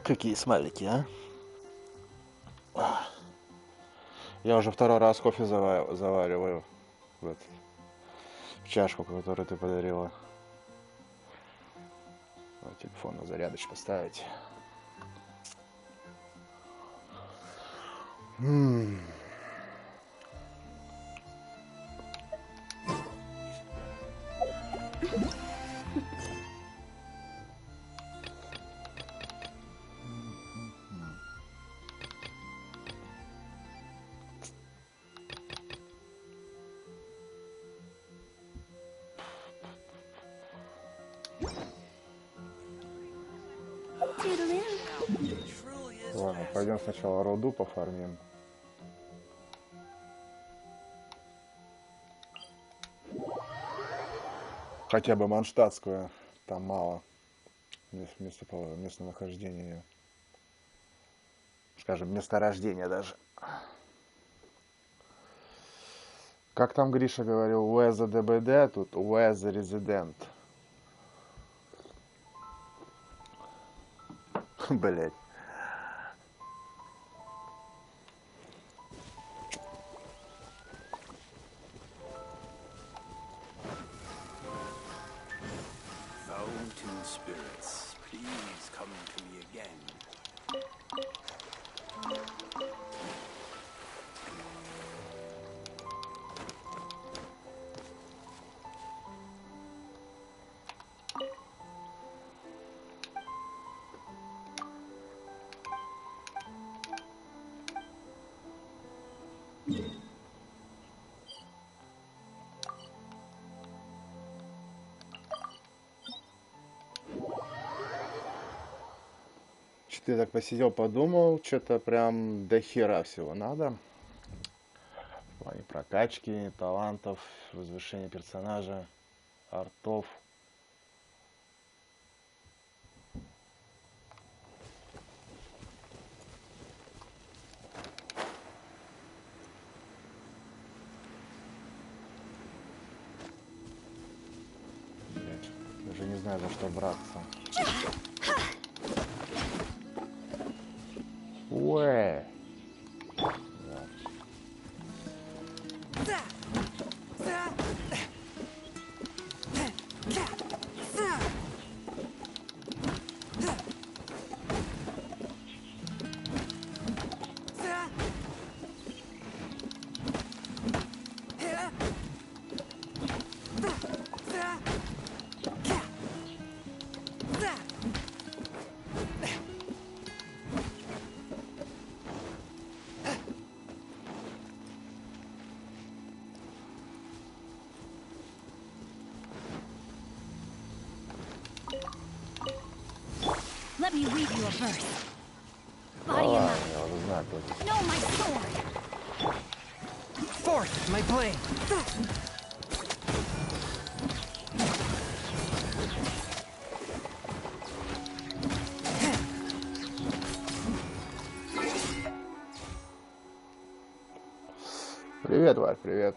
Какие смайлики, а? Я уже второй раз кофе завариваю в чашку, которую ты подарила. Вот, телефон на зарядочку ставить. Ладно, пойдем сначала руду пофармим. Хотя бы манштатскую, там мало местонахождения, скажем, месторождения даже. Как там Гриша говорил, where the DBD, тут where the resident. Блять. Ты так посидел, подумал, что-то прям до хера всего надо. В плане прокачки, талантов, возвышения персонажа, артов. Блять, даже не знаю, за что браться. Уэ. Let me read you a verse. Body and mind. No, my sword. Forth, my blade. Привет, Варь, привет.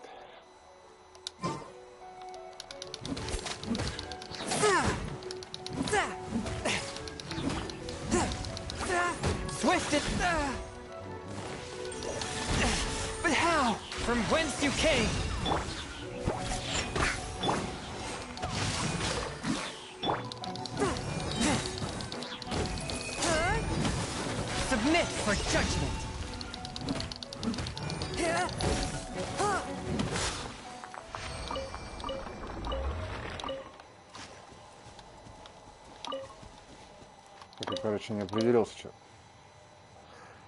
But how? From whence you came? Submit for judgment. Я, короче, не определился,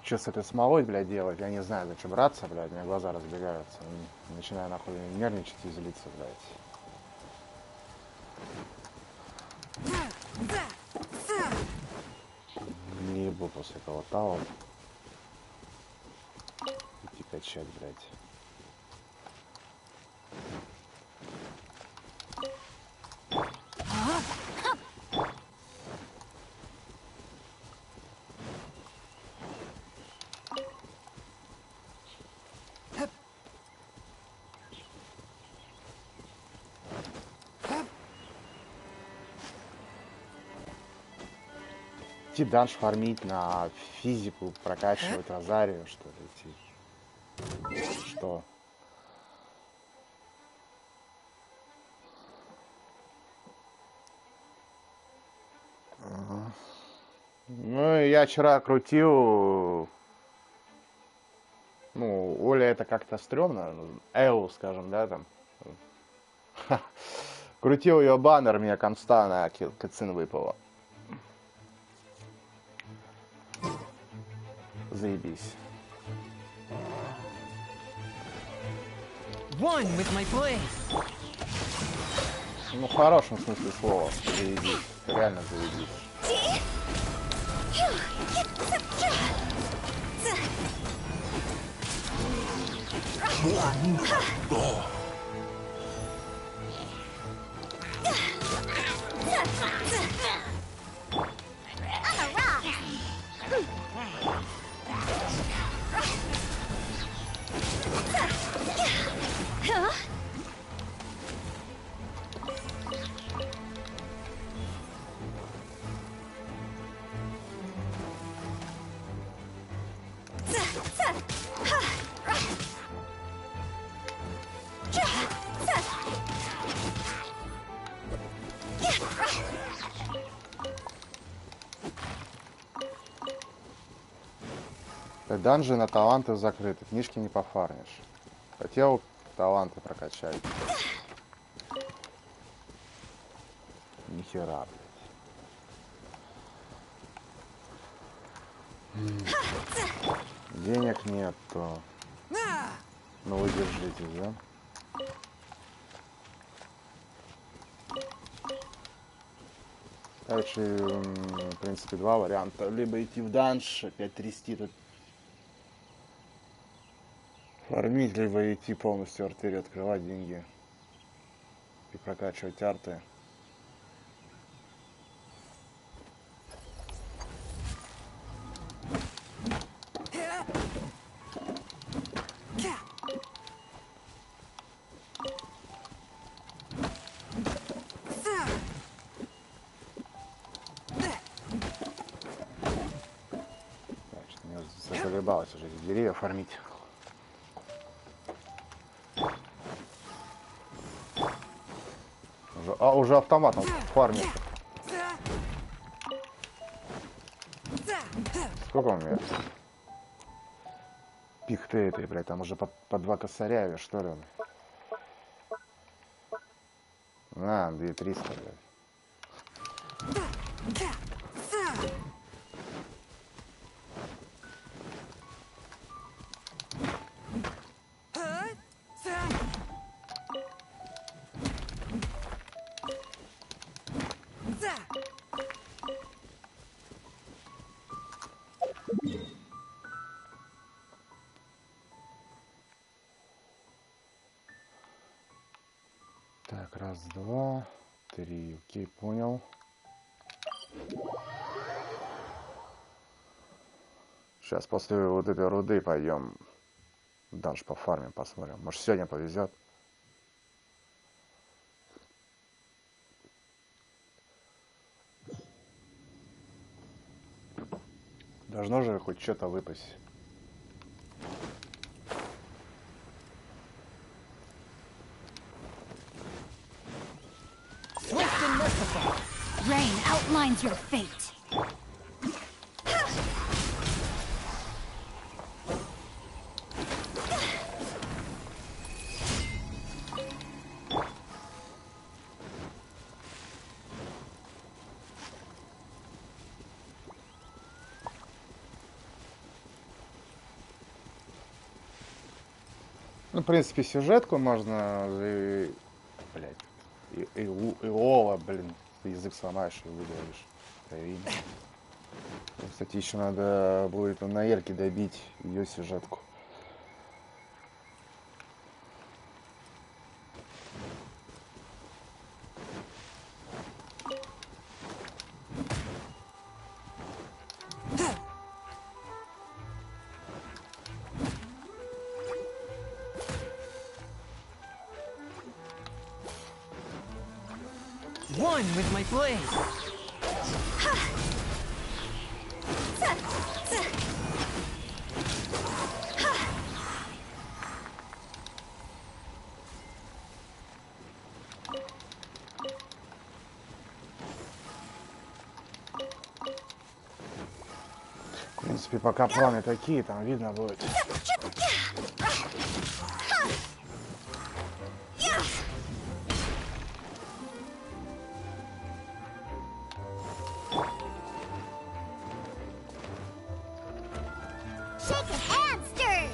что с этой смолой, блядь, делать. Я не знаю, зачем браться, блядь, у меня глаза разбегаются. Начинаю, нахуй, нервничать и злиться, блядь. Не ебу после этого тала. Идти качать, блядь. идти данж фармить на физику, прокачивать розарию, что ли, идти. Что? Ну, я вчера крутил. Ну, Оля это как-то стрёмно. Элу, скажем, да, там. Крутил ее баннер, мне конста на кацин выпало. Заебись. One with my blade. Ну, в хорошем смысле слова. Заебись. Реально заебись. Данжи на таланты закрыты, книжки не пофармишь. Хотел таланты прокачать. Нихера, блядь. Денег нету. Ну вы держитесь, да? Дальше, в принципе, два варианта. Либо идти в данж, опять трясти тут. Фармить, либо идти полностью артерию, открывать деньги и прокачивать арты. Значит, мне заколебалось уже эти деревья фармить. Уже автоматом фармит. Сколько у меня? Пих ты этой, блядь, там уже по 2 косаря, что ли? На, 2300, блядь. Так, раз, два, три. Окей, понял. Сейчас после вот этой руды пойдем данж по фарме посмотрим. Может, сегодня повезет. Должно же хоть что-то выпасть. Rain outlines your fate. Ну, в принципе, сюжетку можно... Блять. Иова, блин. Язык сломаешь и выговоришь. Кстати, еще надо будет на Эльке добить ее сюжетку. One with my blade. В принципе, пока планы такие, там видно будет. Shake a hamster!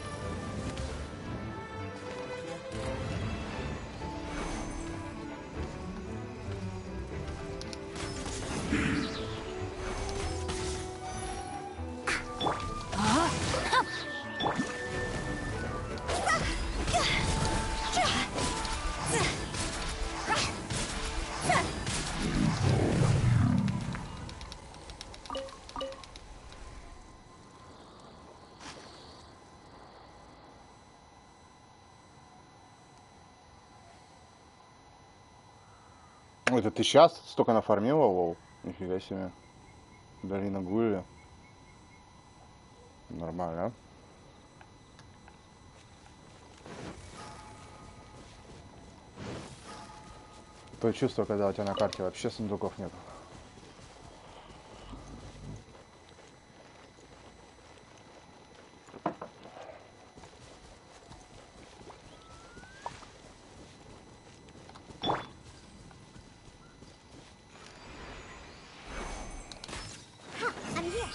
Ой, это ты сейчас столько нафармила, лол? Нифига себе. Долина Гули. Нормально. То чувство, когда у тебя на карте вообще сундуков нет. I'm here.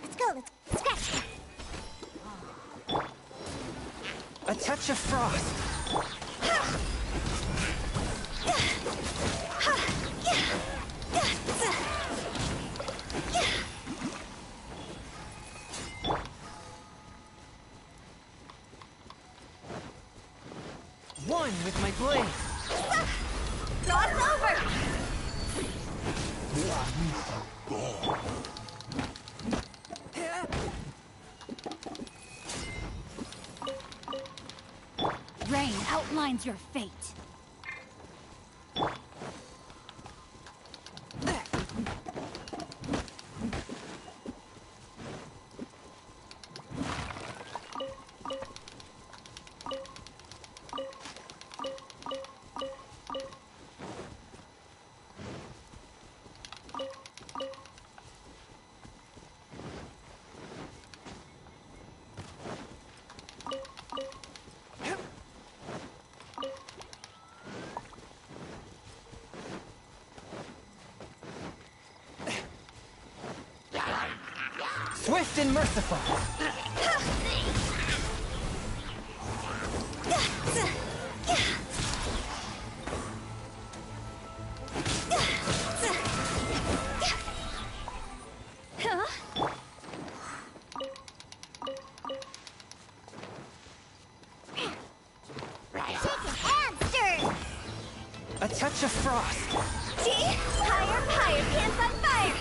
Let's go. Let's scratch. A touch of frost. One with my blade. Cross over. Rain outlines your fate. Swift and merciful. A touch of frost. See? Higher, pants on fire.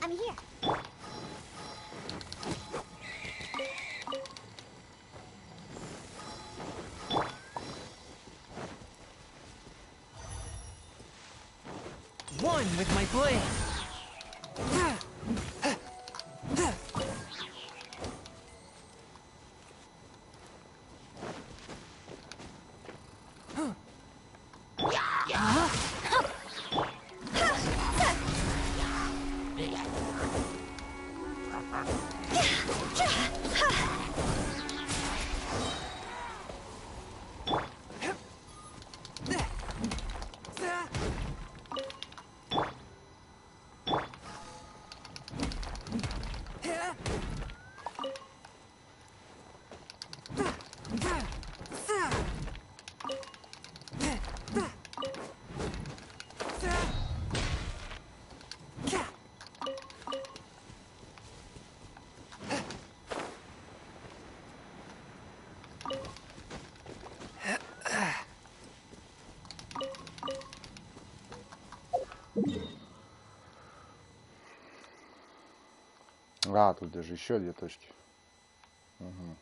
I'm here. One with my blade. А, тут даже еще 2 точки. Угу.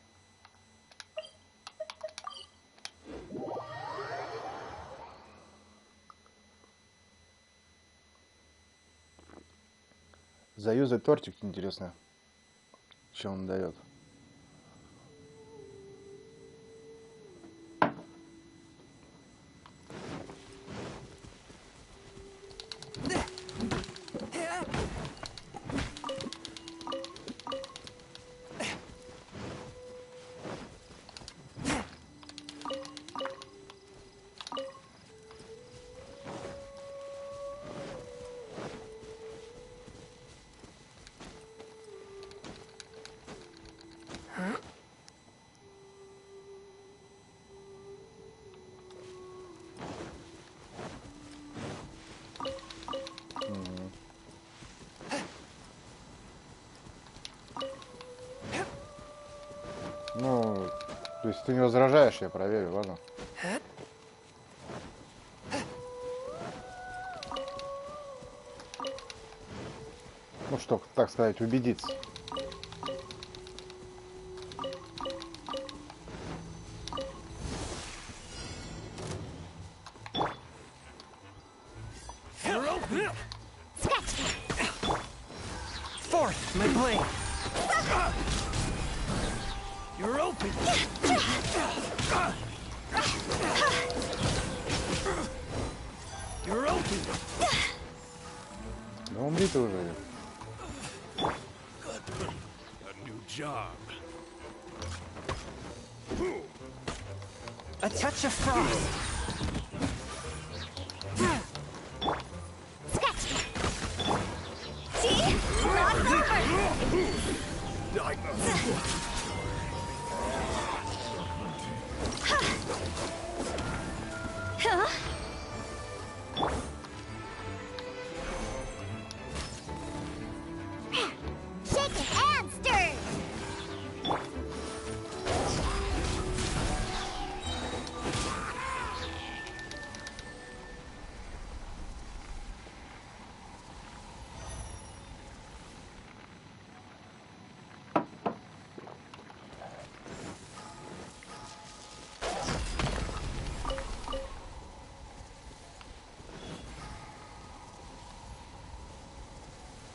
Заюзать тортик, интересно, что он дает. Ну, то есть ты не возражаешь, я проверю, ладно? Ну, что, так сказать, убедиться. Fourth, my blade. You're open. You're open. Да умри ты уже. A new job. A touch of frost. See? Not Huh? Shake it and stir.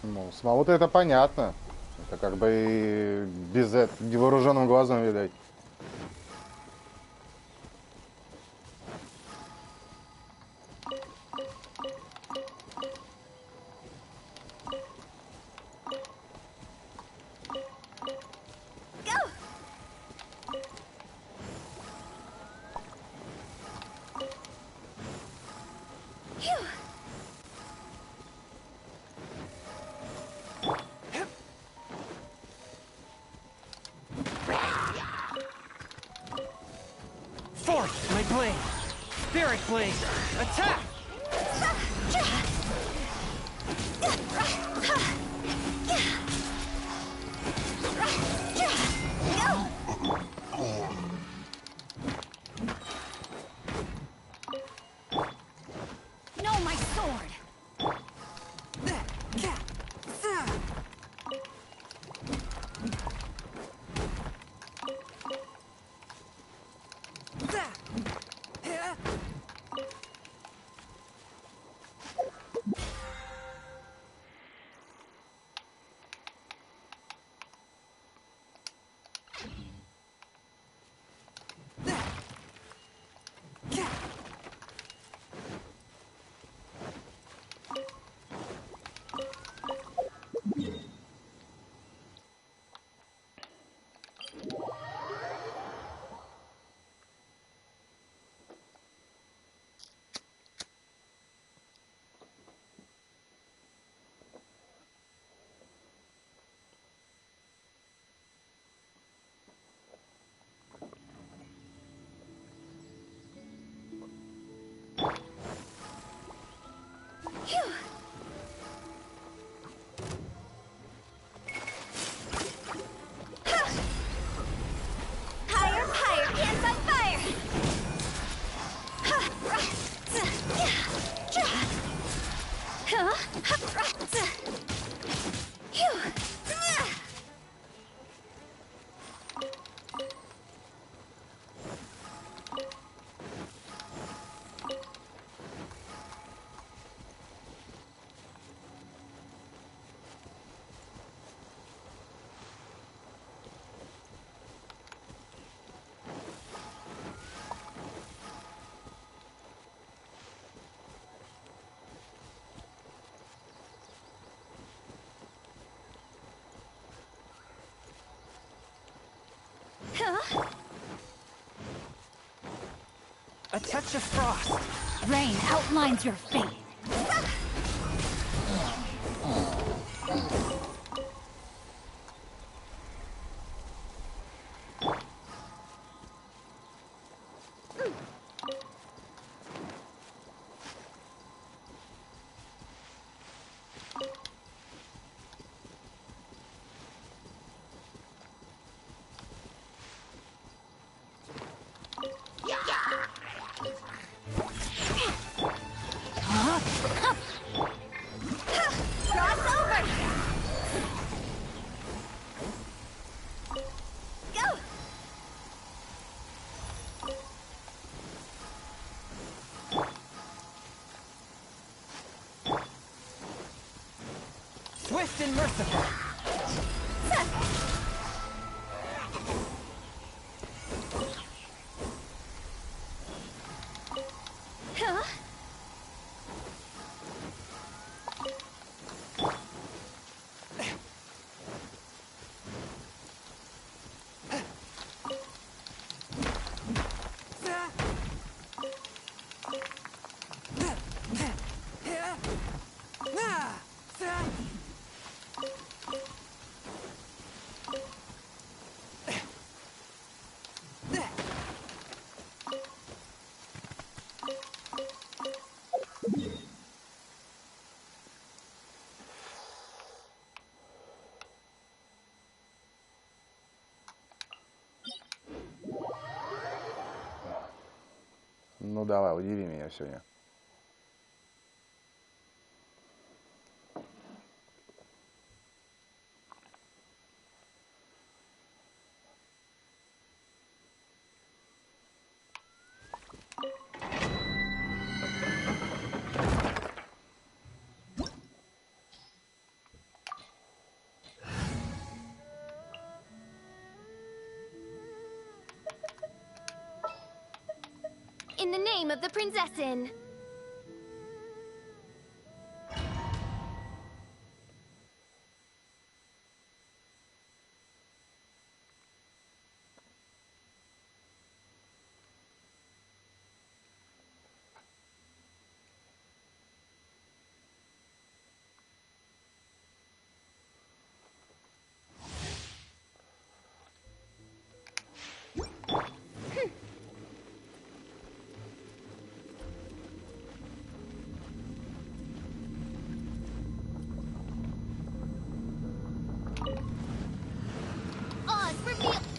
Ну, самого-то это понятно. Это как бы и без этого, невооруженным глазом видать. Go. Phew. Fourth, my blade. Spirit blade. Attack. No, my sword. A touch of frost. Rain outlines your fate. Swift and merciful. Ну давай, удиви меня сегодня. In the name of the Prinzessin.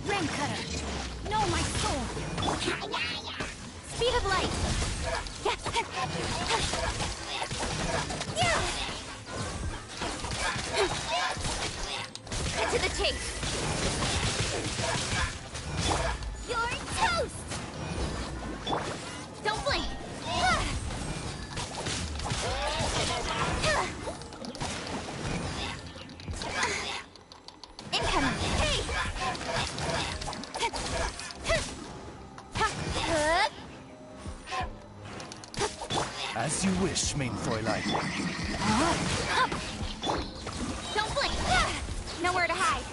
Rain cutter. No, my soul. Speed of light. Cut to the chase. You're toast. Don't blink. Incoming. Hey. As you wish, main Fräulein. Don't blink. Nowhere to hide.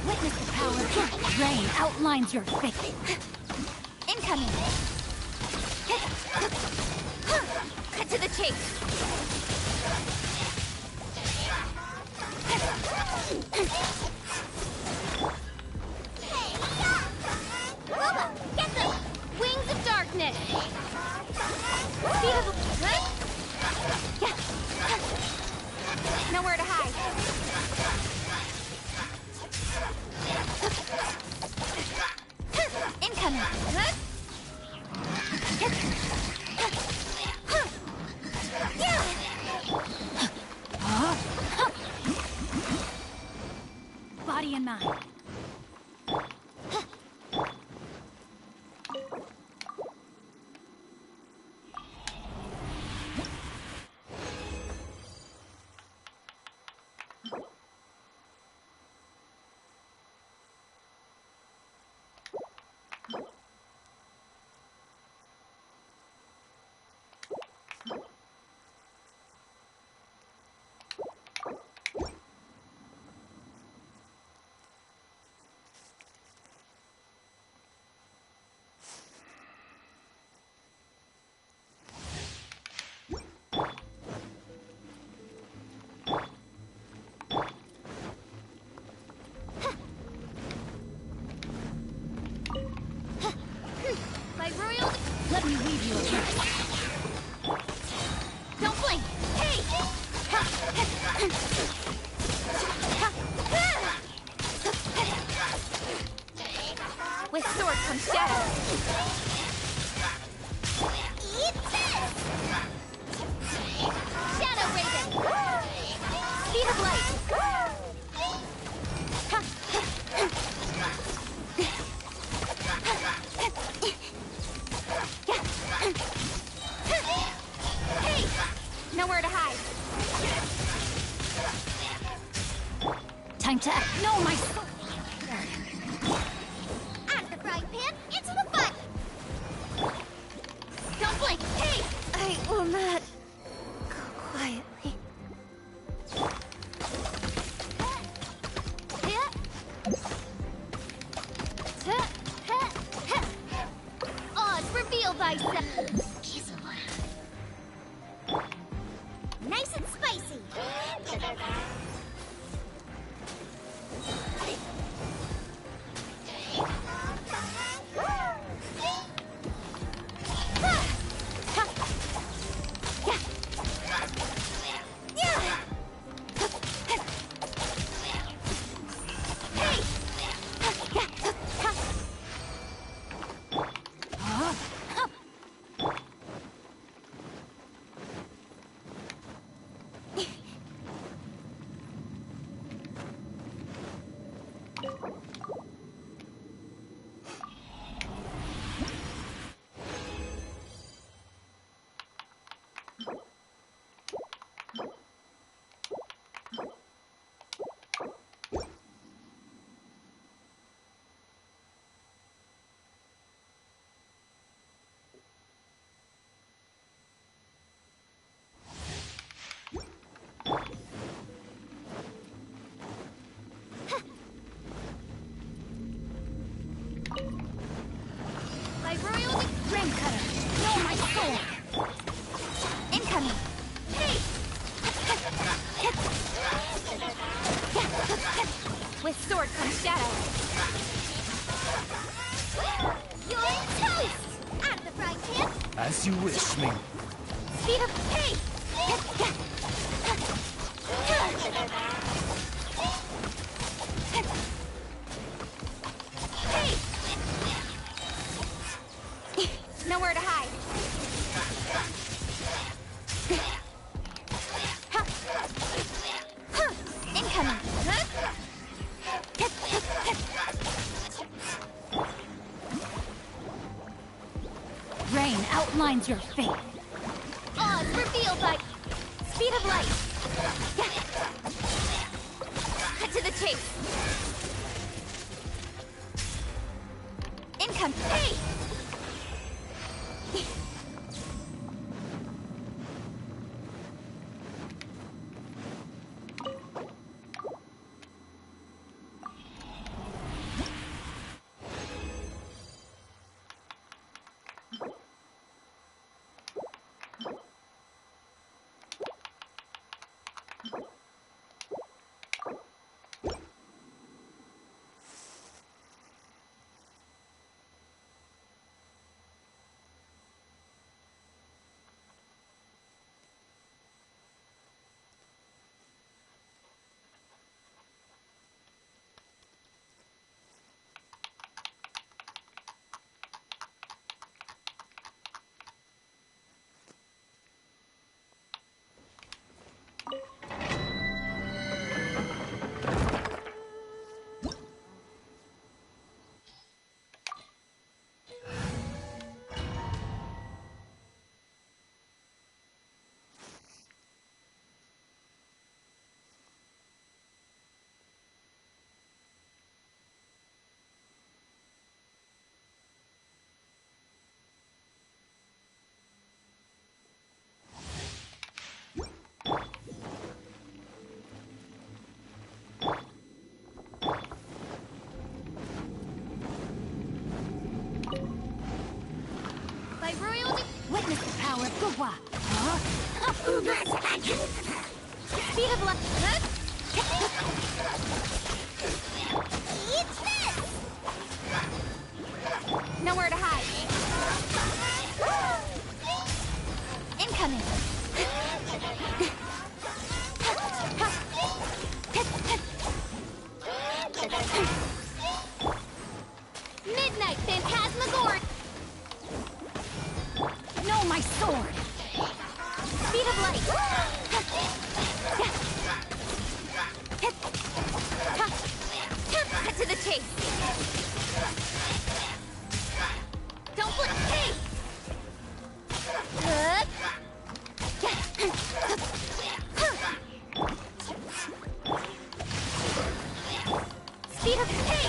Witness the power. Rain outlines your fate. Incoming. Cut to the chase. Get them! Wings of darkness. Speed of good. Yeah. Nowhere to hide. Incoming. Good. Body and mind. Let me leave you again. Don't blink! Hey! With sword comes shadow. Eat this! Shadow Raven! Speed of light! Hey! Nowhere to hide. Time to act. No, my soul. Out of the frying pan, into the fun. Don't blink. Hey! I will not go quietly. Oz, reveal thyself. Nice and spicy. My royal ring cutter. No, my sword. Incoming. Hey! With sword comes shadow. You're toast! Out of the frying pan. As you wish, Ming. Speed of hey! Hey! Nowhere to hide. Incoming. Rain outlines your fate. Oz, reveal thy speed of light. Cut to the chase. Income. Hey! Witness the power of Gugwa. Speed of light. Eat this! Nowhere to hide. Incoming. Midnight Phantasmagoria. No, my sword. Speed of light. Cut to the chase. Don't blink. Hey. Speed of hey.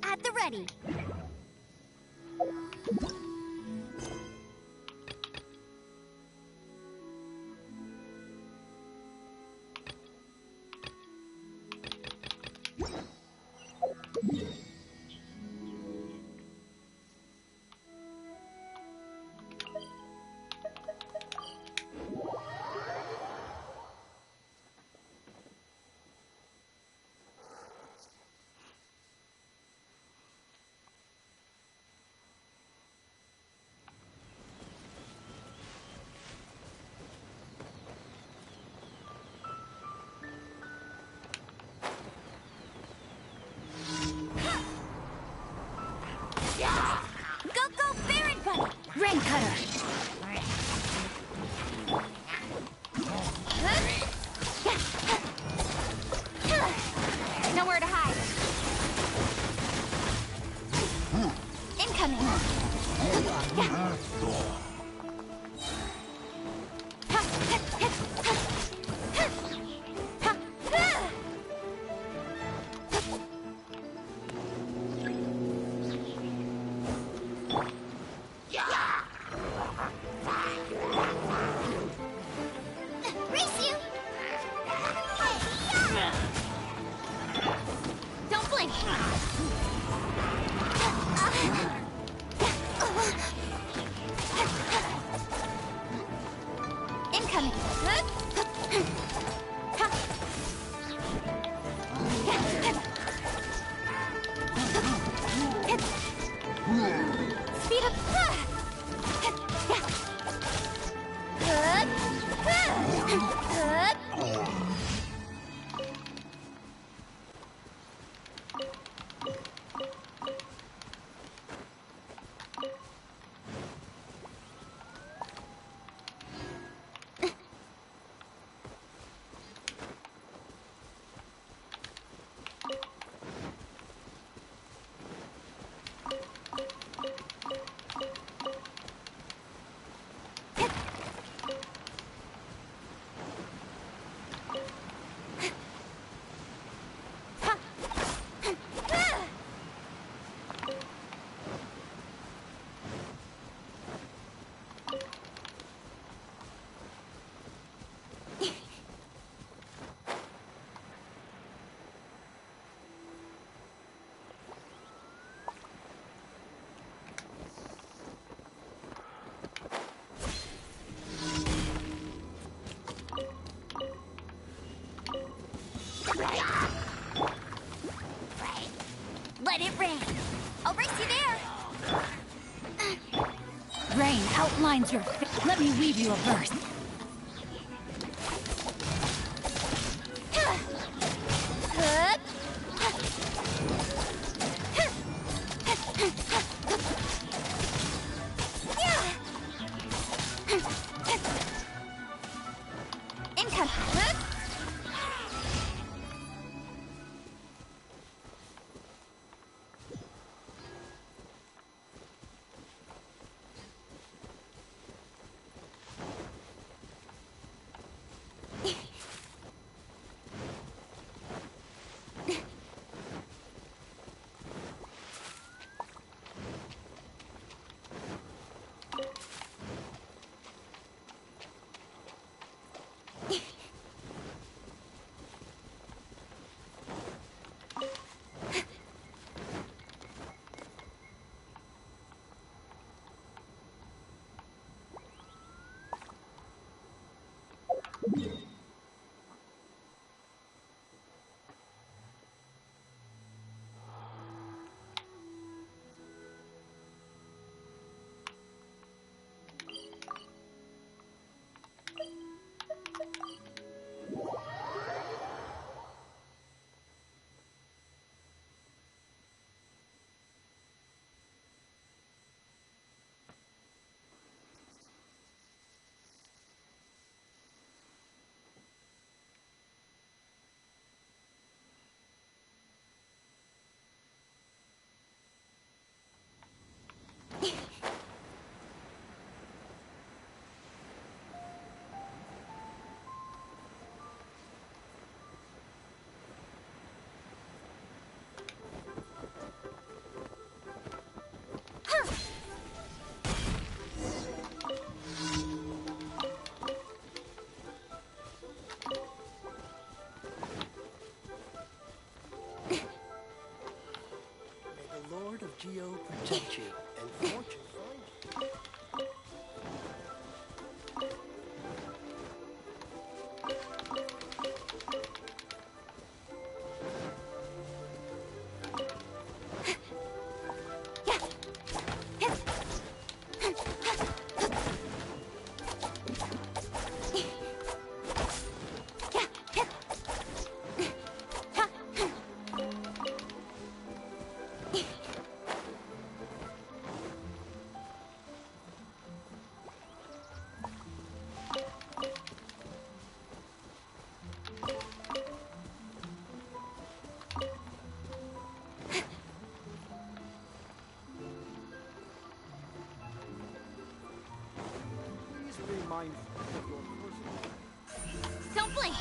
At the ready. Rain cutter. Nowhere to hide. Incoming. Let it rain. I'll race you there. Rain outlines your face. Let me weave you a verse. Income. Geo protect you and fortune find you. Don't blink.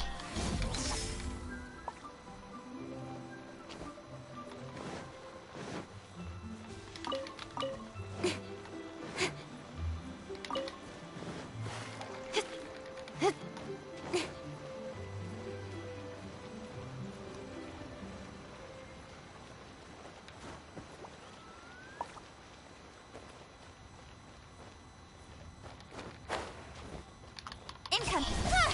Income. Ah!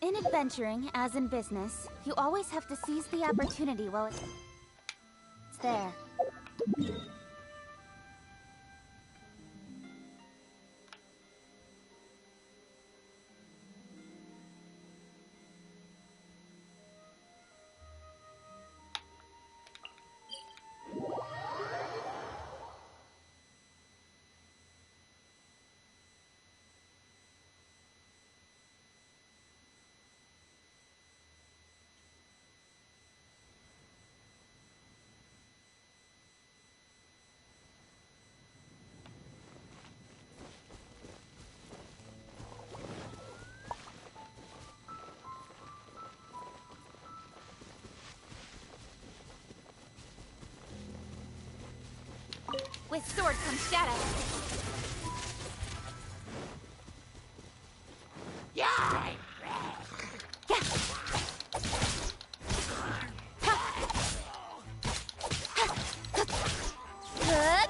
In adventuring, as in business, you always have to seize the opportunity while it's there. With sword comes shadow. Good.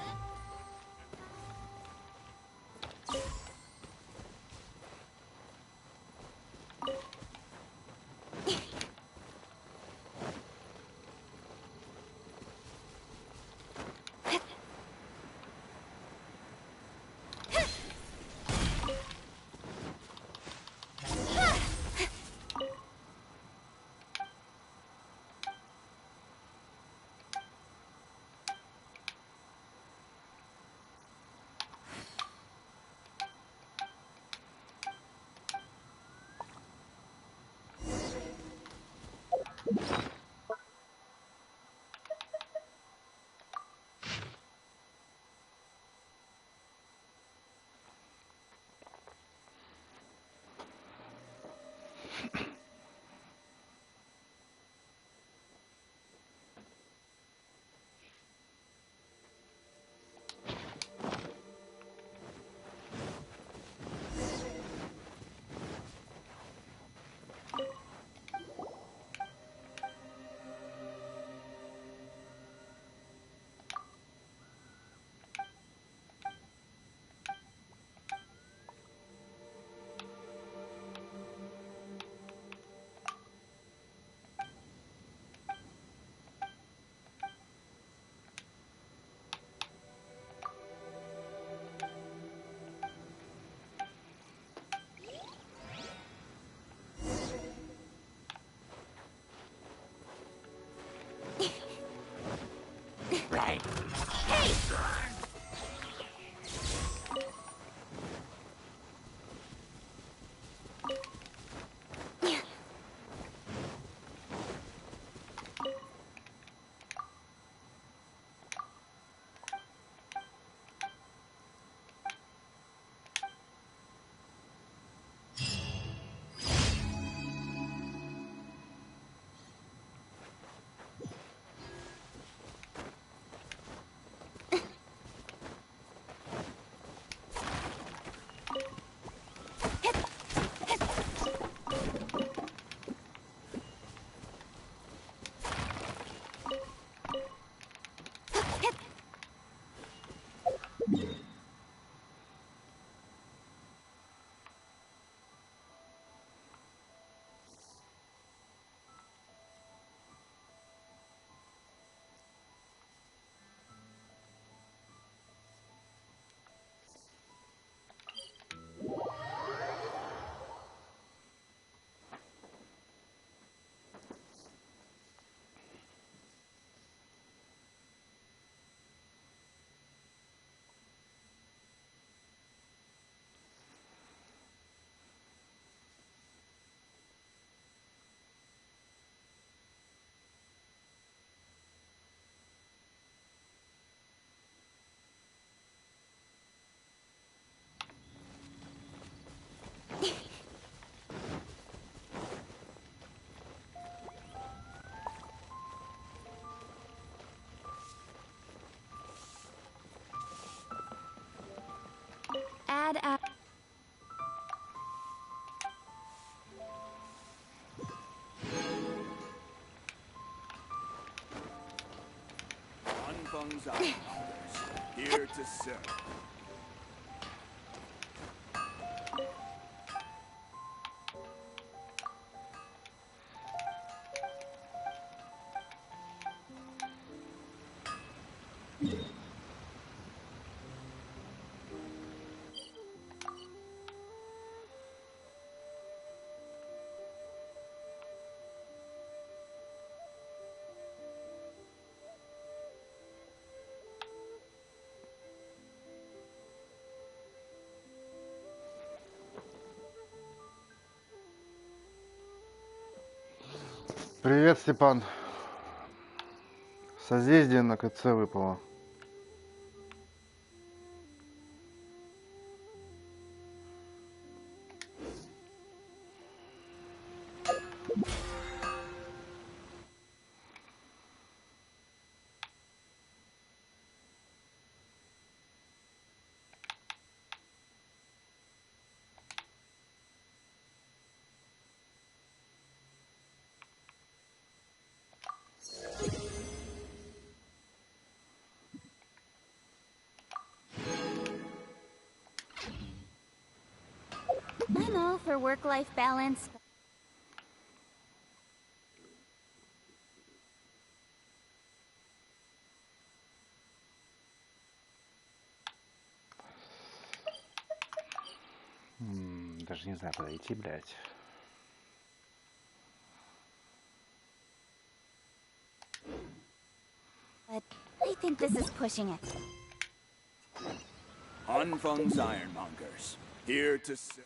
Add. Anfang's outsiders, here to serve. Привет, Степан. Созвездие на КЦ выпало. I'm all for work-life balance. Даже не знаю, куда идти, блядь. But I think this is pushing it. Anfang's Ironmongers. Here to sell.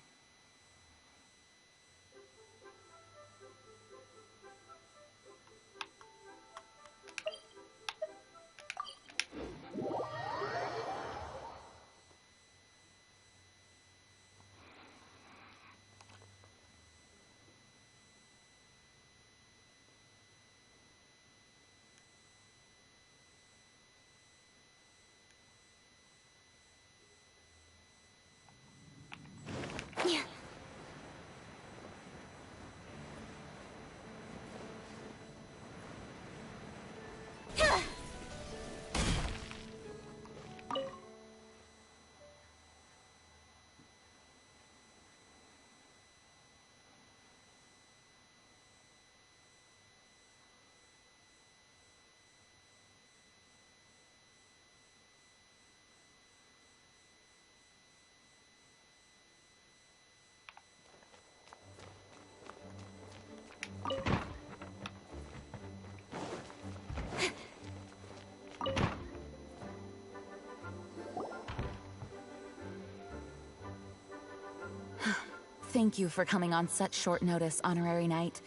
Thank you for coming on such short notice, Honorary Knight.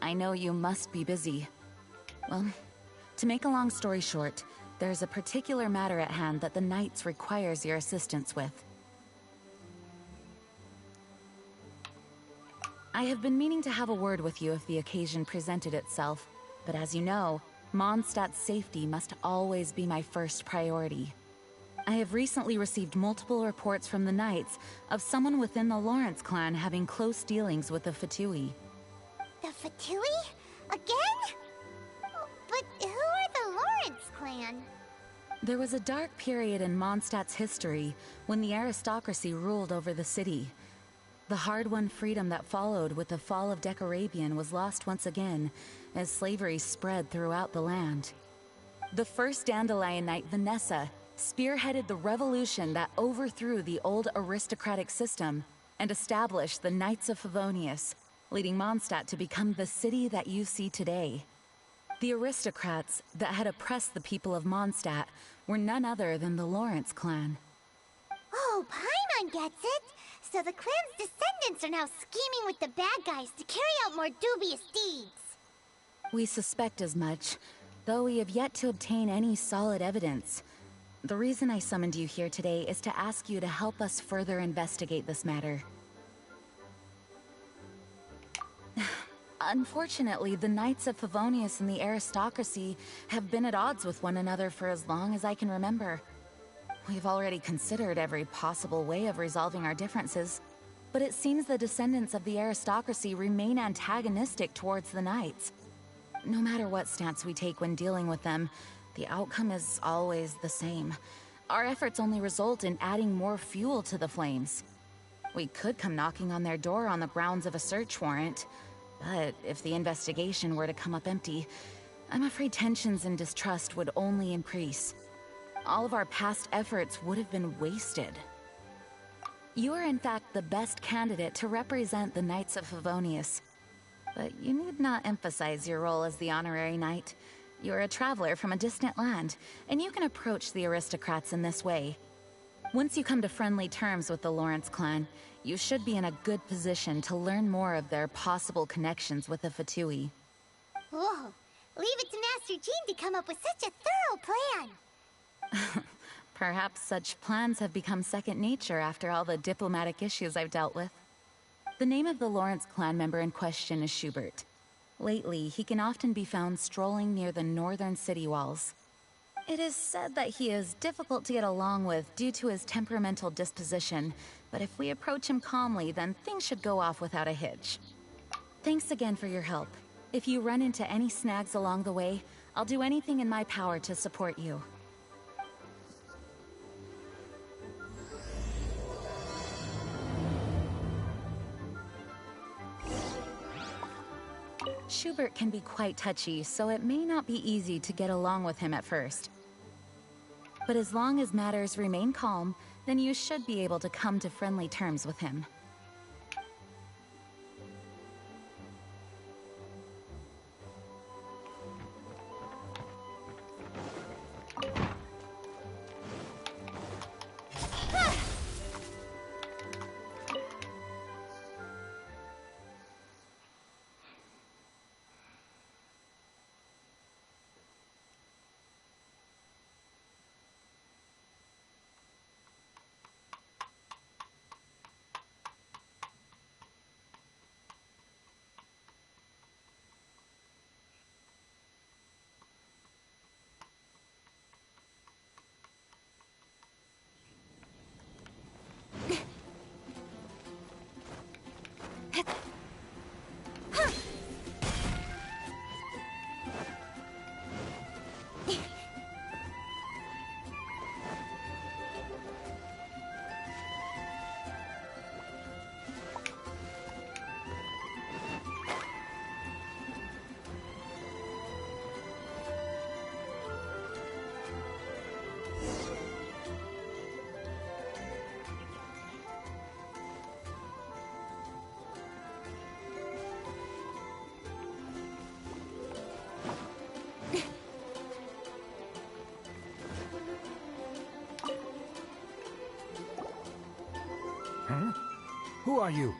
I know you must be busy. Well, to make a long story short, there's a particular matter at hand that the Knights requires your assistance with. I have been meaning to have a word with you if the occasion presented itself, but as you know, Mondstadt's safety must always be my first priority. I have recently received multiple reports from the Knights of someone within the Lawrence clan having close dealings with the Fatui. The Fatui? Again? But who are the Lawrence clan? There was a dark period in Mondstadt's history when the aristocracy ruled over the city. The hard-won freedom that followed with the fall of Decarabian was lost once again as slavery spread throughout the land. The first Dandelion Knight, Vanessa, spearheaded the revolution that overthrew the old aristocratic system and established the Knights of Favonius, leading Mondstadt to become the city that you see today. The aristocrats that had oppressed the people of Mondstadt were none other than the Lawrence clan. Oh, Paimon gets it! So the clan's descendants are now scheming with the bad guys to carry out more dubious deeds. We suspect as much, though we have yet to obtain any solid evidence. The reason I summoned you here today is to ask you to help us further investigate this matter. Unfortunately, the Knights of Favonius and the aristocracy have been at odds with one another for as long as I can remember. We've already considered every possible way of resolving our differences, but it seems the descendants of the aristocracy remain antagonistic towards the Knights. No matter what stance we take when dealing with them, the outcome is always the same. Our efforts only result in adding more fuel to the flames. We could come knocking on their door on the grounds of a search warrant, but if the investigation were to come up empty, I'm afraid tensions and distrust would only increase. All of our past efforts would have been wasted. You are in fact the best candidate to represent the Knights of Favonius. But you need not emphasize your role as the honorary knight. You're a traveler from a distant land, and you can approach the aristocrats in this way. Once you come to friendly terms with the Lawrence clan, you should be in a good position to learn more of their possible connections with the Fatui. Whoa. Leave it to Master Jean to come up with such a thorough plan. Perhaps such plans have become second nature after all the diplomatic issues I've dealt with. The name of the Lawrence clan member in question is Schubert. Lately, he can often be found strolling near the northern city walls. It is said that he is difficult to get along with due to his temperamental disposition, but if we approach him calmly, then things should go off without a hitch. Thanks again for your help. If you run into any snags along the way, I'll do anything in my power to support you. Schubert can be quite touchy, so it may not be easy to get along with him at first. But as long as matters remain calm, then you should be able to come to friendly terms with him. Who are you?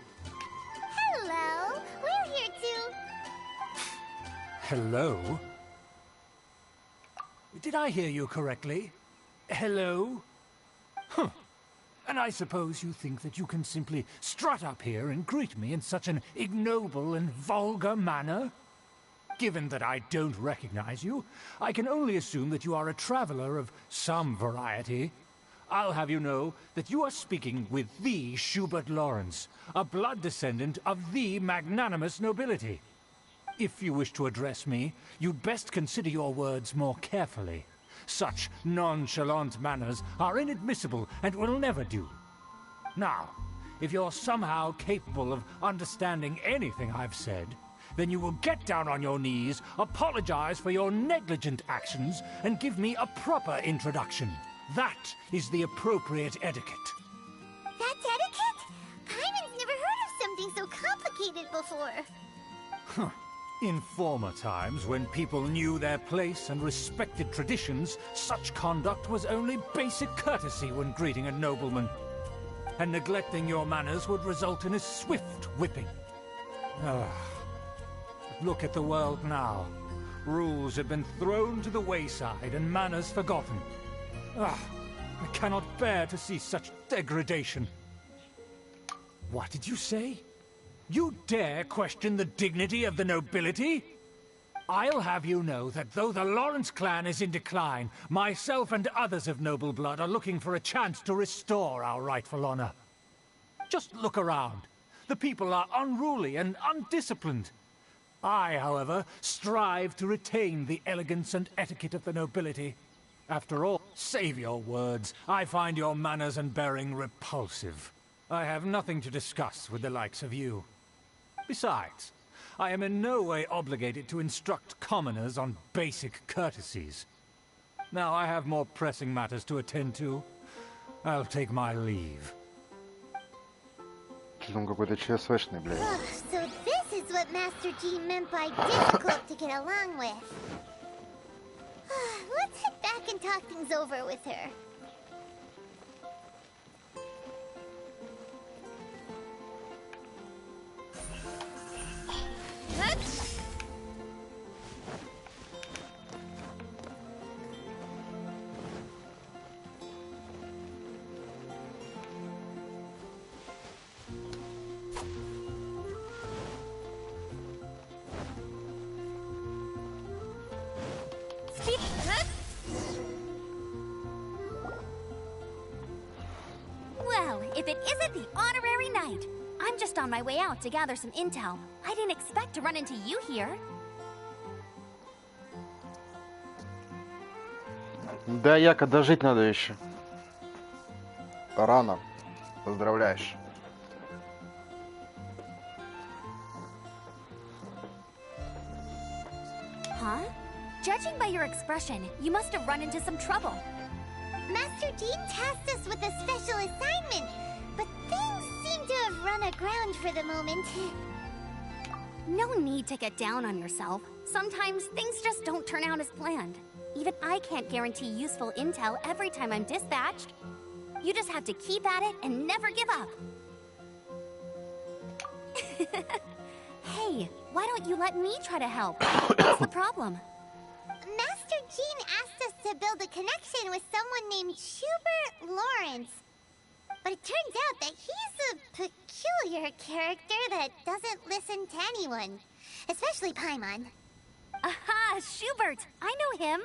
Hello. We're here to... Hello? Did I hear you correctly? Hello? Huh. And I suppose you think that you can simply strut up here and greet me in such an ignoble and vulgar manner? Given that I don't recognize you, I can only assume that you are a traveler of some variety. I'll have you know that you are speaking with the Schubert Lawrence, a blood descendant of the magnanimous nobility. If you wish to address me, you'd best consider your words more carefully. Such nonchalant manners are inadmissible and will never do. Now, if you're somehow capable of understanding anything I've said, then you will get down on your knees, apologize for your negligent actions, and give me a proper introduction. That is the appropriate etiquette. That's etiquette? Paimon's never heard of something so complicated before. In former times, when people knew their place and respected traditions, such conduct was only basic courtesy when greeting a nobleman. And neglecting your manners would result in a swift whipping. Look at the world now. Rules have been thrown to the wayside and manners forgotten. I cannot bear to see such degradation. What did you say? You dare question the dignity of the nobility? I'll have you know that though the Lawrence clan is in decline, myself and others of noble blood are looking for a chance to restore our rightful honor. Just look around. The people are unruly and undisciplined. I, however, strive to retain the elegance and etiquette of the nobility. After all, save your words. I find your manners and bearing repulsive. I have nothing to discuss with the likes of you. Besides, I am in no way obligated to instruct commoners on basic courtesies. Now I have more pressing matters to attend to. I'll take my leave. Что-то он какой-то ЧСВшный, блядь. So this is what Master G meant by difficult to get along with. Let's head back and talk things over with her. if it isn't the honorary knight. I'm just on my way out to gather some intel. I didn't expect to run into you here. Да, Яка, дожить надо еще. Рано. Поздравляешь. Huh? Judging by your expression, you must have run into some trouble. Master Jean tasked us with a special assignment, but things seem to have run aground for the moment. No need to get down on yourself. Sometimes things just don't turn out as planned. Even I can't guarantee useful intel every time I'm dispatched. You just have to keep at it and never give up. Hey, why don't you let me try to help? What's the problem? Master Jean asked us to build a connection with someone named Schubert Lawrence. But it turns out that he's a peculiar character that doesn't listen to anyone, especially Paimon. Aha, Schubert! I know him.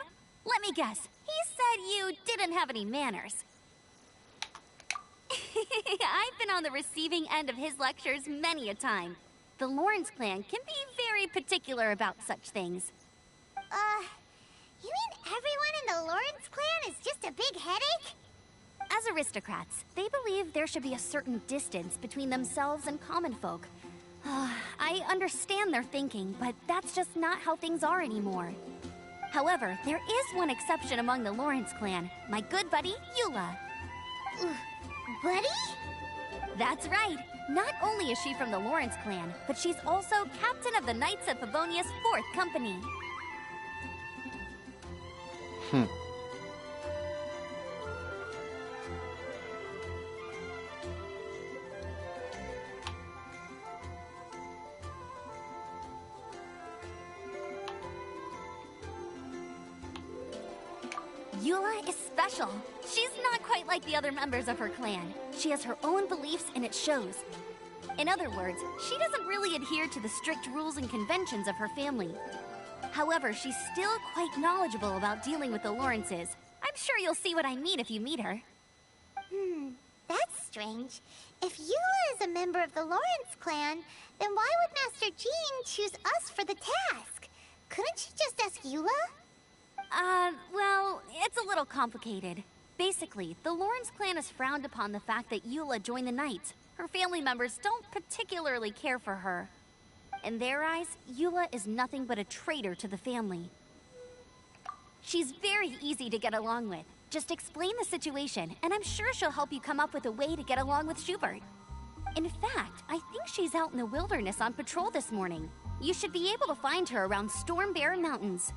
Let me guess. He said you didn't have any manners. I've been on the receiving end of his lectures many a time. The Lawrence clan can be very particular about such things. You mean everyone in the Lawrence clan is just a big headache? As aristocrats, they believe there should be a certain distance between themselves and common folk. I understand their thinking, but that's just not how things are anymore. However, there is one exception among the Lawrence clan, my good buddy, Eula. Buddy? That's right. Not only is she from the Lawrence clan, but she's also captain of the Knights of Favonia's 4th Company. Eula is special. She's not quite like the other members of her clan. She has her own beliefs and it shows. In other words, she doesn't really adhere to the strict rules and conventions of her family. However, she's still quite knowledgeable about dealing with the Lawrences. I'm sure you'll see what I mean if you meet her. That's strange. If Eula is a member of the Lawrence clan, then why would Master Jean choose us for the task? Couldn't she just ask Eula? Well, it's a little complicated. Basically, the Lawrence clan has frowned upon the fact that Eula joined the Knights. Her family members don't particularly care for her. In their eyes, Eula is nothing but a traitor to the family. She's very easy to get along with. Just explain the situation, and I'm sure she'll help you come up with a way to get along with Schubert. In fact, I think she's out in the wilderness on patrol this morning. You should be able to find her around Storm Bear Mountains.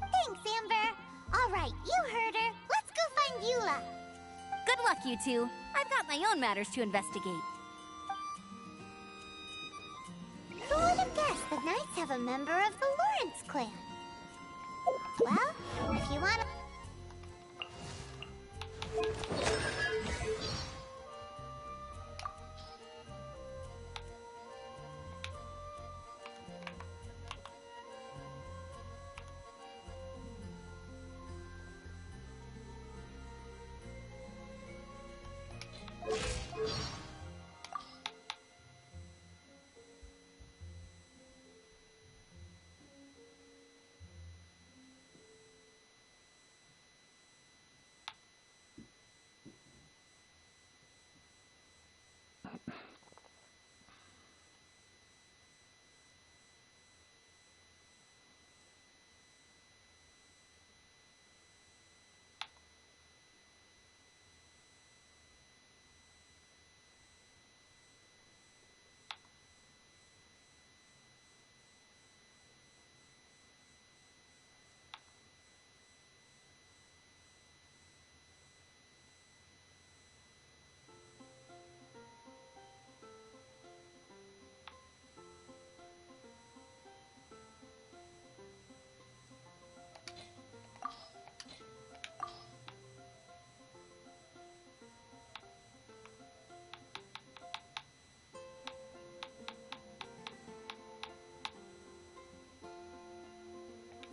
Thanks, Amber. All right, you heard her. Let's go find Eula. Good luck, you two. I've got my own matters to investigate. Who would have guessed the Knights have a member of the Lawrence clan? Well, if you want to...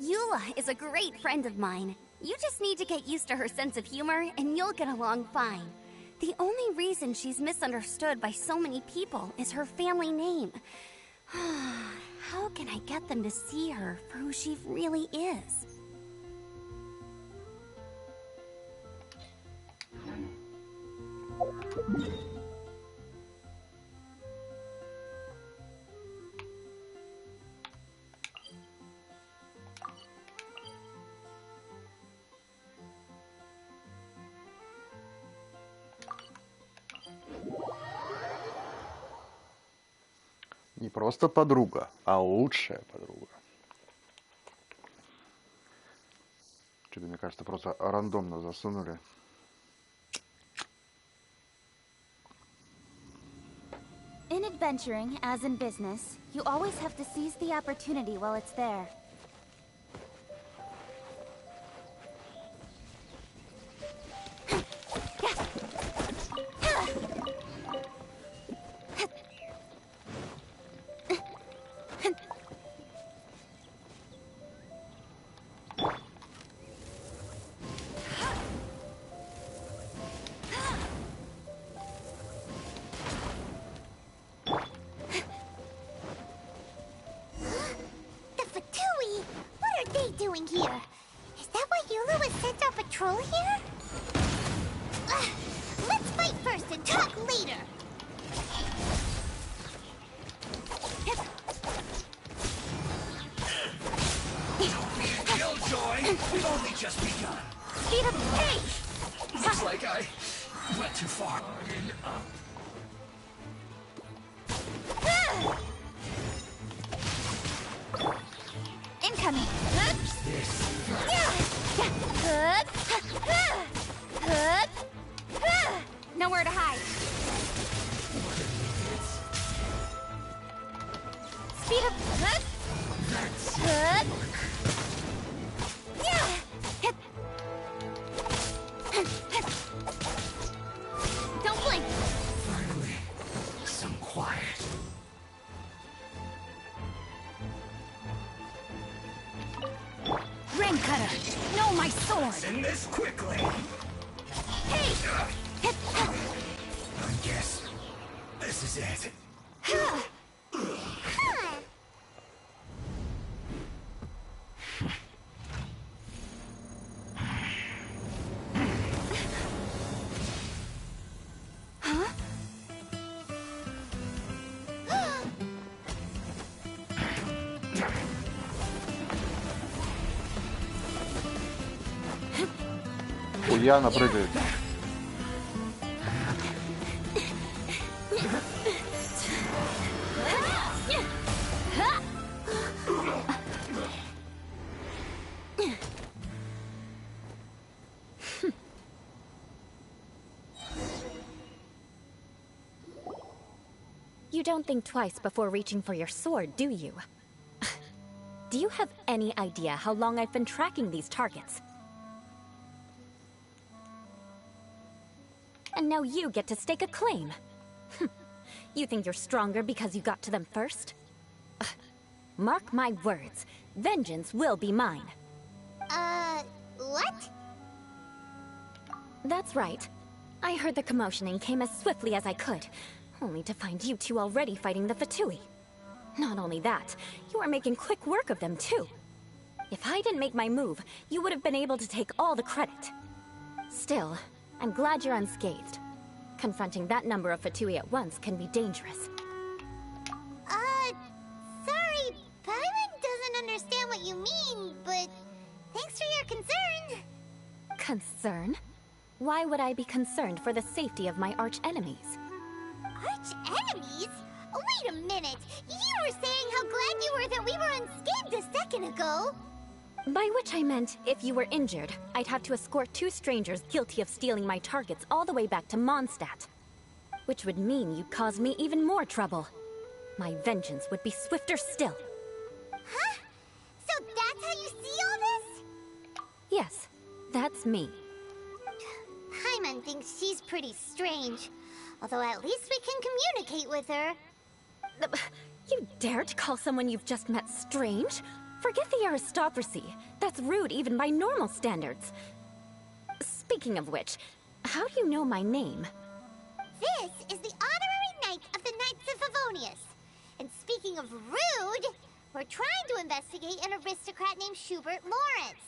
Eula is a great friend of mine. You just need to get used to her sense of humor, and you'll get along fine. The only reason she's misunderstood by so many people is her family name. How can I get them to see her for who she really is? Не просто подруга, а лучшая подруга. Что-то, мне кажется, просто рандомно засунули. In adventuring, as in business, you always have to seize the opportunity while it's there. Doing here? Is that why Eula was sent on patrol here? Let's fight first and talk later. Killjoy! We've only just begun. Speed up the pace! Looks like I went too far. Incoming! Nowhere to hide. Speed up. Don't blink! Finally, some quiet. Rain cutter. No, my sword. End this quickly. Hey! I guess this is it. Яна прыгает. You don't think twice before reaching for your sword, do you? Do you have any idea how long I've been tracking these targets? And now you get to stake a claim. You think you're stronger because you got to them first? Mark my words, vengeance will be mine. What? That's right. I heard the commotion and came as swiftly as I could, only to find you two already fighting the Fatui. Not only that, you are making quick work of them too. If I didn't make my move, you would have been able to take all the credit. Still, I'm glad you're unscathed. Confronting that number of Fatui at once can be dangerous. Sorry, Paimon doesn't understand what you mean, but thanks for your concern. Concern? Why would I be concerned for the safety of my arch-enemies? Arch-enemies? Wait a minute! You were saying how glad you were that we were unscathed a second ago! By which I meant, if you were injured, I'd have to escort two strangers guilty of stealing my targets all the way back to Mondstadt. Which would mean you'd cause me even more trouble. My vengeance would be swifter still. Huh? So that's how you see all this? Yes, that's me. Paimon thinks she's pretty strange. Although at least we can communicate with her. You dare to call someone you've just met strange? Forget the aristocracy. That's rude even by normal standards. Speaking of which, how do you know my name? named Schubert Lawrence.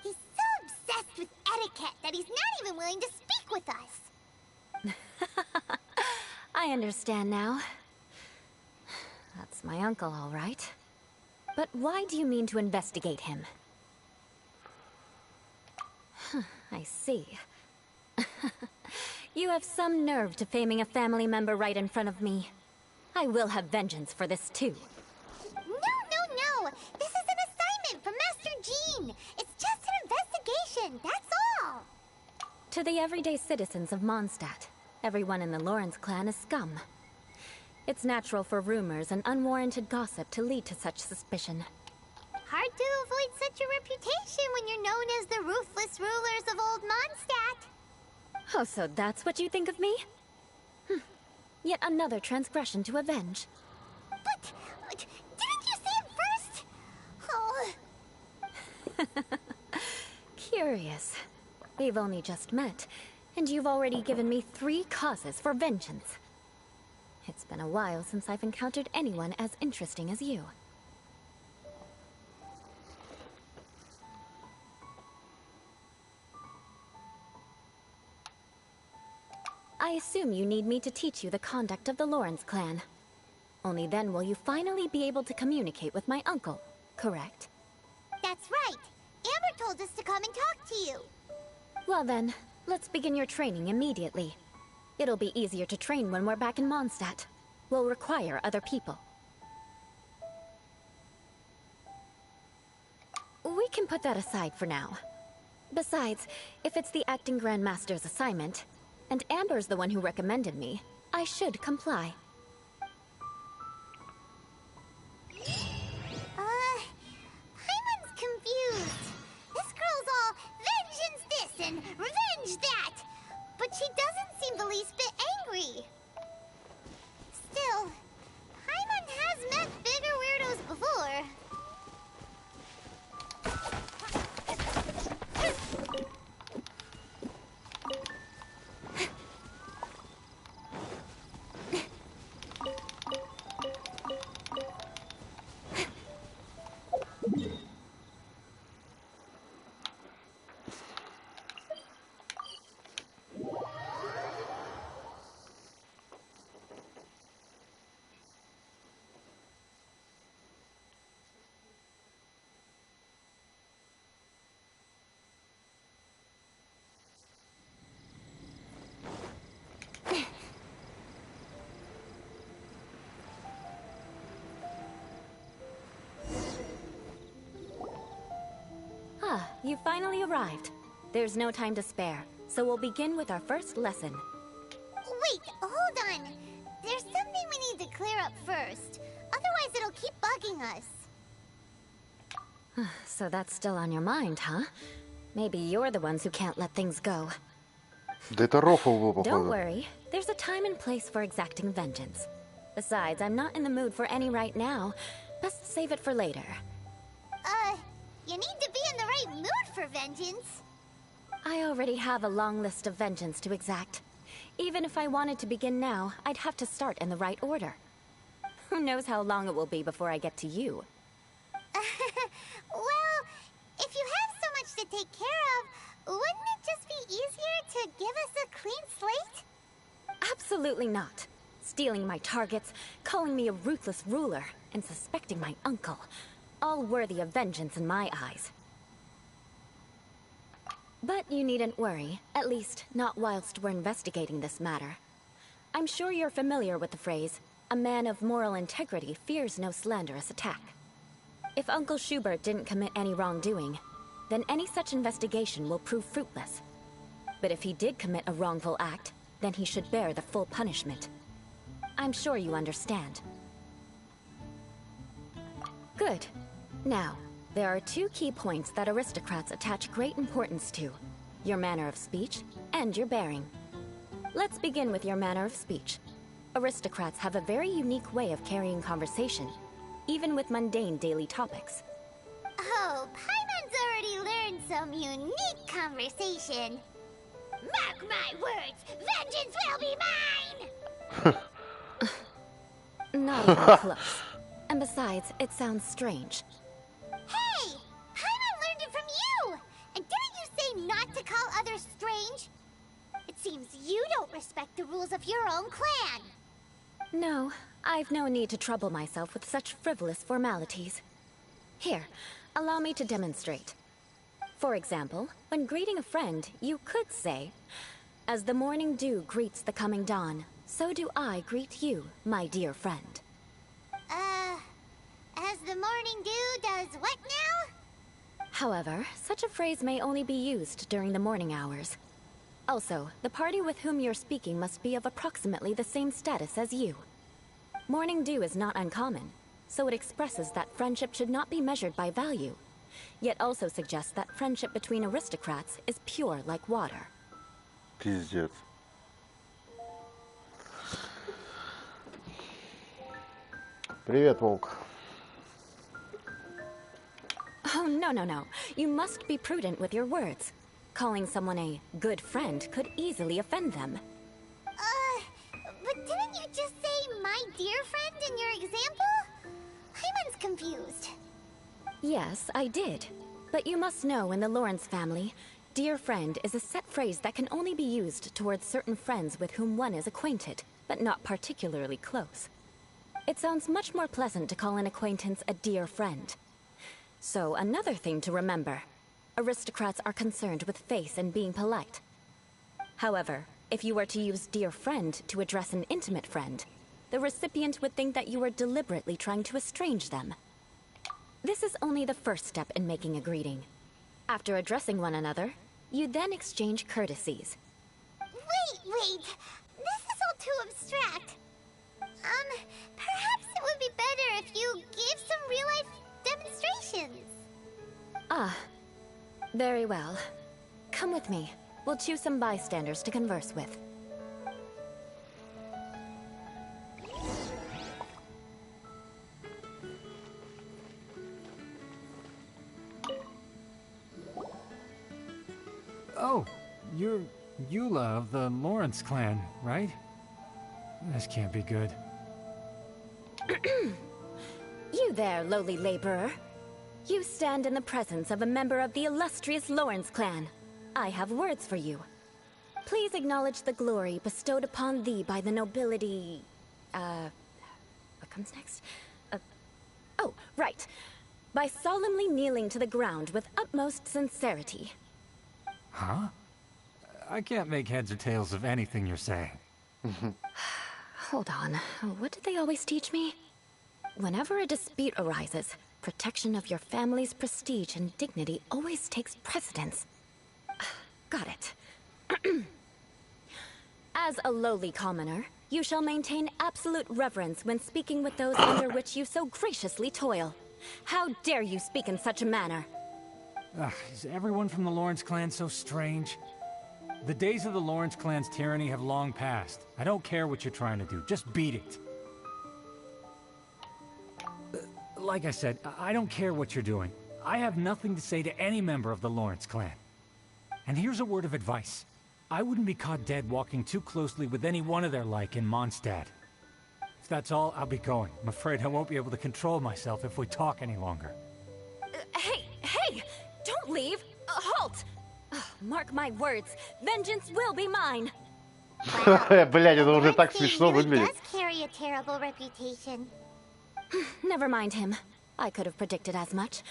He's so obsessed with etiquette that he's not even willing to speak with us. I understand now. That's my uncle, all right. But why do you mean to investigate him? I see. You have some nerve to faming a family member right in front of me. I will have vengeance for this too. No! This is an assignment from Master Jean! It's just an investigation, that's all! To the everyday citizens of Mondstadt, everyone in the Lawrence clan is scum. It's natural for rumors and unwarranted gossip to lead to such suspicion. Hard to avoid such a reputation when you're known as the ruthless rulers of Old Mondstadt. Oh, so that's what you think of me? Yet another transgression to avenge. But didn't you say it first? Oh. Curious. We've only just met, and you've already given me 3 causes for vengeance. It's been a while since I've encountered anyone as interesting as you. I assume you need me to teach you the conduct of the Lawrence clan. Only then will you finally be able to communicate with my uncle, correct? That's right. Amber told us to come and talk to you. Well then, let's begin your training immediately. It'll be easier to train when we're back in Mondstadt. We'll require other people. We can put that aside for now. Besides, if it's the acting Grandmaster's assignment, and Amber's the one who recommended me, I should comply. Paimon's confused. This girl's all vengeance this and revenge that. But she doesn't seem the least bit angry. Still, Paimon has met bigger weirdos before. You finally arrived. There's no time to spare, so we'll begin with our first lesson. Wait, hold on. There's something we need to clear up first. Otherwise it'll keep bugging us. So that's still on your mind, huh? Maybe you're the ones who can't let things go. Да это рофл был, Don't походу. worry. There's a time and place for exacting vengeance. Besides, I'm not in the mood for any right now. Best save it for later. You need to be in the right mood for vengeance. I already have a long list of vengeance to exact. Even if I wanted to begin now, I'd have to start in the right order. Who knows how long it will be before I get to you? Well, if you have so much to take care of, wouldn't it just be easier to give us a clean slate? Absolutely not. Stealing my targets, calling me a ruthless ruler, and suspecting my uncle. All worthy of vengeance in my eyes. But you needn't worry, at least not whilst we're investigating this matter. I'm sure you're familiar with the phrase, a man of moral integrity fears no slanderous attack. If Uncle Schubert didn't commit any wrongdoing, then any such investigation will prove fruitless. But if he did commit a wrongful act, then he should bear the full punishment. I'm sure you understand. Good. Now, there are 2 key points that aristocrats attach great importance to. Your manner of speech and your bearing. Let's begin with your manner of speech. Aristocrats have a very unique way of carrying conversation, even with mundane daily topics. Oh, Paimon's already learned some unique conversation. Mark my words, vengeance will be mine! Not even close. And besides, it sounds strange. Hey! respect the rules of your own clan. No, I've no need to trouble myself with such frivolous formalities. Here, allow me to demonstrate. For example, when greeting a friend, you could say, "As the morning dew greets the coming dawn, so do I greet you, my dear friend." As the morning dew does what now? However, such a phrase may only be used during the morning hours. Also, the party with whom you're speaking must be of approximately the same status as you. Morning dew is not uncommon, so it expresses that friendship should not be measured by value, yet also suggests that friendship between aristocrats is pure like water. Пиздец. Привет, волк. Oh, no. You must be prudent with your words. Calling someone a good friend could easily offend them. But didn't you just say my dear friend in your example? Hyman's confused. Yes, I did. But you must know in the Lawrence family, dear friend is a set phrase that can only be used towards certain friends with whom one is acquainted, but not particularly close. It sounds much more pleasant to call an acquaintance a dear friend. So, another thing to remember. Aristocrats are concerned with face and being polite. However, if you were to use dear friend to address an intimate friend, the recipient would think that you were deliberately trying to estrange them. This is only the first step in making a greeting. After addressing one another, you then exchange courtesies. Wait! This is all too abstract. Perhaps it would be better if you gave some real-life demonstrations. Ah, very well. Come with me. We'll choose some bystanders to converse with. Oh, you're Eula of the Lawrence clan, right? This can't be good. You there, lowly laborer. You stand in the presence of a member of the illustrious Lawrence clan. I have words for you. Please acknowledge the glory bestowed upon thee by the nobility... What comes next? Oh, right. By solemnly kneeling to the ground with utmost sincerity. Huh? I can't make heads or tails of anything you're saying. Hold on. What did they always teach me? Whenever a dispute arises, protection of your family's prestige and dignity always takes precedence. Got it. As a lowly commoner, you shall maintain absolute reverence when speaking with those under which you so graciously toil. How dare you speak in such a manner? Is everyone from the Lawrence clan so strange? The days of the Lawrence clan's tyranny have long passed. I don't care what you're trying to do, just beat it. Like I said, I don't care what you're doing. I have nothing to say to any member of the Lawrence clan. And here's a word of advice. I wouldn't be caught dead walking too closely with any one of their like in Mondstadt. If that's all, I'll be going. I'm afraid I won't be able to control myself if we talk any longer. Hey! Don't leave! Halt! Mark my words, vengeance will be mine! Блядь, это уже так смешно выглядит. Does carry a terrible reputation. Never mind him. I could have predicted as much.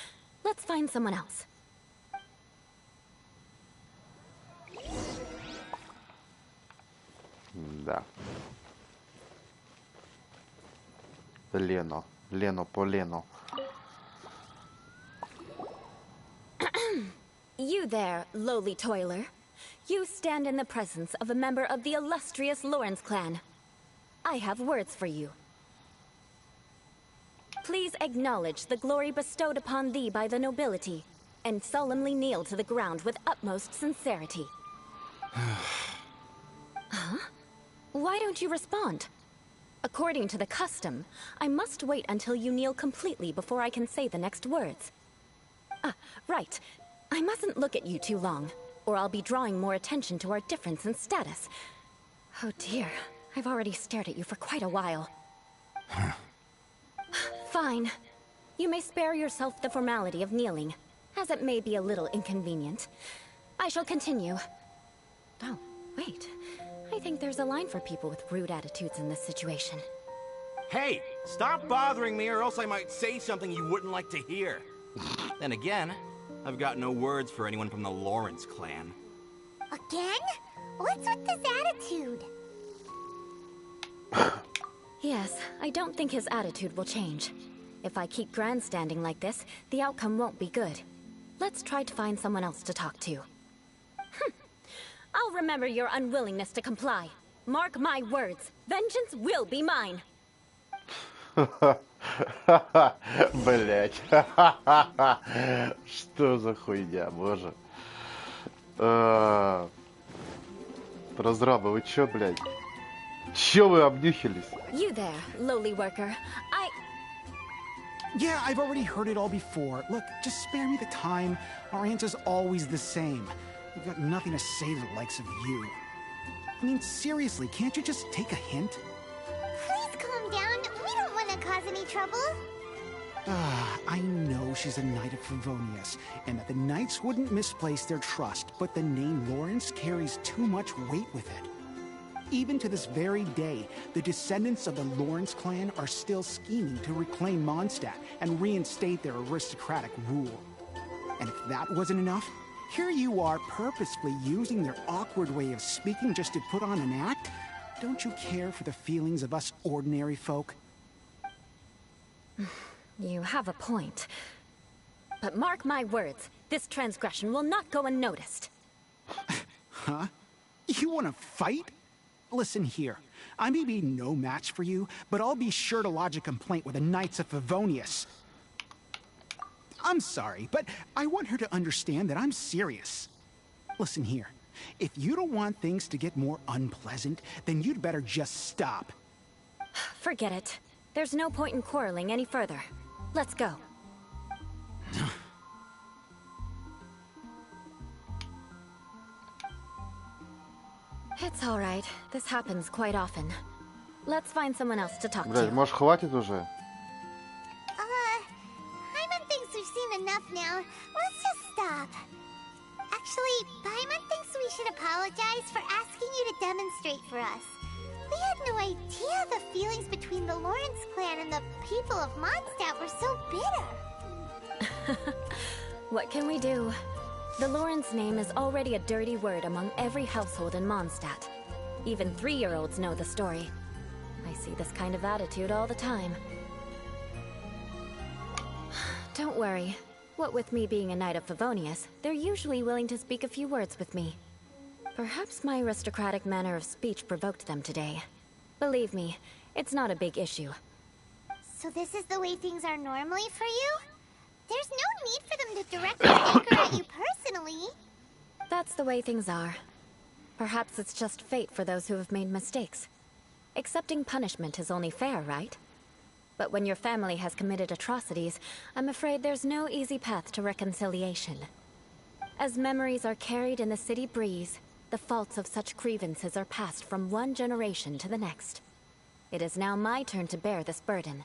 Let's find someone else. Да. Лено по Лену. You there, lowly toiler. You stand in the presence of a member of the illustrious Lawrence clan. I have words for you. Please acknowledge the glory bestowed upon thee by the nobility, and solemnly kneel to the ground with utmost sincerity. Huh? Why don't you respond? According to the custom, I must wait until you kneel completely before I can say the next words. Right. I mustn't look at you too long, or I'll be drawing more attention to our difference in status. Oh dear, I've already stared at you for quite a while. Fine. You may spare yourself the formality of kneeling, as it may be a little inconvenient. I shall continue. Oh, wait. I think there's a line for people with rude attitudes in this situation. Hey, stop bothering me or else I might say something you wouldn't like to hear. Then again, I've got no words for anyone from the Lawrence clan. Again? What's with this attitude? Yes, I don't think his attitude will change. If I keep grandstanding like this, the outcome won't be good. Let's try to find someone else to talk to. I'll remember your unwillingness to comply. Mark my words, vengeance will be mine. Блять. Что за хуйня, боже. Разрабы, вы чё, блядь? Чё вы обнюхились? You there, lowly worker. Yeah, I've already heard it all before. Look, just spare me the time. Our answer's always the same. We've got nothing to say to the likes of you. I mean, seriously, can't you just take a hint? Please calm down. We don't want to cause any trouble. I know she's a Knight of Favonius, and that the Knights wouldn't misplace their trust, but the name Lawrence carries too much weight with it. Even to this very day, the descendants of the Lawrence clan are still scheming to reclaim Mondstadt and reinstate their aristocratic rule. And if that wasn't enough, here you are purposefully using their awkward way of speaking just to put on an act? Don't you care for the feelings of us ordinary folk? You have a point. But mark my words, this transgression will not go unnoticed. Huh? You want to fight? Listen here. I may be no match for you, but I'll be sure to lodge a complaint with the Knights of Favonius. I'm sorry, but I want her to understand that I'm serious. Listen here. If you don't want things to get more unpleasant, then you'd better just stop. Forget it. There's no point in quarreling any further. Let's go. It's all right. This happens quite often. Let's find someone else to talk Блядь, to. может, хватит уже? Paimon thinks we've seen enough now. Let's just stop. Actually, Paimon thinks we should apologize for asking you to demonstrate for us. We had no idea the feelings between the Lawrence clan and the people of Mondstadt were so bitter. What can we do? The Lawrence name is already a dirty word among every household in Mondstadt. Even 3-year-olds know the story. I see this kind of attitude all the time. Don't worry. What with me being a Knight of Favonius, they're usually willing to speak a few words with me. Perhaps my aristocratic manner of speech provoked them today. Believe me, it's not a big issue. So this is the way things are normally for you? There's no need for them to direct their anger at you personally. That's the way things are. Perhaps it's just fate for those who have made mistakes. Accepting punishment is only fair, right? But when your family has committed atrocities, I'm afraid there's no easy path to reconciliation. As memories are carried in the city breeze, the faults of such grievances are passed from one generation to the next. It is now my turn to bear this burden.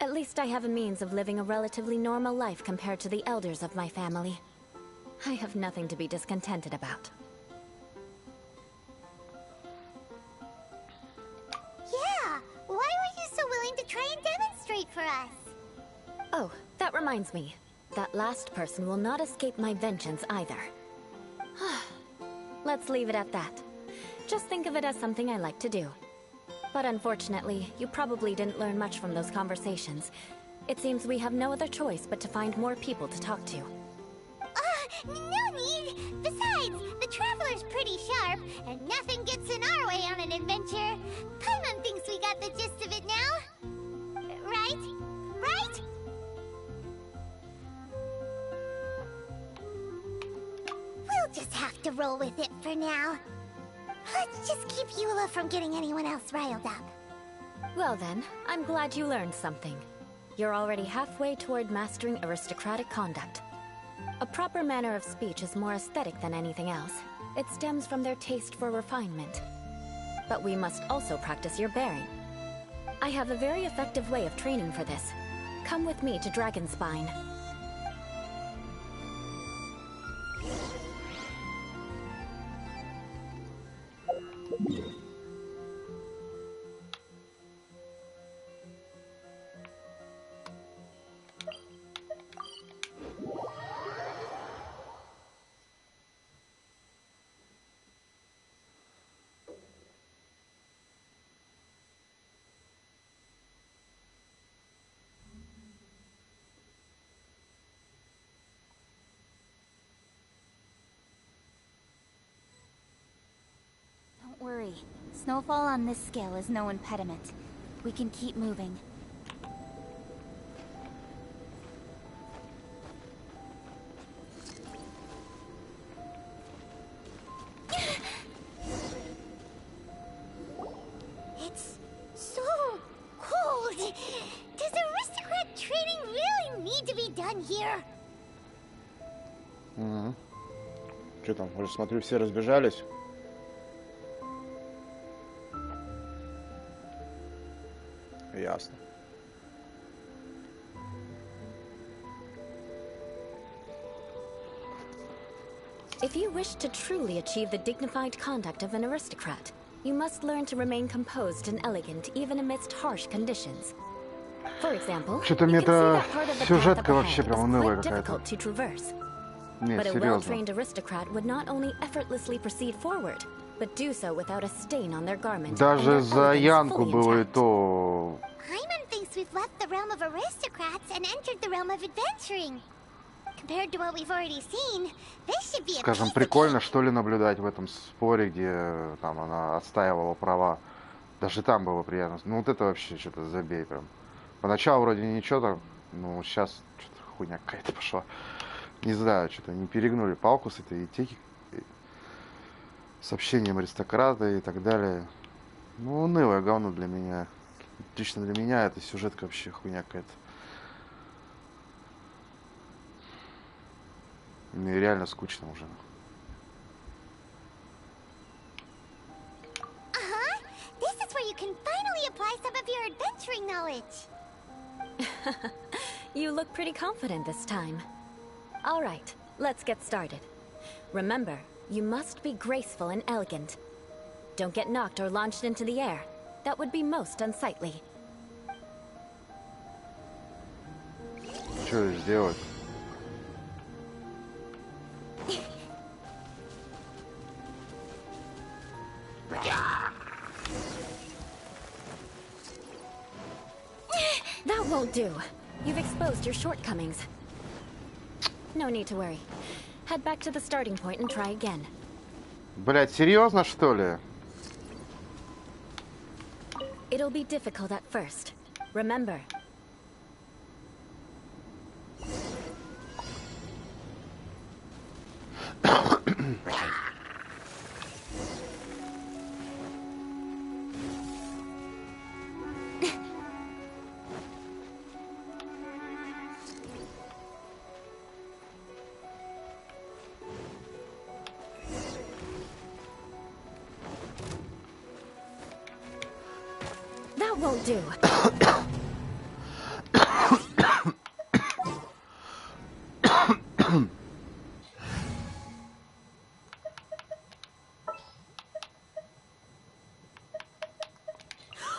At least I have a means of living a relatively normal life compared to the elders of my family. I have nothing to be discontented about. Yeah, why were you so willing to try and demonstrate for us? Oh, that reminds me. That last person will not escape my vengeance either. Let's leave it at that. Just think of it as something I like to do. But unfortunately, you probably didn't learn much from those conversations. It seems we have no other choice but to find more people to talk to. No need! Besides, the Traveler's pretty sharp, and nothing gets in our way on an adventure. Paimon thinks we got the gist of it now. Right? Right? We'll just have to roll with it for now. Let's just keep Eula from getting anyone else riled up. Well then, I'm glad you learned something. You're already halfway toward mastering aristocratic conduct. A proper manner of speech is more aesthetic than anything else. It stems from their taste for refinement. But we must also practice your bearing. I have a very effective way of training for this. Come with me to Dragonspine. Snowfall on this scale is no impediment. We can keep moving. It's so cold. Does aristocrat training really need to be done here? Что там? Уже смотрю, все разбежались. Ясно. If you wish to truly achieve the dignified conduct of an aristocrat, you must learn to remain composed and elegant even amidst harsh conditions. For example, Что-то you мне can see эта that part of the path сюжетка up вообще ahead прям is унылая quite какая-то. difficult to traverse. Нет, But a серьезно. well-trained aristocrat would not only effortlessly proceed forward, but do so without a stain on their garment. Даже за Янку было и то. Hyman thinks we've left the realm of aristocrats and entered the realm of adventuring. Compared to what we've already seen, this should be a Скажем, piece of прикольно, что ли, наблюдать в этом споре, где там она отстаивала права. Даже там было приятно. Ну вот это вообще что-то забей прям. Поначалу вроде ничего там, ну сейчас что-то хуйня какая-то пошла. Не знаю, что-то не перегнули палку с этой сообщением аристократа и так далее. Ну, унылое говно для меня. Лично для меня эта сюжетка вообще хуйня какая-то. Мне реально скучно уже. This is where you can finally apply some of your adventuring knowledge. You look pretty confident this time. All right, let's get started. Remember, you must be graceful and elegant. Don't get knocked or launched into the air. That would be most unsightly. Что сделать? That won't do. You've exposed your shortcomings. No need to worry. Head back to the starting point and try again. Блять, серьезно, что ли? It'll be difficult at first. Remember. That won't do.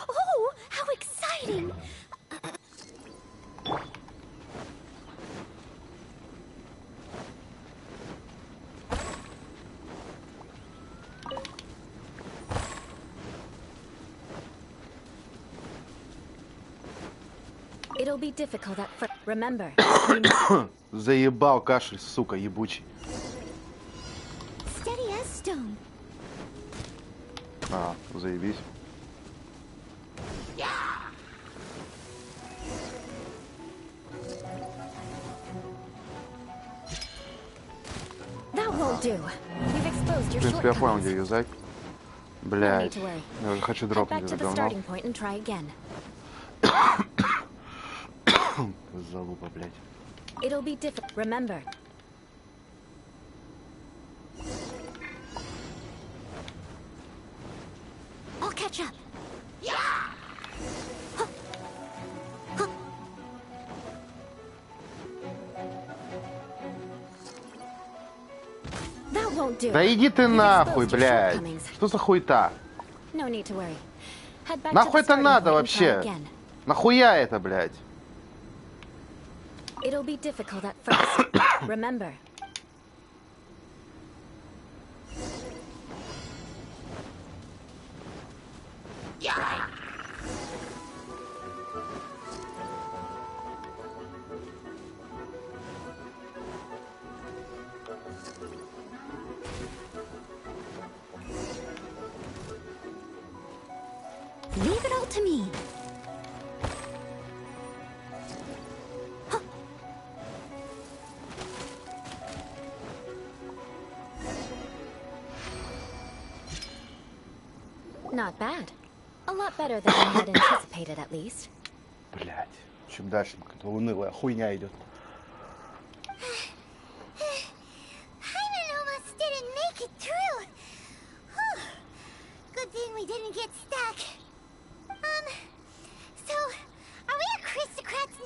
Oh, how exciting! It'll be difficult at first. Remember. Заебал кашель, сука, ебучий. Steady as stone. А, заебись. That won't do. You've exposed В your принципе, я понял, shortcomings. где юзать. No need Блять. to worry. Я уже хочу Head дропнуть back to это the говно. starting point and try again. Залупа, блять. It'll be difficult. Remember. I'll catch up. That won't do. Да иди ты You've нахуй, exposed your блядь. shortcomings. Что за хуйта? No need to worry. Head back Нахуй to the это starting надо point and try вообще? again. Нахуя это, блядь? It'll be difficult at first. Remember. Leave it all to me. Not bad. A lot better than I had anticipated, at least. Блять, чем дальше, какая-то унылая хуйня идет. Hyman almost didn't make it through. Whew. Good thing we didn't get stuck. So, are we aristocrats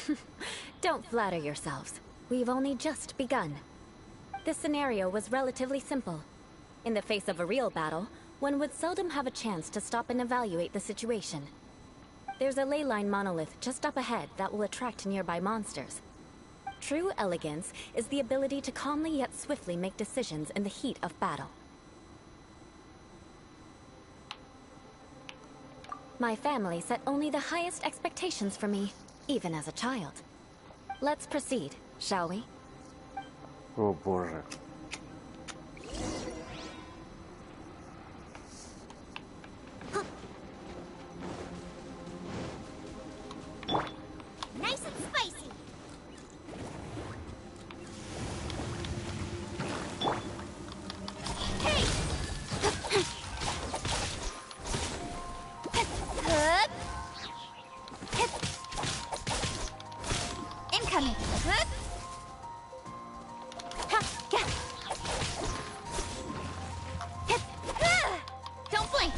now? Don't flatter yourselves. We've only just begun. This scenario was relatively simple. In the face of a real battle, one would seldom have a chance to stop and evaluate the situation. There's a ley line monolith just up ahead that will attract nearby monsters. True elegance is the ability to calmly yet swiftly make decisions in the heat of battle. My family set only the highest expectations for me, even as a child. Let's proceed, shall we? О боже. Nice and spicy. Hey! Incoming. Don't blink.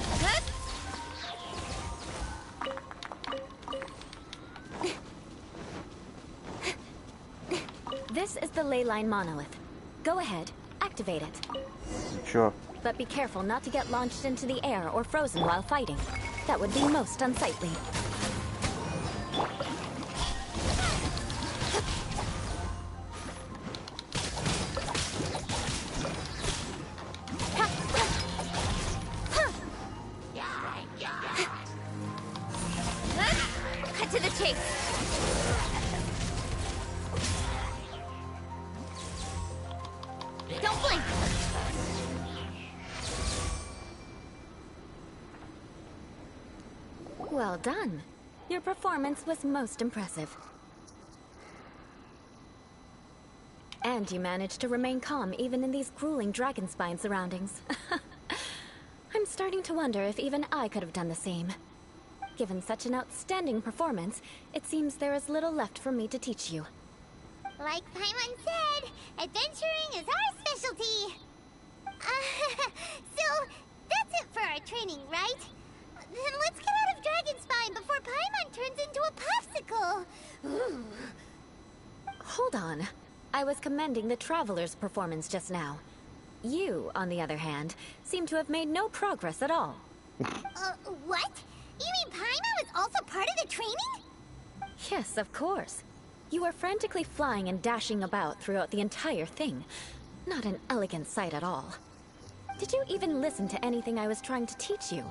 This is the ley line monolith. Go ahead, activate it. Чё? But be careful not to get launched into the air or frozen while fighting. That would be most unsightly. Cut to the chase. Don't blink. Well done. Your performance was most impressive. And you managed to remain calm even in these grueling dragonspine surroundings. I'm starting to wonder if even I could have done the same. Given such an outstanding performance, it seems there is little left for me to teach you. Like Paimon said, adventuring is our specialty. So, that's it for our training, right? Then let's get out of Dragonspine before Paimon turns into a popsicle. Ooh. Hold on. I was commending the Traveler's performance just now. You, on the other hand, seem to have made no progress at all. What? You mean Paimon was also part of the training? Yes, of course. You were frantically flying and dashing about throughout the entire thing. Not an elegant sight at all. Did you even listen to anything I was trying to teach you?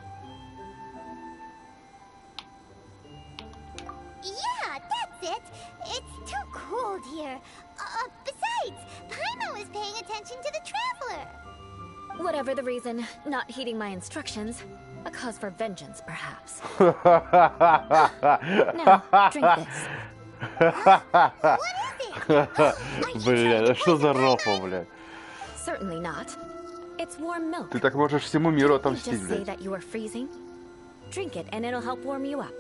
Yeah, that's it. It's too cold here. Besides, Paimon was paying attention to the Traveler. Whatever the reason, not heeding my instructions. A cause for vengeance, perhaps. Now, drink this. Бля, да что за рофл, блядь? Certainly not. It's warm milk. Ты так можешь всему миру Just отомстить, say блядь. that you are freezing. Drink it, and it'll help warm you up.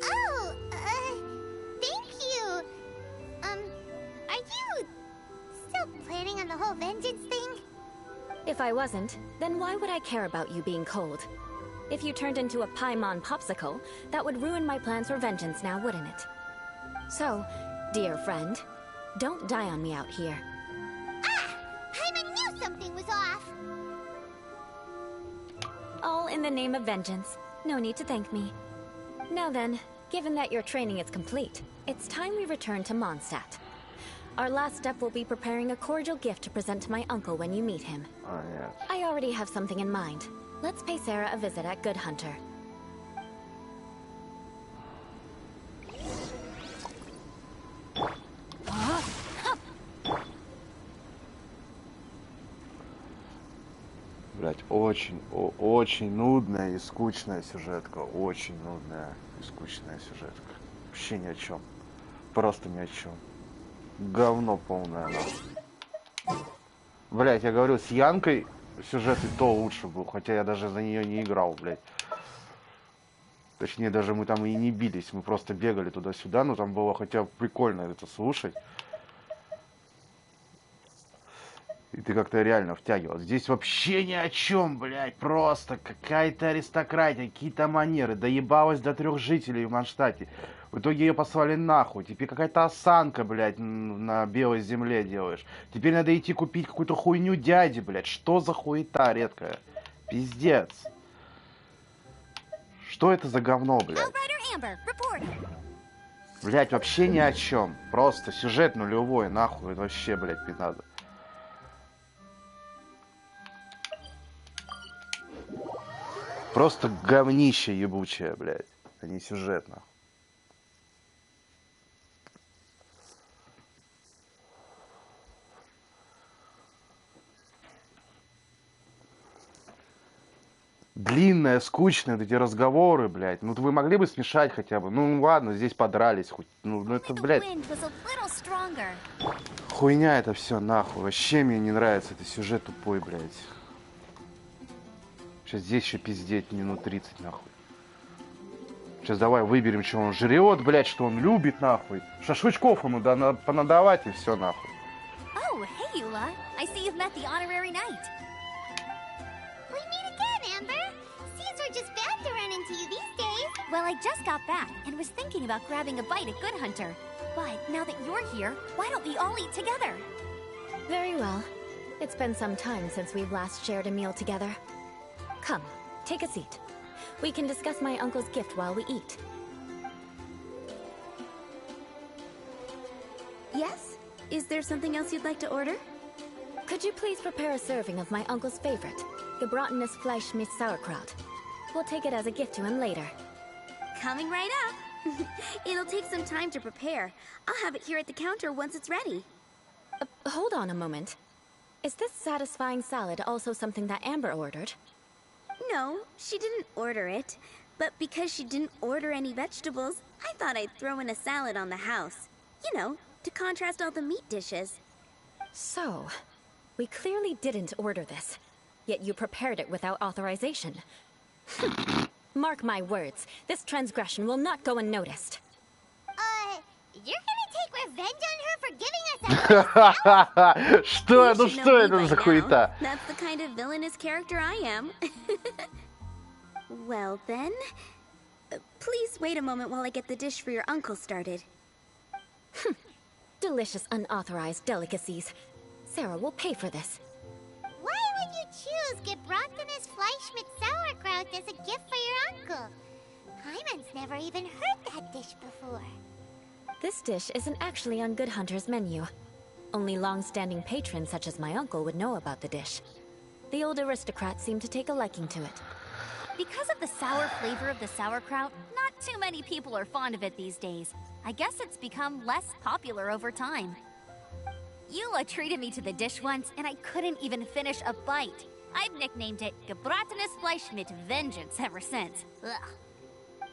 Oh, thank you. Are you still planning on the whole vengeance thing? If I wasn't, then why would I care about you being cold? If you turned into a Paimon popsicle, that would ruin my plans for vengeance now, wouldn't it? So, dear friend, don't die on me out here. Ah! Paimon knew something was off. All in the name of vengeance. No need to thank me. Now then, given that your training is complete, it's time we return to Mondstadt. Our last step will be preparing a cordial gift to present to my uncle when you meet him. А, нет. I already have something in mind. Let's pay Sarah a visit at Good Hunter. Блять, очень нудная и скучная сюжетка. Очень нудная и скучная сюжетка. Вообще ни о чем. Просто ни о чем. Говно полное, нахуй. Блять, я говорю, с Янкой сюжет и то лучше был, хотя я даже за нее не играл, блять. Точнее, даже мы там и не бились, мы просто бегали туда-сюда, но там было хотя бы прикольно это слушать. И ты как-то реально втягивал. Здесь вообще ни о чем, блядь. Просто какая-то аристократия, какие-то манеры. Доебалась до 3 жителей в Манштате. В итоге ее послали нахуй. Теперь какая-то осанка, блядь, на белой земле делаешь. Теперь надо идти купить какую-то хуйню дяди, блядь. Что за хуета редкая? Пиздец. Что это за говно, блядь? Блядь, вообще ни о чем. Просто сюжет нулевой, нахуй. Это вообще, блядь, не надо. Просто говнище ебучее, блядь. А не сюжет, нахуй. Длинная, скучная, вот эти разговоры, блядь. Ну, вы могли бы смешать хотя бы. Ну, ладно, здесь подрались хоть. Ну это, блядь. Хуйня это все, нахуй. Вообще мне не нравится. Это сюжет тупой, блядь. Сейчас здесь еще пиздеть минут 30, нахуй. Сейчас давай выберем, что он жрет, блядь, что он любит, нахуй. Шашлычков ему понадавать и все, нахуй. Oh, hey, Eula. I see you've met the honorary knight. We meet again, Amber. Seems we're just bound to run into you these days. Well, I just got back and was thinking about grabbing a bite at Good Hunter. But now that you're here, why don't we all eat together? Very well. It's been some time since we've last shared a meal together. Come, take a seat. We can discuss my uncle's gift while we eat. Yes? Is there something else you'd like to order? Could you please prepare a serving of my uncle's favorite, gebratenes Fleisch mit Sauerkraut? We'll take it as a gift to him later. Coming right up. It'll take some time to prepare. I'll have it here at the counter once it's ready. Hold on a moment. Is this satisfying salad also something that Amber ordered? No, she didn't order it. But because she didn't order any vegetables, I thought I'd throw in a salad on the house. You know, to contrast all the meat dishes. So, we clearly didn't order this. Yet you prepared it without authorization. Mark my words, this transgression will not go unnoticed. You're gonna take revenge on her for giving us a Что? Ну что это за хуета? That's the kind of villainous character I am. Well then, please wait a moment while I get the dish for your uncle started. Delicious unauthorized delicacies. Sarah will pay for this. Why would you choose gebratenes Fleisch mit Sauerkraut as a gift for your uncle? Hyman's never even heard that dish before. This dish isn't actually on Good Hunter's menu. Only long-standing patrons such as my uncle would know about the dish. The old aristocrat seemed to take a liking to it. Because of the sour flavor of the sauerkraut, not too many people are fond of it these days. I guess it's become less popular over time. Eula treated me to the dish once, and I couldn't even finish a bite. I've nicknamed it gebratenes Fleisch mit Vengeance ever since. Ugh.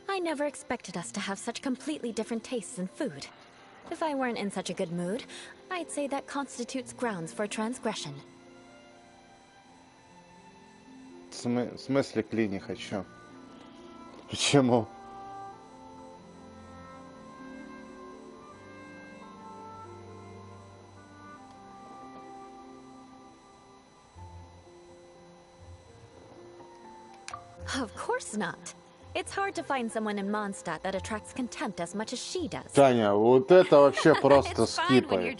I never expected us to have such completely different tastes in food. If I weren't in such a good mood, I'd say that constitutes grounds for transgression. В смысле кли не хочу? Почему? Of course not. It's hard to find someone in Mondstadt that attracts contempt as much as she does. Таня, вот это вообще просто скипай.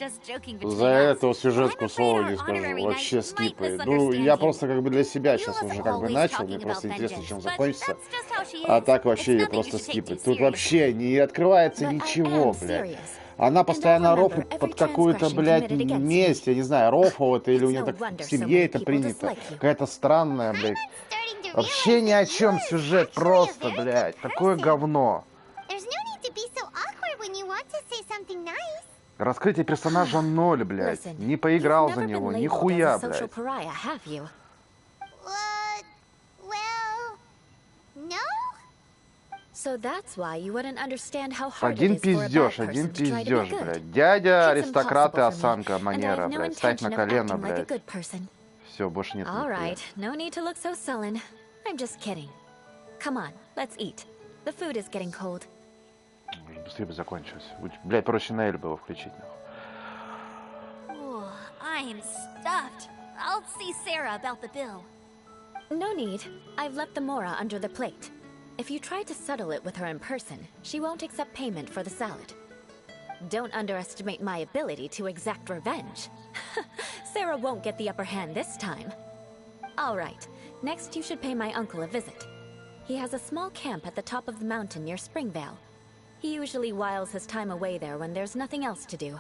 За эту сюжетку слова не скажу. Вообще скипай. Ну, я просто как бы для себя сейчас уже как бы начал. Мне просто интересно, чем закончится. А так вообще я просто скипай. Тут вообще не открывается ничего, блядь. Она постоянно рофлит под какую-то, блядь, месть. Я не знаю, рофл это или у нее так в семье это принято. Какая-то странная, блядь. Вообще ни о чем сюжет, просто, блядь, такое говно. Раскрытие персонажа 0, блядь. Не поиграл за него, нихуя, блядь. So that's why you wouldn't understand how hard it Один is for a bad пиздеж, один person to try to be пиздеж, good. блядь. Дядя, It's аристократ и impossible for me, осанка, and I манера, have no блядь. Встать на intention of колено, acting like a блядь. good person. Все, больше нет All нихуя. right, no need to look so sullen. I'm just kidding. Come on, let's eat. The food is getting cold. Быстрее бы закончилось. Блядь, проще на Эль было включить, нахуй. Oh, I'm stuffed. I'll see Sarah about the bill. No need. I've left the mora under the plate. If you try to settle it with her in person, she won't accept payment for the salad. Don't underestimate my ability to exact revenge. Sarah won't get the upper hand this time. All right, next you should pay my uncle a visit. He has a small camp at the top of the mountain near Springvale. He usually whiles his time away there when there's nothing else to do.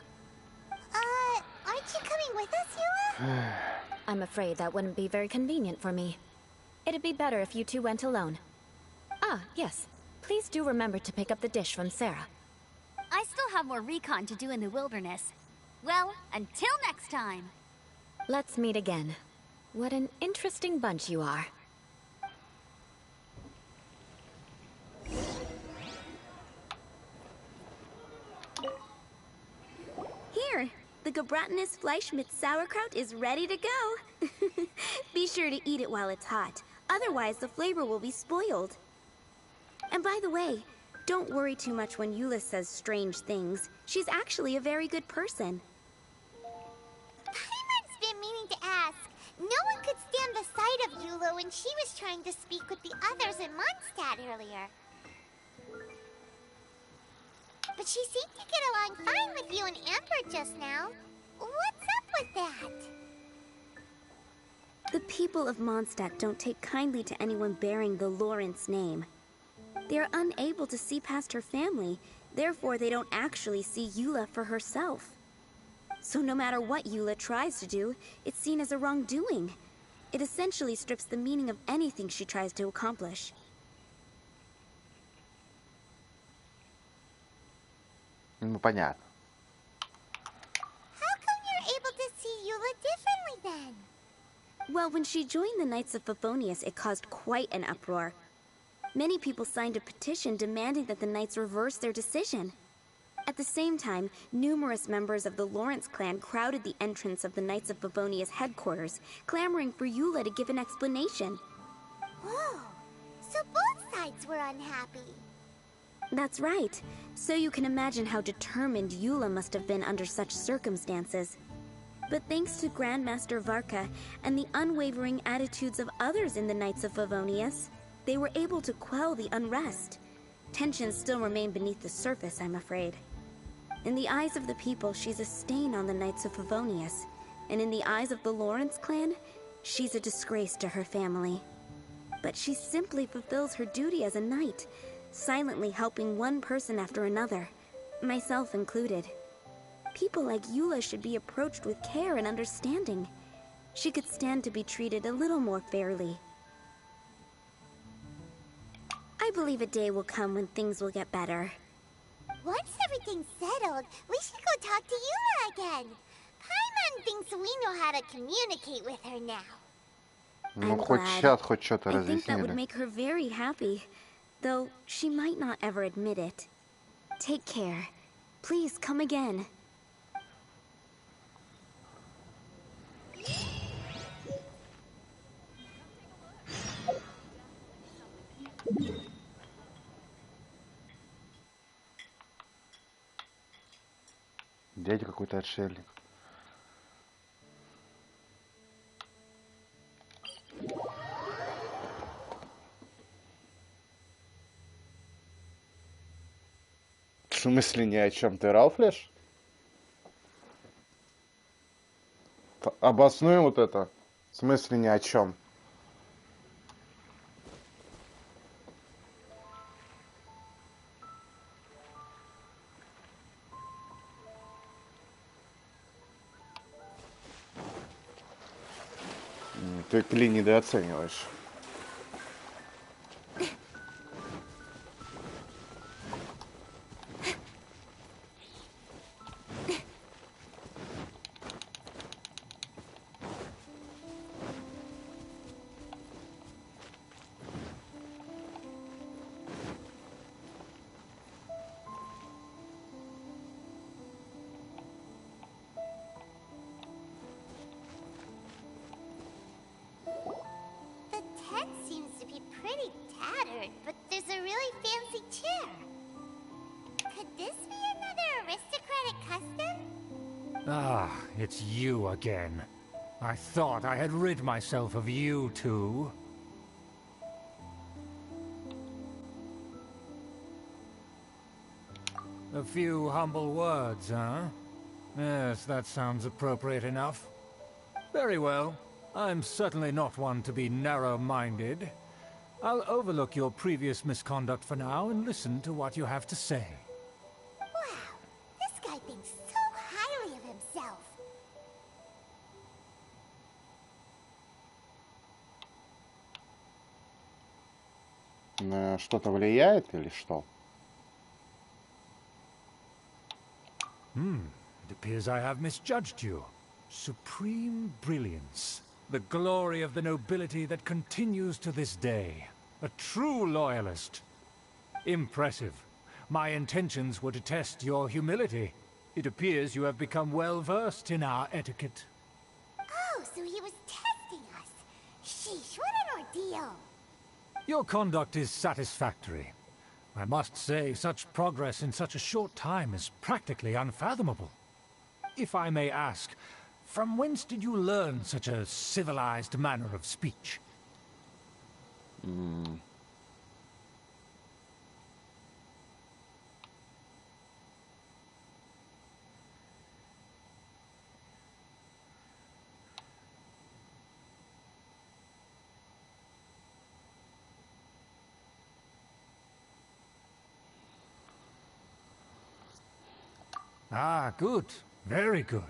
Aren't you coming with us, Eula? I'm afraid that wouldn't be very convenient for me. It'd be better if you two went alone. Ah, yes. Please do remember to pick up the dish from Sarah. I still have more recon to do in the wilderness. Well, until next time. Let's meet again. What an interesting bunch you are. Here, the Gebratinus Fleischmitz sauerkraut is ready to go. Be sure to eat it while it's hot. Otherwise, the flavor will be spoiled. And by the way, don't worry too much when Eula says strange things. She's actually a very good person. Paimon's been meaning to ask. No one could stand the sight of Eula when she was trying to speak with the others in Mondstadt earlier. But she seemed to get along fine with you and Amber just now. What's up with that? The people of Mondstadt don't take kindly to anyone bearing the Lawrence name. They are unable to see past her family, therefore they don't actually see Eula for herself. So no matter what Eula tries to do, it's seen as a wrongdoing. It essentially strips the meaning of anything she tries to accomplish. Ну, понятно. How come you're able to see Eula differently then? Well, when she joined the Knights of Favonius, it caused quite an uproar. Many people signed a petition demanding that the Knights reverse their decision. At the same time, numerous members of the Lawrence clan crowded the entrance of the Knights of Favonius headquarters, clamoring for Eula to give an explanation. Whoa, so both sides were unhappy. That's right. So you can imagine how determined Eula must have been under such circumstances. But thanks to Grandmaster Varka and the unwavering attitudes of others in the Knights of Favonius, they were able to quell the unrest. Tensions still remain beneath the surface, I'm afraid. In the eyes of the people, she's a stain on the Knights of Favonius. And in the eyes of the Lawrence clan, she's a disgrace to her family. But she simply fulfills her duty as a knight, silently helping one person after another, myself included. People like Eula should be approached with care and understanding. She could stand to be treated a little more fairly. I believe a day will come when things will get better. Once everything's settled, we should go talk to Eula again. Paimon thinks we know how to communicate with her now. Ну, I'm хоть glad. сейчас, хоть что-то I think that would разъяснили. make her very happy, though she might not ever admit it. Take care. Please come again. Дядя какой-то отшельник. В смысле ни о чем ты, Рауфлеш? Обоснуем вот это. В смысле ни о чем. Ты Кли недооцениваешь. tattered, but there's a really fancy chair. Could this be another aristocratic custom? Ah, it's you again. I thought I had rid myself of you two. A few humble words, huh? Yes, that sounds appropriate enough. Very well. I'm certainly not one to be narrow-minded. I'll overlook your previous misconduct for now and listen to what you have to say. Wow, this guy thinks so highly of himself. На что-то влияет или что? It appears I have misjudged you. Supreme brilliance. The glory of the nobility that continues to this day. A true loyalist. Impressive. My intentions were to test your humility. It appears you have become well-versed in our etiquette. Oh, so he was testing us. Sheesh, what an ordeal. Your conduct is satisfactory. I must say, such progress in such a short time is practically unfathomable. If I may ask, from whence did you learn such a civilized manner of speech? Ah, good. Very good.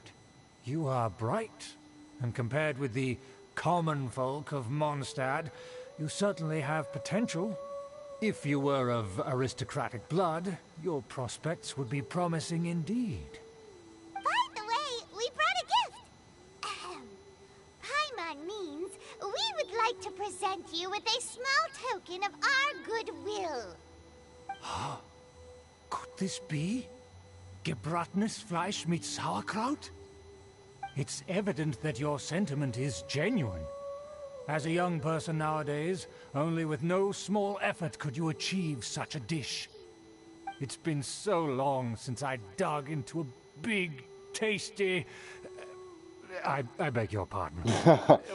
You are bright, and compared with the common folk of Mondstadt, you certainly have potential. If you were of aristocratic blood, your prospects would be promising indeed. By the way, we brought a gift. Paimon means we would like to present you with a small token of our goodwill. Could this be? Gebratenes Fleisch mit Sauerkraut? It's evident that your sentiment is genuine. As a young person nowadays, only with no small effort could you achieve such a dish. It's been so long since I dug into a big, tasty... I beg your pardon.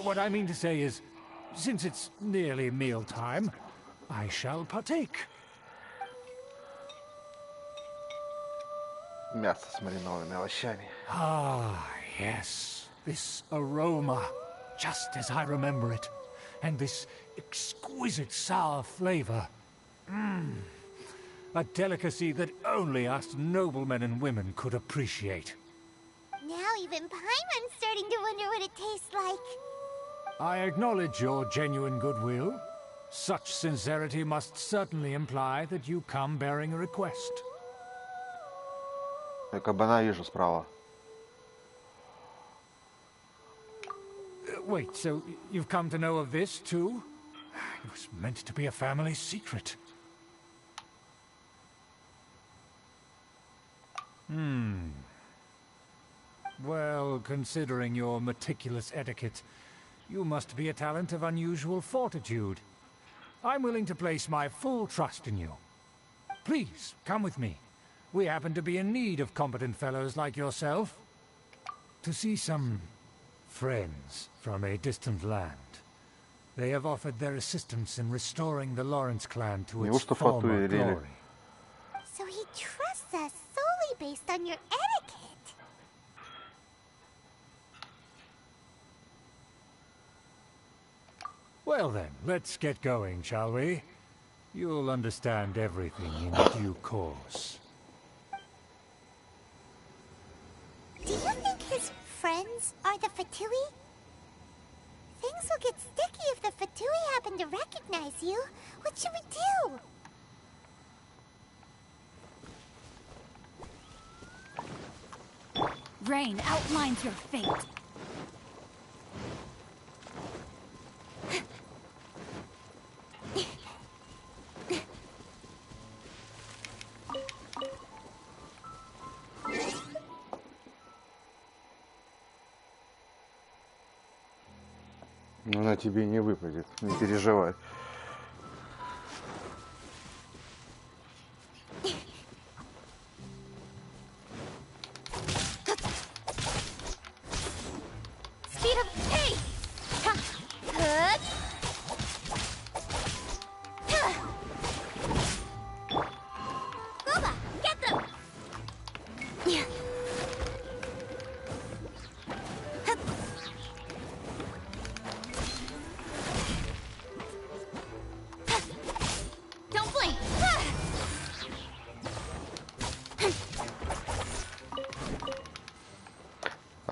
What I mean to say is, since it's nearly mealtime, I shall partake. Мясо с маринованными овощами. Ah, yes. This aroma, just as I remember it. And this exquisite sour flavor. A delicacy that only us noblemen and women could appreciate. Now even Paimon's starting to wonder what it tastes like. I acknowledge your genuine goodwill. Such sincerity must certainly imply that you come bearing a request. Я кабана вижу справа. Wait, so you've come to know of this, too? It was meant to be a family secret. Well, considering your meticulous etiquette, you must be a talent of unusual fortitude. I'm willing to place my full trust in you. Please, come with me. We happen to be in need of competent fellows like yourself. To see some friends from a distant land. They have offered their assistance in restoring the Lawrence clan to its former glory. So he trusts us solely based on your etiquette. Well then, let's get going, shall we? You'll understand everything in due course. Do you think his friends are the Fatui? Things will get sticky if the Fatui happen to recognize you. What should we do? Rain outlines your fate. Она тебе не выпадет, не переживай.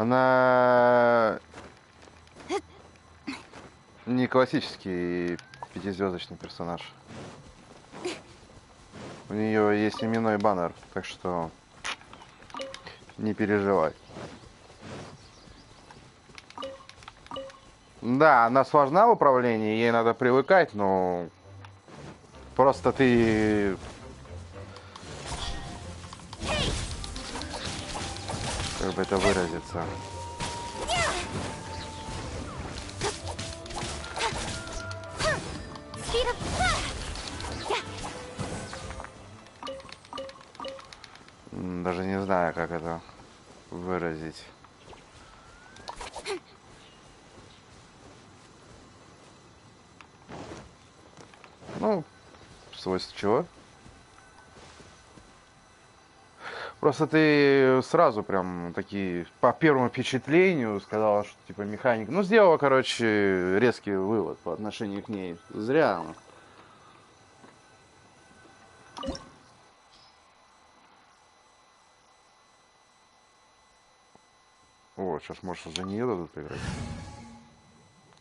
Она не классический пятизвездочный персонаж. У нее есть именной баннер, так что не переживай. Да, она сложна в управлении, ей надо привыкать, но просто ты... Как бы это выразиться? Даже не знаю, как это выразить. Ну, свойство чего? Просто ты сразу прям такие, по первому впечатлению сказала, что типа механик. Ну, сделала, короче, резкий вывод по отношению к ней. Зря она. Вот, сейчас, может, за нее дадут играть.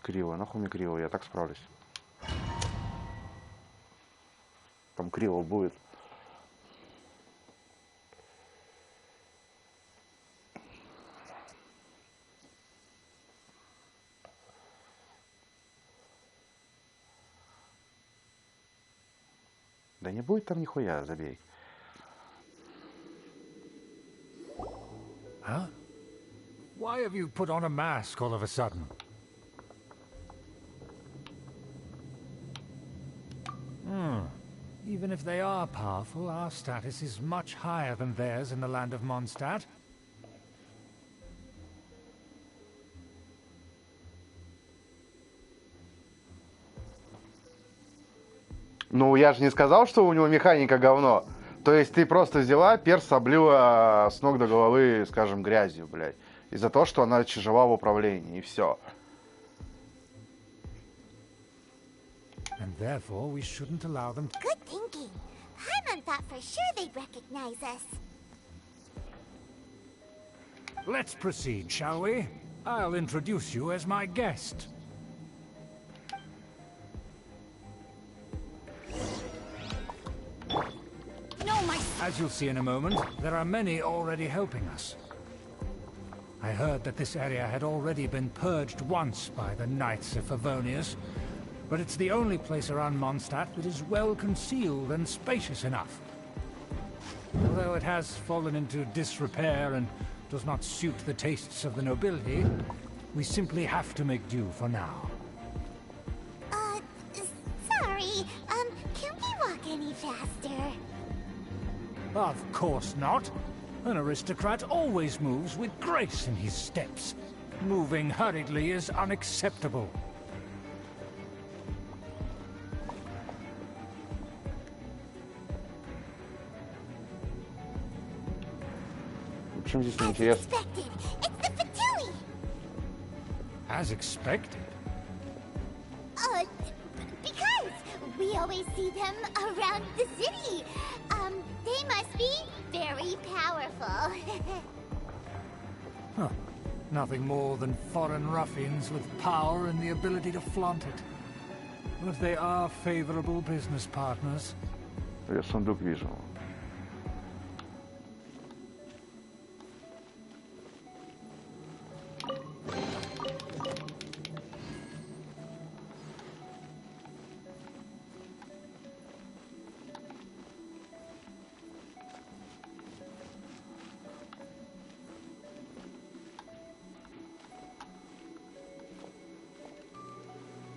Криво, нахуй мне криво, я так справлюсь. Там криво будет. Да не будет там нихуя, забей. Huh? Why have you put on a mask all of a sudden? Even if they are powerful, our status is much higher than theirs in the land of Mondstadt. Ну, я же не сказал, что у него механика говно. То есть ты просто взяла, перс облила с ног до головы, скажем, грязью, блядь. Из-за того, что она тяжела в управлении, и все. And therefore we shouldn't allow them to... Good thinking. Paimon thought for sure they'd recognize us. Let's proceed, shall we? I'll introduce you as my guest. As you'll see in a moment, there are many already helping us. I heard that this area had already been purged once by the Knights of Favonius, but it's the only place around Mondstadt that is well concealed and spacious enough. Although it has fallen into disrepair and does not suit the tastes of the nobility, we simply have to make do for now. Sorry, can we walk any faster? Of course not. An aristocrat always moves with grace in his steps. Moving hurriedly is unacceptable. Чем здесь неинтересно? As expected? Because we always see them around the city. They must be very powerful. Huh. Nothing more than foreign ruffians with power and the ability to flaunt it. But they are favorable business partners. Я сундук вижу.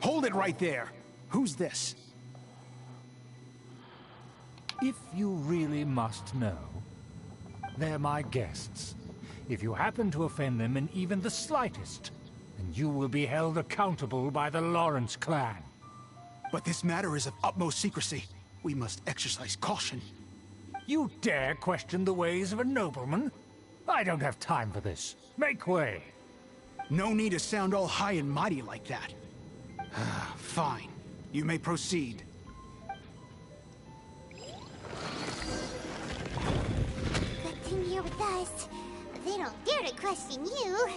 Hold it right there. Who's this? If you really must know, they're my guests. If you happen to offend them in even the slightest, then you will be held accountable by the Lawrence clan. But this matter is of utmost secrecy. We must exercise caution. You dare question the ways of a nobleman? I don't have time for this. Make way. No need to sound all high and mighty like that. Fine. You may proceed. Good thing you're with us. They don't dare to question you.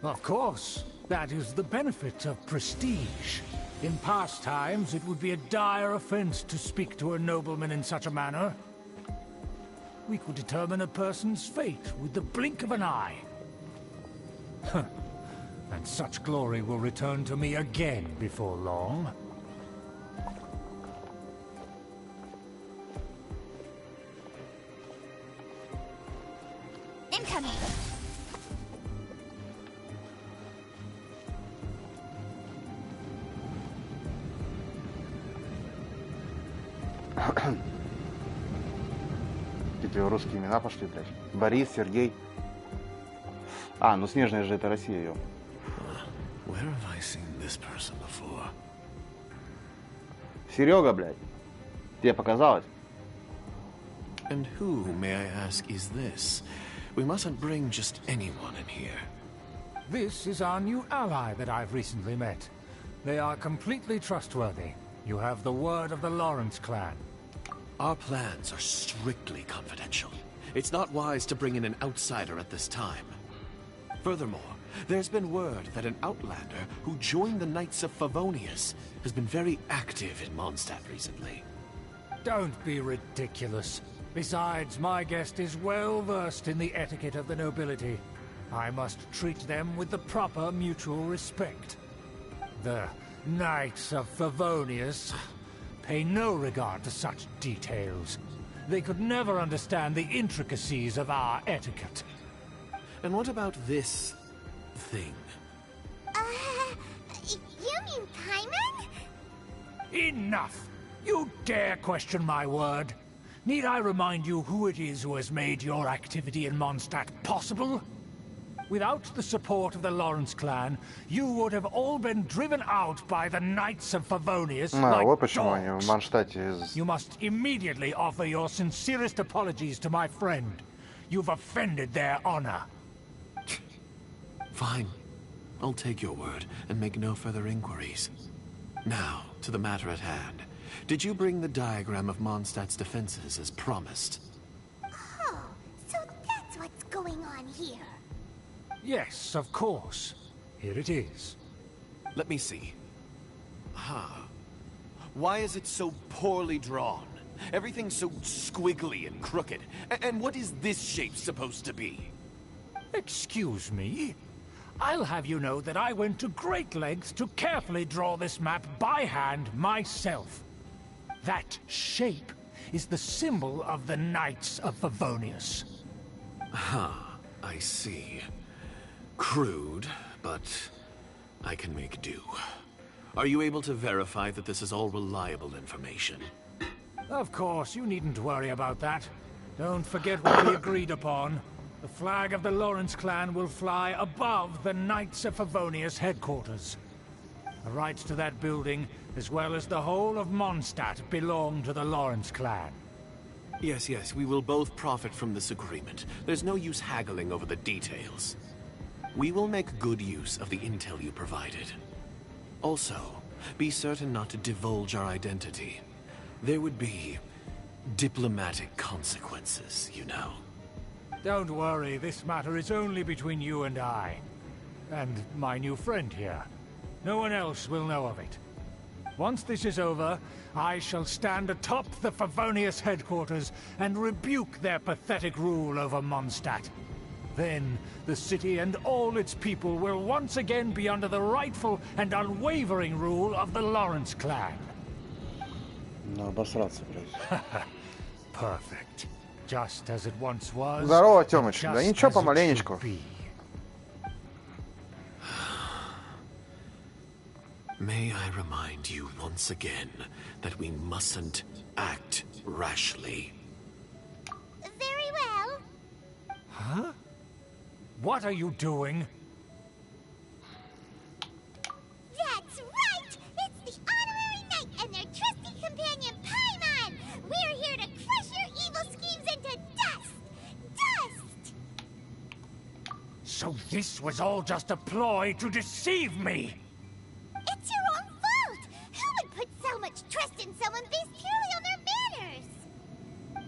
Of course. That is the benefit of prestige. In past times, it would be a dire offense to speak to a nobleman in such a manner. We could determine a person's fate with the blink of an eye. And such glory will return to me again before long. Incoming! Какие-то русские имена пошли, блядь. Борис, Сергей. А, ну Снежная же это Россия, ее. Where have I seen this person before? Серега, блядь. Тебе показалось? And who, may I ask, is this? We mustn't bring just anyone in here. This is our new ally that I've recently met. They are completely trustworthy. You have the word of the Lawrence clan. Our plans are strictly confidential. It's not wise to bring in an outsider at this time. Furthermore, there's been word that an outlander who joined the Knights of Favonius has been very active in Mondstadt recently. Don't be ridiculous. Besides, my guest is well versed in the etiquette of the nobility. I must treat them with the proper mutual respect. The Knights of Favonius pay no regard to such details. They could never understand the intricacies of our etiquette. And what about this thing? You mean Paimon? Enough! You dare question my word? Need I remind you who it is who has made your activity in Mondstadt possible? Without the support of the Lawrence clan, you would have all been driven out by the Knights of Favonius like вот почему они в dogs. Манштате. You must immediately offer your sincerest apologies to my friend. You've offended their honor. Fine. I'll take your word and make no further inquiries. Now, to the matter at hand. Did you bring the diagram of Mondstadt's defenses as promised? Oh, so that's what's going on here. Yes, of course. Here it is. Let me see. Why is it so poorly drawn? Everything's so squiggly and crooked. And what is this shape supposed to be? Excuse me? I'll have you know that I went to great lengths to carefully draw this map by hand myself. That shape is the symbol of the Knights of Favonius. I see. Crude, but I can make do. Are you able to verify that this is all reliable information? Of course, you needn't worry about that. Don't forget what we agreed upon. The flag of the Lawrence clan will fly above the Knights of Favonius headquarters. The rights to that building, as well as the whole of Mondstadt, belong to the Lawrence clan. Yes, we will both profit from this agreement. There's no use haggling over the details. We will make good use of the intel you provided. Also, be certain not to divulge our identity. There would be diplomatic consequences, you know. Don't worry, this matter is only between you and I. And my new friend here. No one else will know of it. Once this is over, I shall stand atop the Favonius headquarters and rebuke their pathetic rule over Mondstadt. Then, the city and all its people will once again be under the rightful and unwavering rule of the Lawrence clan. Ну, обосраться, блядь. Perfect. Just as it once was. Здорово, Тёмыч. Да ничего, помаленечку. May I remind you once again that we mustn't act rashly. Very well. Huh? What are you doing? That's right! It's the Honorary Knight and their trusty companion, Paimon! We're here to crush your evil schemes into dust! Dust! So this was all just a ploy to deceive me! It's your own fault! Who would put so much trust in someone based purely on their manners?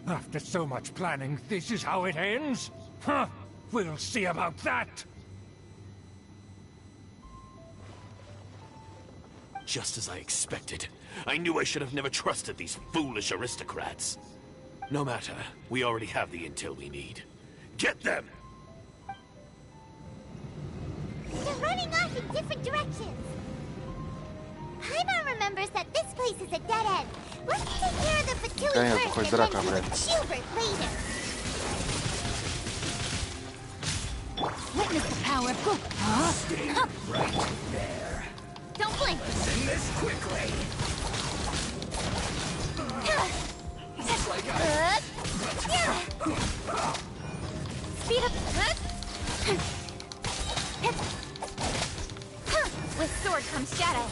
After so much planning, this is how it ends? Huh, we'll see about that. Just as I expected. I knew I should have never trusted these foolish aristocrats. No matter, we already have the intel we need. Get them! They're running off in different directions. Paimon remembers that this place is a dead end. Let's take care of the Fatui Конечно, first хоть and драка, then deal блядь. with Schubert later. Witness the power of good. Huh? Stay right there. Don't blink. Send this quickly. Just like Speed up. With sword comes shadow.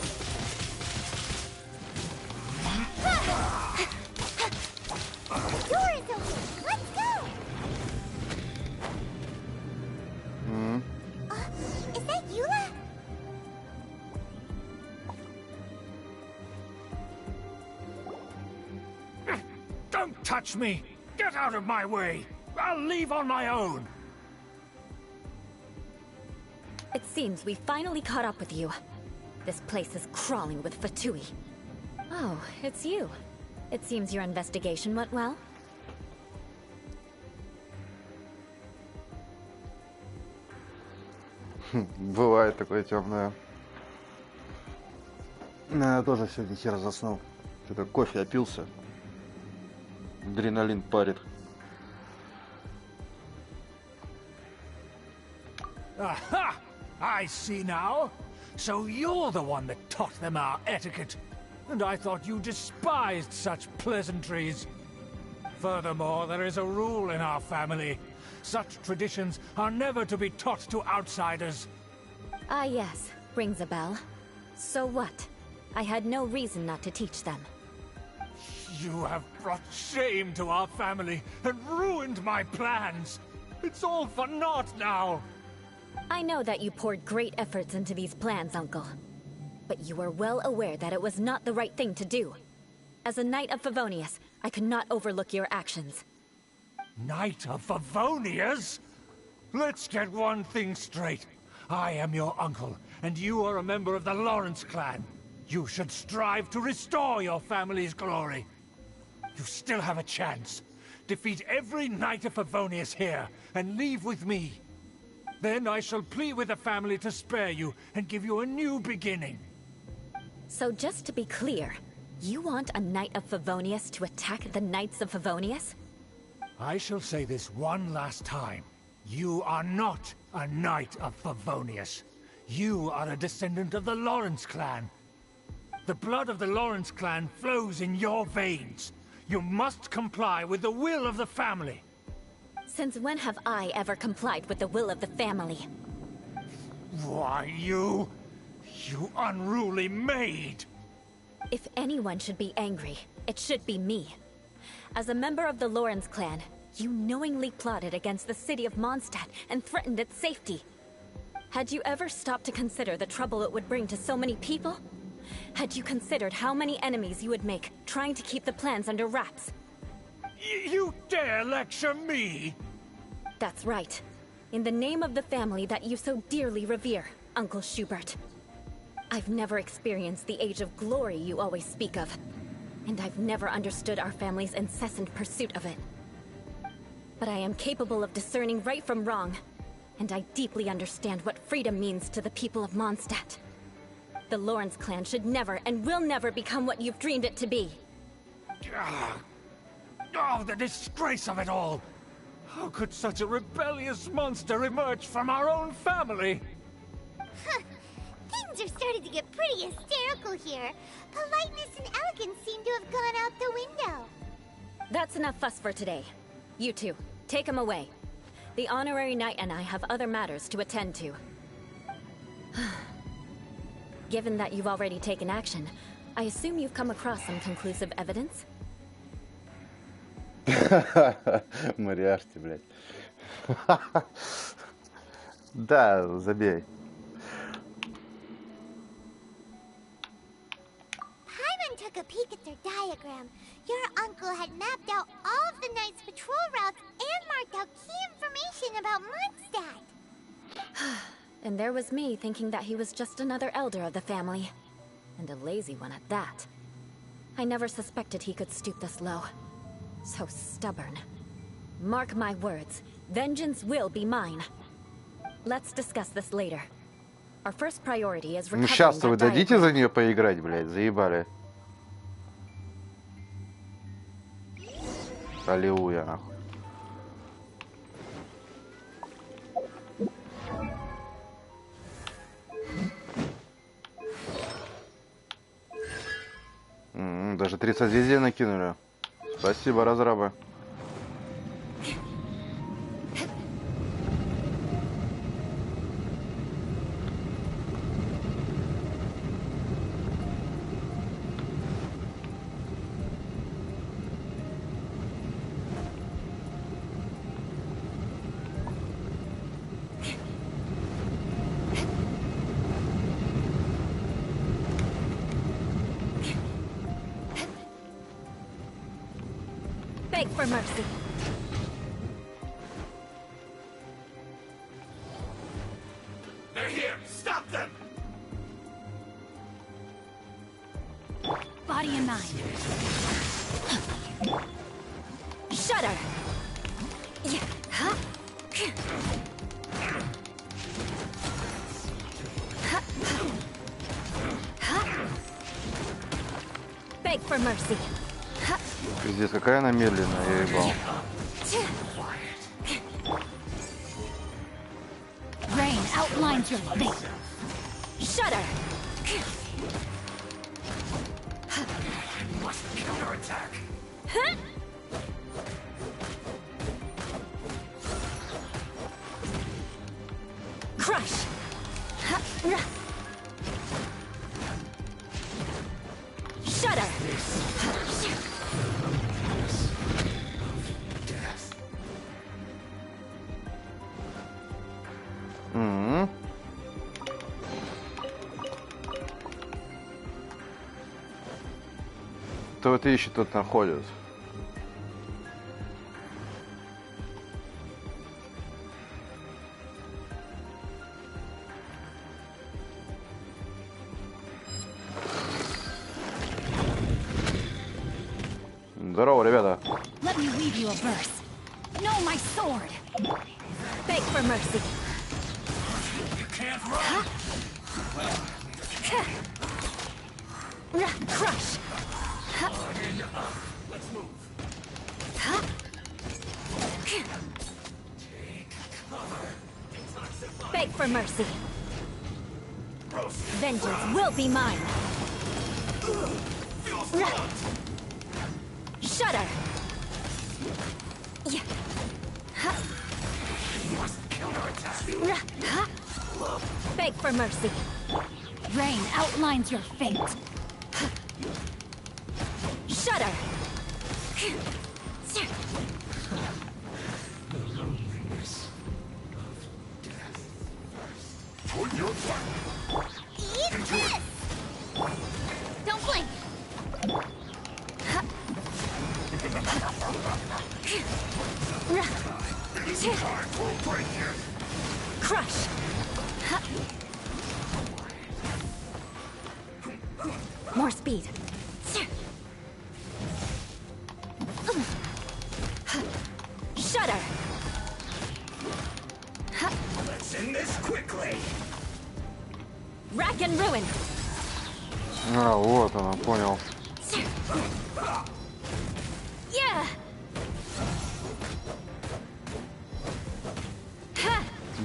The door is open. Let's go. Is that Eula? Don't touch me! Get out of my way! I'll leave on my own! It seems we finally caught up with you. This place is crawling with Fatui. Oh, it's you. It seems your investigation went well. Бывает такое темное. Я тоже сегодня хер заснул. Что-то кофе опился. Адреналин парит. Aha! I see now. So you're the one that taught them our etiquette. And I thought you despised such pleasantries. Furthermore, there is a rule in our family. Such traditions are never to be taught to outsiders. Ah yes, rings a bell. So what? I had no reason not to teach them. You have brought shame to our family and ruined my plans. It's all for naught now. I know that you poured great efforts into these plans, Uncle. But you are well aware that it was not the right thing to do. As a Knight of Favonius, I could not overlook your actions. Knight of Favonius? Let's get one thing straight. I am your uncle, and you are a member of the Lawrence clan. You should strive to restore your family's glory. You still have a chance. Defeat every Knight of Favonius here, and leave with me. Then I shall plead with the family to spare you, and give you a new beginning. So just to be clear, you want a Knight of Favonius to attack the Knights of Favonius? I shall say this one last time. You are not a Knight of Favonius. You are a descendant of the Lawrence clan. The blood of the Lawrence clan flows in your veins. You must comply with the will of the family. Since when have I ever complied with the will of the family? Why, you unruly maid! If anyone should be angry, it should be me. As a member of the Lawrence clan, you knowingly plotted against the city of Mondstadt and threatened its safety. Had you ever stopped to consider the trouble it would bring to so many people? Had you considered how many enemies you would make, trying to keep the plans under wraps? You dare lecture me? That's right. In the name of the family that you so dearly revere, Uncle Schubert. I've never experienced the age of glory you always speak of. And I've never understood our family's incessant pursuit of it. But I am capable of discerning right from wrong. And I deeply understand what freedom means to the people of Mondstadt. The Lawrence clan should never and will never become what you've dreamed it to be. Oh, the disgrace of it all! How could such a rebellious monster emerge from our own family? Things are starting to get pretty hysterical here. Politeness and elegance seem to have gone out the window. That's enough fuss for today. You two, take him away. The honorary knight and I have other matters to attend to. Given that you've already taken action, I assume you've come across some conclusive evidence? Мариарти, блядь. Да, забей. Paimon took a peek at their diagram. Your uncle had mapped out all of the Knight's patrol routes and marked out key information about Mondstadt. And there was me thinking that he was just another elder of the family. And a lazy one at that. I never suspected he could stoop this low. So stubborn. Mark my words, vengeance will be mine. Let's discuss this later. Our first priority is Ну recovering сейчас-то вы that дадите за diagram. нее поиграть, блядь, заебали. Аллилуйя, нахуй. Даже 3 созвездия накинули. Спасибо, разрабы. Beg for mercy. They're here! Stop them! Body in mind. Shudder! Beg for mercy. Пиздец, какая она медленная, я ебал. Rain outlines your fate. Shudder! Counterattack! Crush! Shudder! Кто это ищет, тот находит. Здорово, ребята. Let me weave you a verse. Know my sword. Beg for mercy. You can't run! Crush! Let's move. Beg for mercy. Vengeance will be mine. Shudder! Beg for mercy. Rain outlines your fate. Shudder! Eat this! Don't blink! Crush! More speed. Shudder! Let's end this quickly! Rack and ruin! А, вот она, понял. Yeah!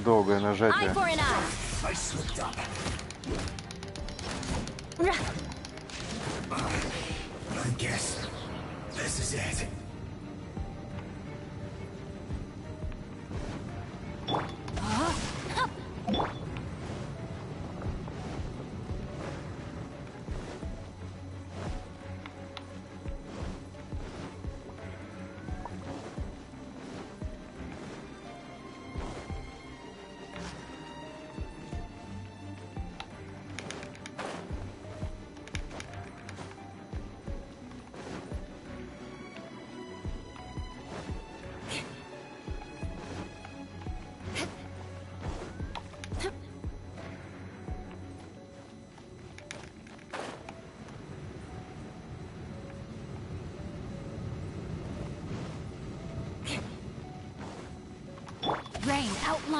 Долгое Eye нажатие. for an eye! I slipped up. I guess this is it.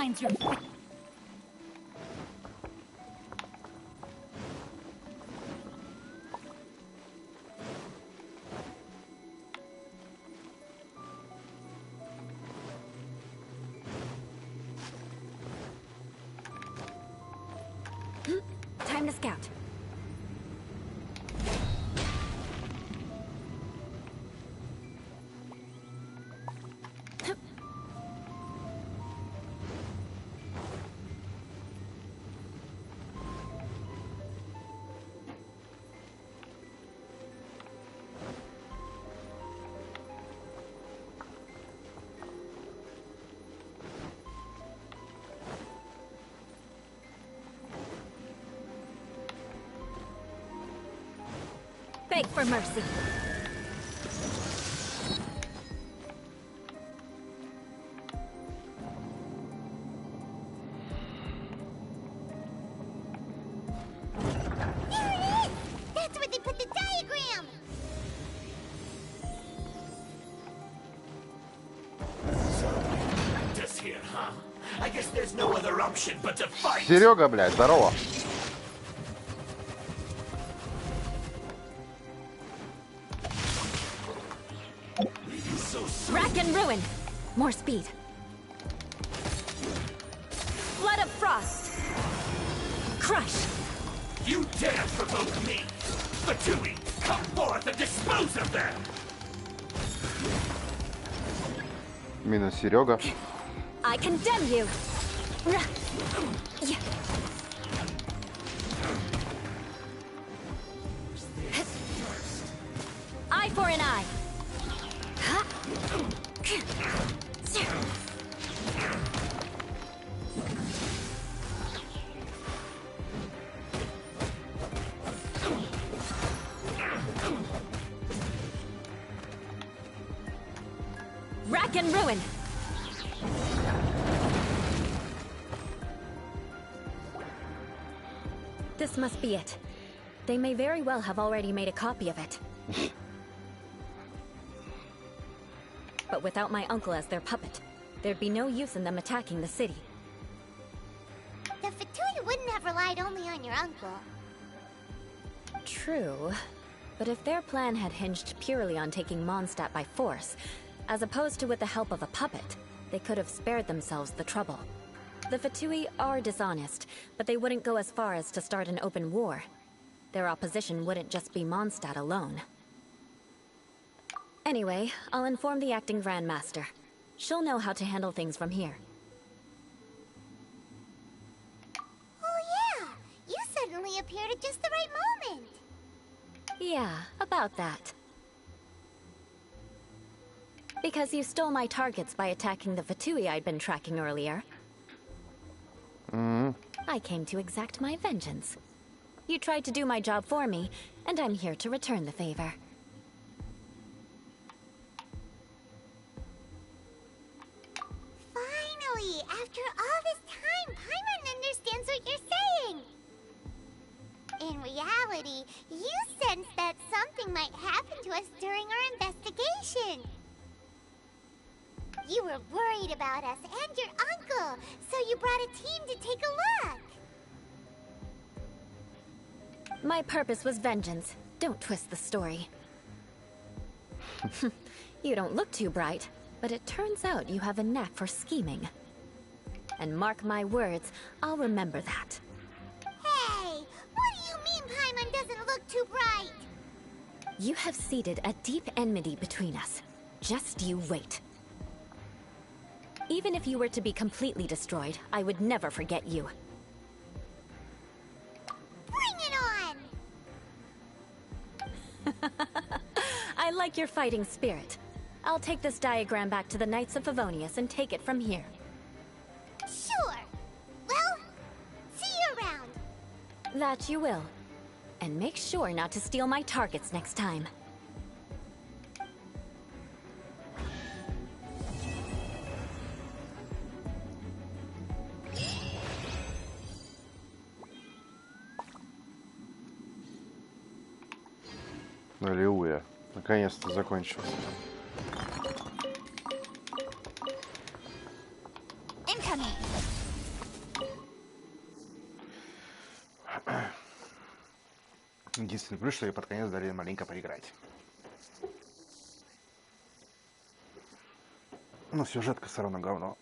finds your... Time to scout. Beg for mercy. There it is! That's where they put the diagram! Just here, huh? I guess there's no other option but to fight. Серега, блядь, здорово. Rack and ruin. More speed. Flood of frost. Crush. You dare provoke me! Fatui, come forth and dispose of them! Минус Серега. I condemn you. Eye for an eye. Rack and ruin. This must be it. They may very well have already made a copy of it. But without my uncle as their puppet, there'd be no use in them attacking the city. The Fatui wouldn't have relied only on your uncle. True. But if their plan had hinged purely on taking Mondstadt by force, as opposed to with the help of a puppet, they could have spared themselves the trouble. The Fatui are dishonest, but they wouldn't go as far as to start an open war. Their opposition wouldn't just be Mondstadt alone. Anyway, I'll inform the acting Grandmaster. She'll know how to handle things from here. Oh yeah! You suddenly appeared at just the right moment! Yeah, about that. Because you stole my targets by attacking the Fatui I'd been tracking earlier. I came to exact my vengeance. You tried to do my job for me, and I'm here to return the favor. Finally! After all this time, Paimon understands what you're saying! In reality, you sensed that something might happen to us during our investigation. You were worried about us and your uncle, so you brought a team to take a look. My purpose was vengeance. Don't twist the story. You don't look too bright, but it turns out you have a knack for scheming. And mark my words, I'll remember that. Hey, what do you mean Paimon doesn't look too bright? You have seeded a deep enmity between us. Just you wait. Even if you were to be completely destroyed, I would never forget you. Bring it on! I like your fighting spirit. I'll take this diagram back to the Knights of Favonius and take it from here. Sure. Well, see you around. That you will. And make sure not to steal my targets next time. Аллилуйя. Наконец-то закончился. Incoming. единственный плюс, что ей под конец дали маленько поиграть. Но сюжетка все равно говно.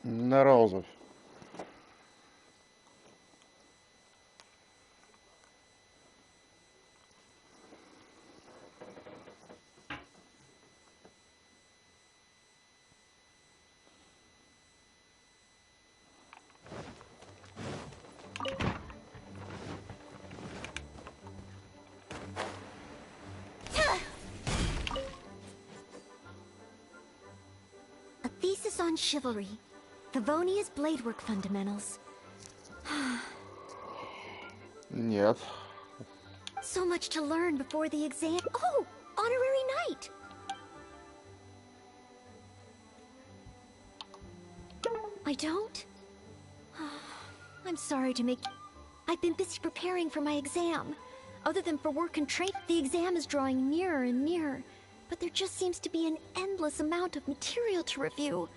На розу. A thesis on chivalry. Favonia's bladework fundamentals. Нет. So much to learn before the exam. Oh, honorary knight. I don't? I'm sorry to make... I've been busy preparing for my exam. Other than for work and trade, the exam is drawing nearer and nearer. But there just seems to be an endless amount of material to review.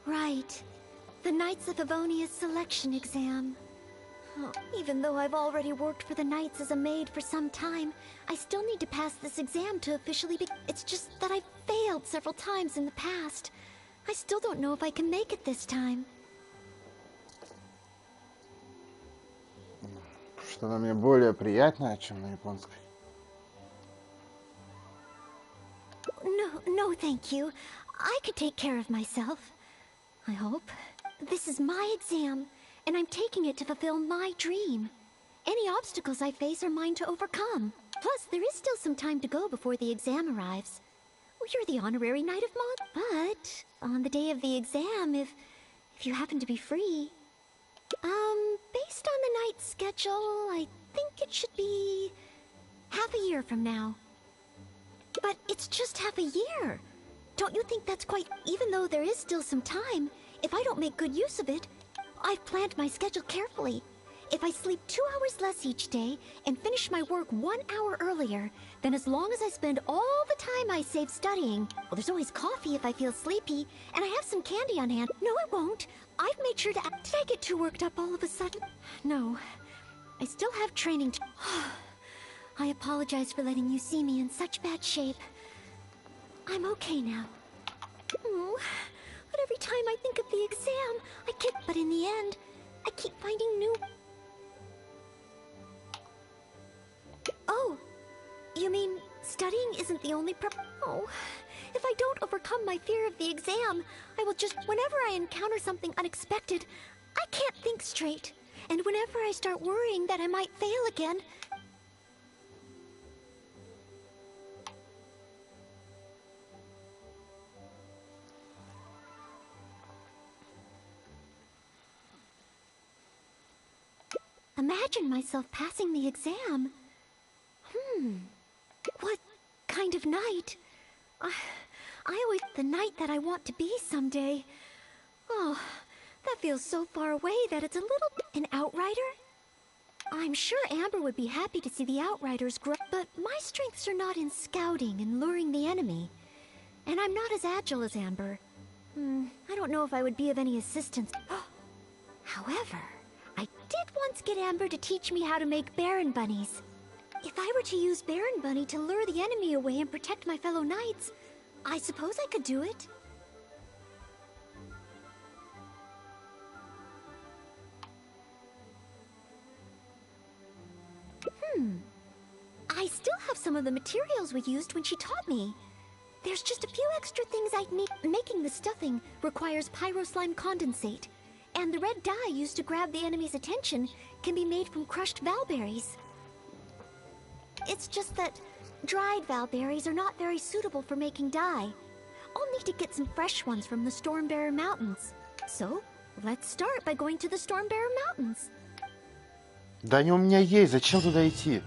Right. The Knights of Favonia's selection exam. Even though I've already worked for the Knights as a maid for some time, I still need to pass this exam to officially be... It's just that I've failed several times in the past. I still don't know if I can make it this time. Что она мне более приятная, чем на японской. No, thank you. I can take care of myself. I hope. This is my exam, and I'm taking it to fulfill my dream. Any obstacles I face are mine to overcome. Plus, there is still some time to go before the exam arrives. Well, you're the honorary Knight of Mod, but on the day of the exam, if you happen to be free... based on the night's schedule, I think it should be half a year from now. But it's just half a year. Don't you think that's quite... Even though there is still some time, if I don't make good use of it, I've planned my schedule carefully. If I sleep 2 hours less each day and finish my work 1 hour earlier, then as long as I spend all the time I save studying... Well, there's always coffee if I feel sleepy, and I have some candy on hand. No, I won't. I've made sure to... Did I get too worked up all of a sudden? No. I still have training to... I apologize for letting you see me in such bad shape. I'm okay now. But every time I think of the exam, I can't... But in the end, I keep finding new... Oh, you mean studying isn't the only Oh, if I don't overcome my fear of the exam, I will just... Whenever I encounter something unexpected, I can't think straight. And whenever I start worrying that I might fail again... Imagine myself passing the exam. What kind of knight? I always... The knight that I want to be someday. Oh, that feels so far away that it's a little... An outrider? I'm sure Amber would be happy to see the Outriders grow, but my strengths are not in scouting and luring the enemy. And I'm not as agile as Amber. I don't know if I would be of any assistance. However, I did once get Amber to teach me how to make Baron Bunnies. If I were to use Baron Bunny to lure the enemy away and protect my fellow knights, I suppose I could do it. I still have some of the materials we used when she taught me. There's just a few extra things I'd need. Making the stuffing requires pyro slime condensate, and the red dye used to grab the enemy's attention can be made from crushed valberries. It's just that dried valberries are not very suitable for making dye. I'll need to get some fresh ones from the Stormbearer Mountains. So, let's start by going to the Stormbearer Mountains. Да они у меня есть, зачем туда идти?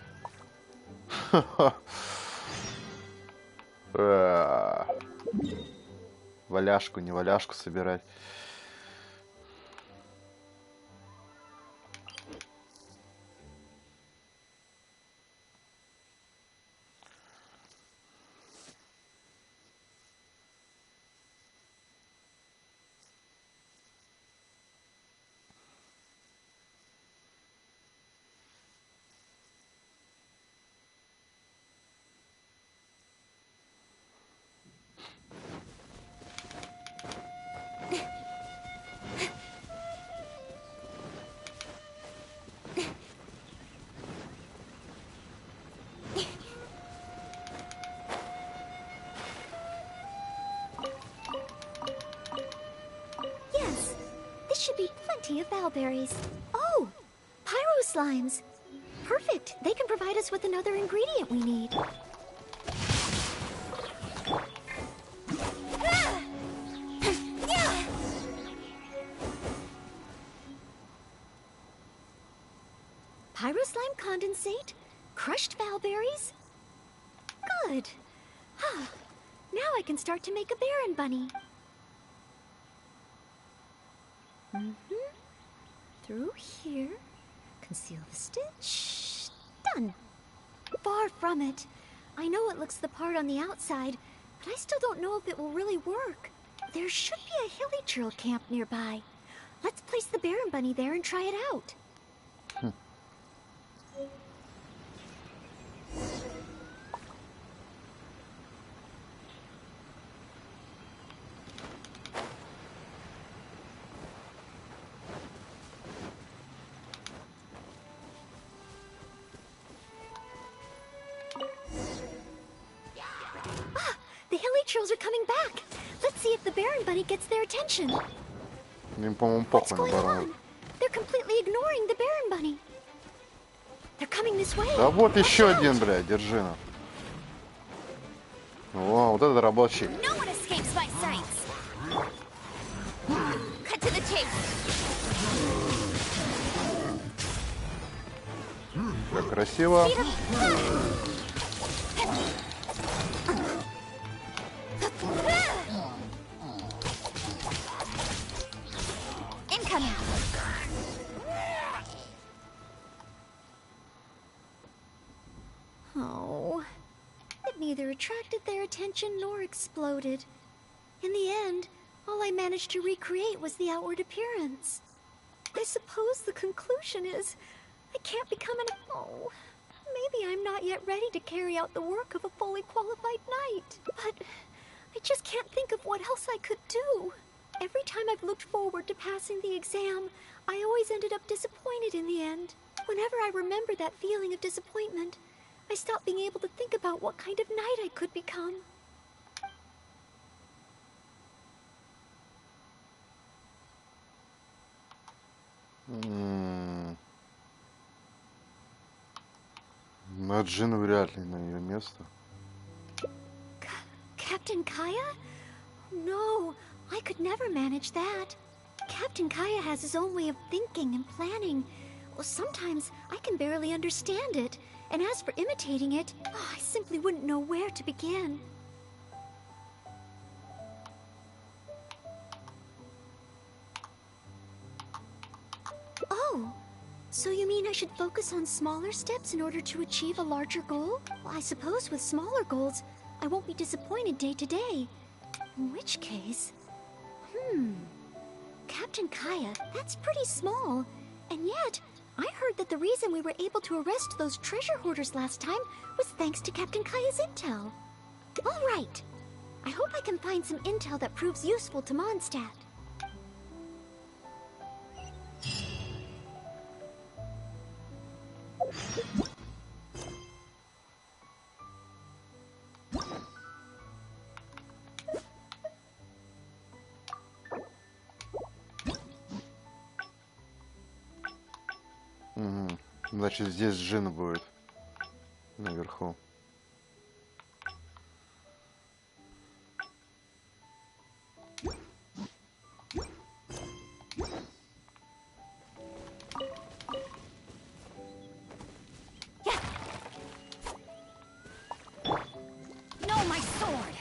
Валяшку, не валяшку собирать. Yes, this should be plenty of valberries. Oh, pyro slimes. Perfect. They can provide us with another ingredient we need. Pyro slime condensate, crushed valberries. Good. Now I can start to make a Baron Bunny. Through here. Conceal the stitch. Done. Far from it. I know it looks the part on the outside, but I still don't know if it will really work. There should be a hilly trail camp nearby. Let's place the Baron Bunny there and try it out. The hilly trails are coming back. Let's see if the Baron Bunny gets their attention. Им, по-моему, похуй на баранов. They're completely ignoring the Baron Bunny. They're coming this way. Да вот еще один, блядь, держи на. О, вот это рабочий. No one escapes my sights. Cut to the chase. Как красиво. Incoming. Oh, it neither attracted their attention nor exploded. In the end, all I managed to recreate was the outward appearance. I suppose the conclusion is I can't become an... Oh, maybe I'm not yet ready to carry out the work of a fully qualified knight. But I just can't think of what else I could do. Every time I've looked forward to passing the exam, I always ended up disappointed in the end. Whenever I remember that feeling of disappointment, I stop being able to think about what kind of knight I could become. На Джин вряд ли на ее место. Captain Kaya? No, I could never manage that. Captain Kaya has his own way of thinking and planning. Well, sometimes I can barely understand it. And as for imitating it, I simply wouldn't know where to begin. Oh, So you mean I should focus on smaller steps in order to achieve a larger goal? Well, I suppose with smaller goals, I won't be disappointed day to day. In which case... Captain Kaya, that's pretty small. And yet, I heard that the reason we were able to arrest those treasure hoarders last time was thanks to Captain Kaya's intel. All right. I hope I can find some intel that proves useful to Mondstadt. Угу. Значит, здесь Джин будет наверху. No, my sword!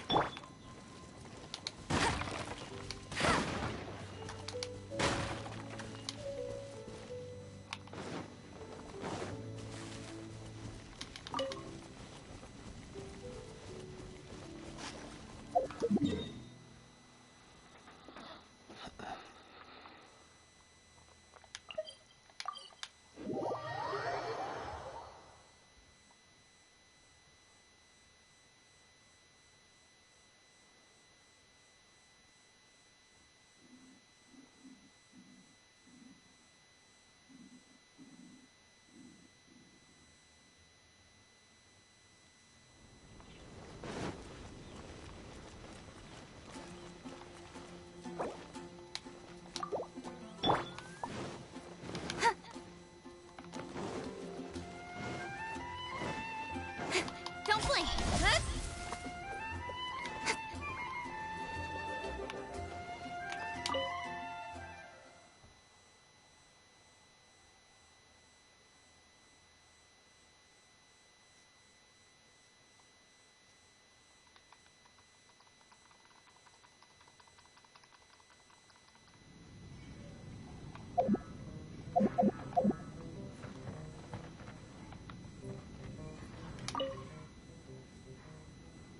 Don't blink! Huh?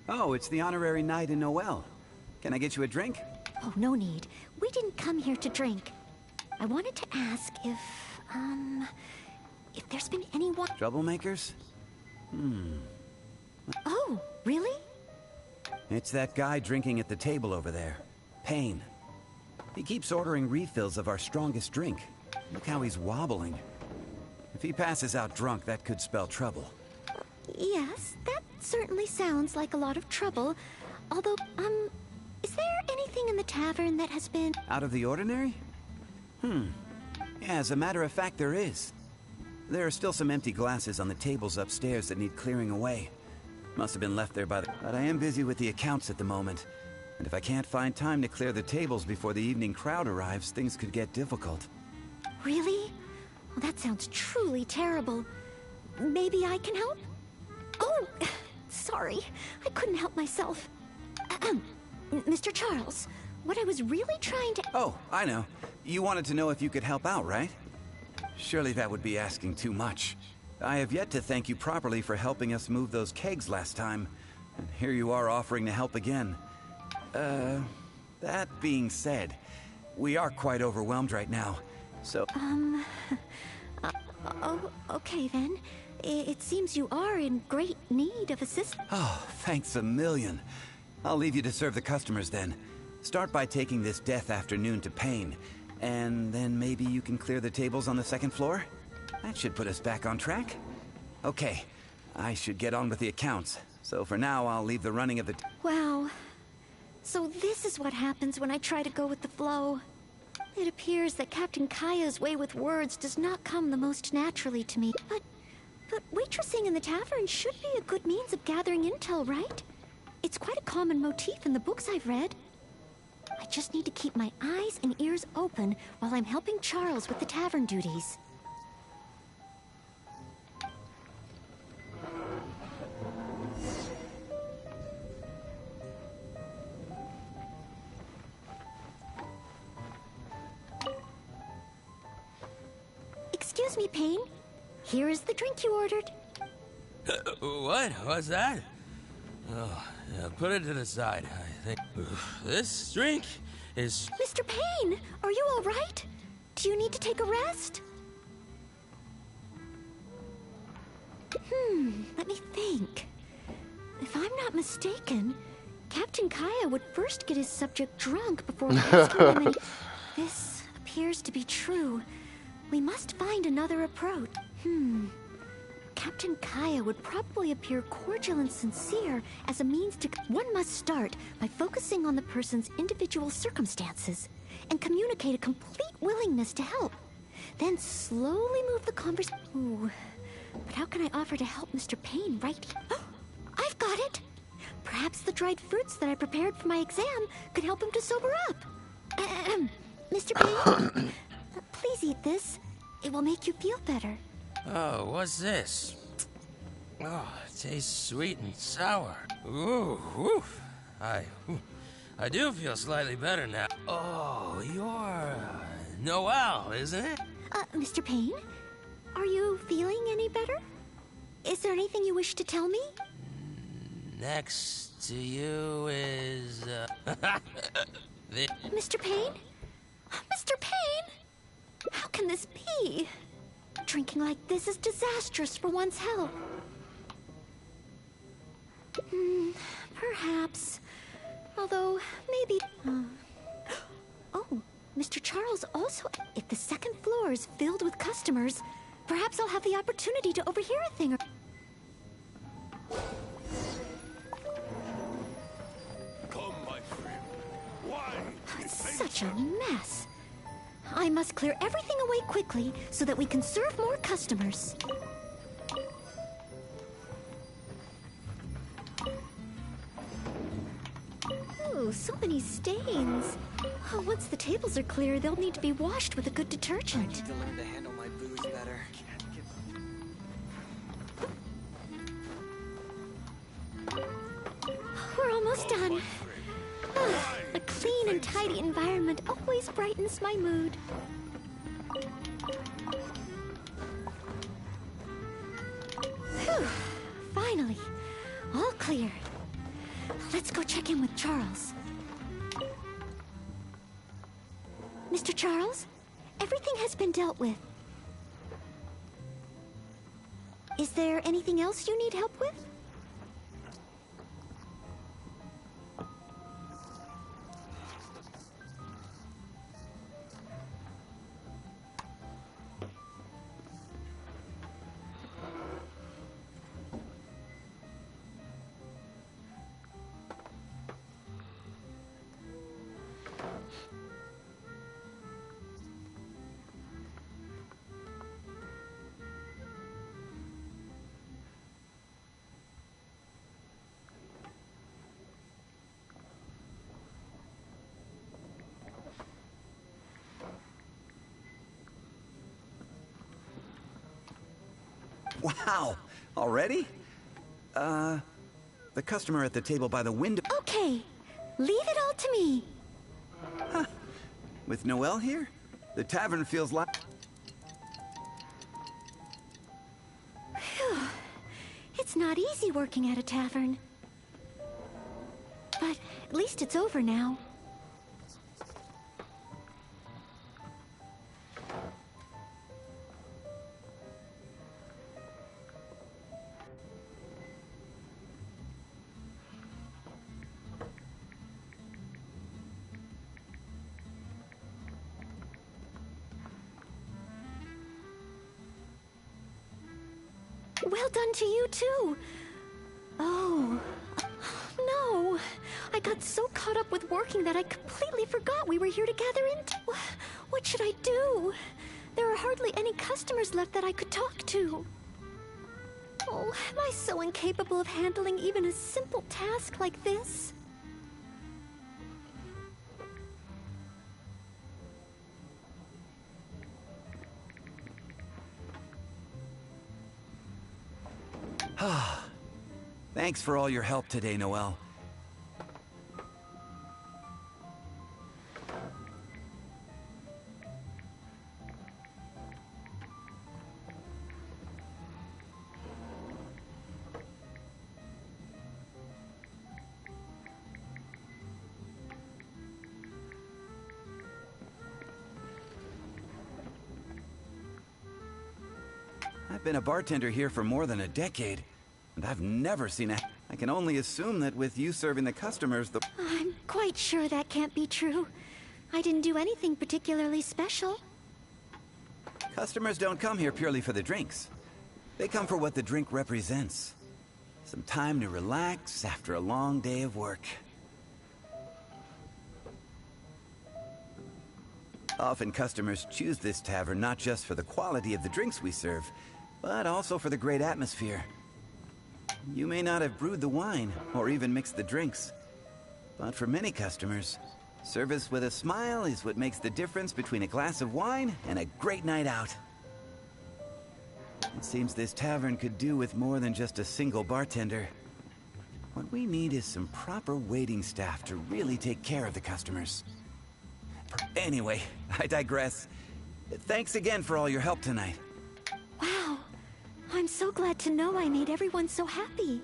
Oh, it's the honorary knight in Noel. Can I get you a drink? Oh, no need. We didn't come here to drink. I wanted to ask if there's been anyone... Troublemakers? Oh, really? It's that guy drinking at the table over there. Payne. He keeps ordering refills of our strongest drink. Look how he's wobbling. If he passes out drunk, that could spell trouble. Yes, that certainly sounds like a lot of trouble. Although, is there anything in the tavern that has been... Out of the ordinary? Yeah, as a matter of fact, there is. There are still some empty glasses on the tables upstairs that need clearing away. Must have been left there by the... But I am busy with the accounts at the moment. And if I can't find time to clear the tables before the evening crowd arrives, things could get difficult. Really? Well, that sounds truly terrible. Maybe I can help? Oh, sorry. I couldn't help myself. Mr. Charles, what I was really trying to... Oh, I know. You wanted to know if you could help out, right? Surely that would be asking too much. I have yet to thank you properly for helping us move those kegs last time. And here you are offering to help again. That being said, we are quite overwhelmed right now, so... Oh, okay then. It seems you are in great need of assistance. Oh, thanks a million. I'll leave you to serve the customers then. Start by taking this death afternoon to Payne, and then maybe you can clear the tables on the second floor? That should put us back on track. Okay, I should get on with the accounts. So for now, I'll leave the running of the... Wow. So this is what happens when I try to go with the flow. It appears that Captain Kaya's way with words does not come the most naturally to me. But waitressing in the tavern should be a good means of gathering intel, right? It's quite a common motif in the books I've read. I just need to keep my eyes and ears open while I'm helping Charles with the tavern duties. Excuse me, Pain. Here is the drink you ordered. What? What's that? Oh, yeah, put it to the side. I think this drink is... Mr. Pain, are you all right? Do you need to take a rest? Let me think. If I'm not mistaken, Captain Kaya would first get his subject drunk before asking him any... This appears to be true. We must find another approach. Captain Kaya would probably appear cordial and sincere as a means to... One must start by focusing on the person's individual circumstances and communicate a complete willingness to help. Then slowly move the conversation... Ooh, but how can I offer to help Mr. Pain right here? I've got it! Perhaps the dried fruits that I prepared for my exam could help him to sober up. Mr. Pain, please eat this. It will make you feel better. Oh, what's this? Oh, it tastes sweet and sour. Ooh, woof. I do feel slightly better now. Oh, you're Noelle, isn't it? Mr. Pain, are you feeling any better? Is there anything you wish to tell me? Next to you is Mr. Pain? Mr. Pain? How can this be? Drinking like this is disastrous for one's health. Perhaps. Although, maybe... Oh, Mr. Charles also... If the second floor is filled with customers, perhaps I'll have the opportunity to overhear a thing or... Come, my friend. Why? It's such a mess. I must clear everything away quickly so that we can serve more customers. Ooh, so many stains. Oh, once the tables are clear, they'll need to be washed with a good detergent. I need to learn to handle my booze better. We're almost done. A clean and tidy environment always brightens my mood. Phew. Finally, all clear. Let's go check in with Charles. Mr. Charles, everything has been dealt with. Is there anything else you need help with? Wow, already? The customer at the table by the window... Okay, leave it all to me. Huh. With Noelle here? The tavern feels like... Phew. It's not easy working at a tavern. But at least it's over now. Well done to you, too. Oh, no. I got so caught up with working that I completely forgot we were here to gather in. What should I do? There are hardly any customers left that I could talk to. Oh, am I so incapable of handling even a simple task like this? Thanks for all your help today, Noelle. I've been a bartender here for more than a decade, and I've never seen a... I can only assume that with you serving the customers, the... I'm quite sure that can't be true. I didn't do anything particularly special. Customers don't come here purely for the drinks. They come for what the drink represents. Some time to relax after a long day of work. Often customers choose this tavern not just for the quality of the drinks we serve, but also for the great atmosphere. You may not have brewed the wine, or even mixed the drinks, but for many customers, service with a smile is what makes the difference between a glass of wine and a great night out. It seems this tavern could do with more than just a single bartender. What we need is some proper waiting staff to really take care of the customers. Anyway, I digress. Thanks again for all your help tonight. Wow. I'm so glad to know I made everyone so happy.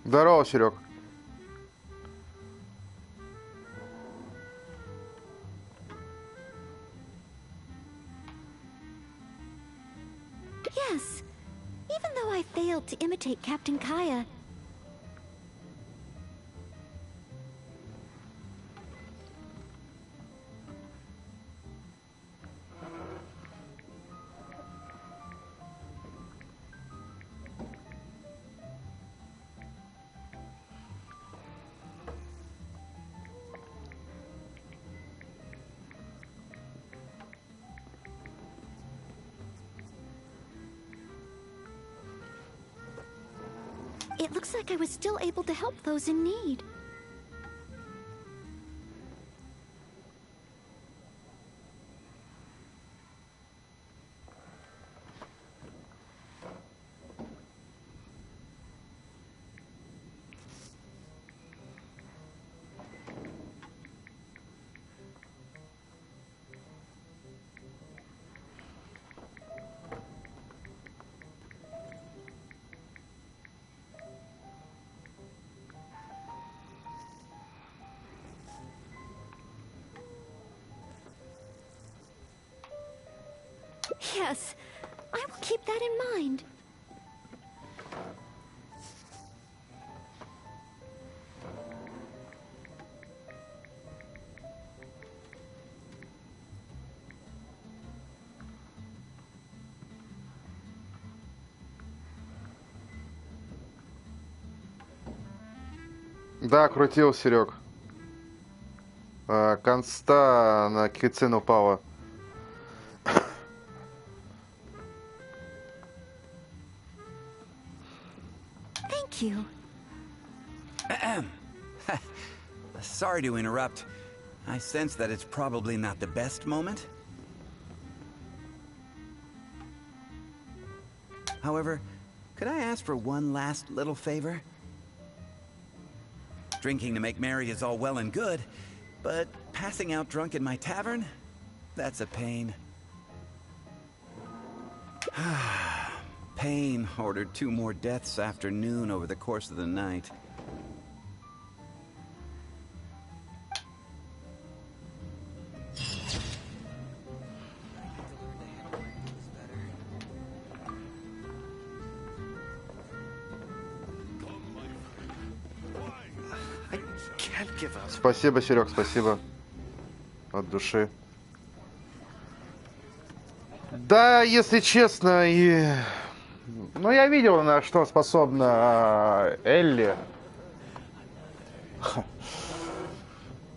Здорово, Серег. Yes. Even though I failed to imitate Captain Kaya, it looks like I was still able to help those in need. Yes, I will keep that in mind. Да, крутил, Серег. Конста на кицин упала. Thank you. Sorry to interrupt. I sense that it's probably not the best moment. However, could I ask for one last little favor? Drinking to make merry is all well and good, but passing out drunk in my tavern? That's a pain. Pain ordered 2 more deaths after noon over the course of the night. Спасибо, Серег, спасибо. От души. Да, если честно, ну, я видел, на что способна Элли.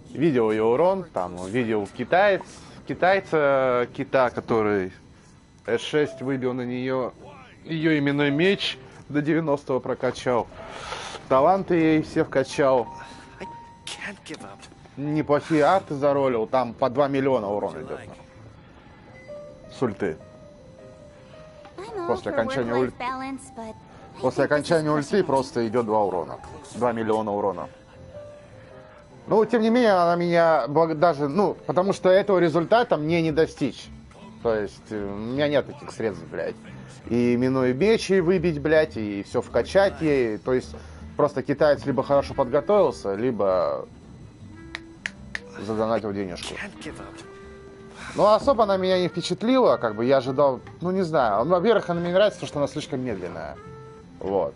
Видел ее урон, там, видел китайца, кита, который S6 выбил на нее ее именной меч, до 90-го прокачал. Таланты ей все вкачал. Неплохие арты заролил, там по 2 миллиона урона идет. С ульты. После окончания ульты просто идет 2 урона. 2 миллиона урона. Ну, тем не менее, она меня даже, ну, потому что этого результата мне не достичь. То есть, у меня нет таких средств, блядь. И именной меч ей выбить, блядь, и все вкачать ей. То есть, просто китаец либо хорошо подготовился, либо задонатил денежку. Ну, особо она меня не впечатлила, как бы я ожидал, ну, не знаю. Во-первых, она мне нравится, потому что она слишком медленная. Вот.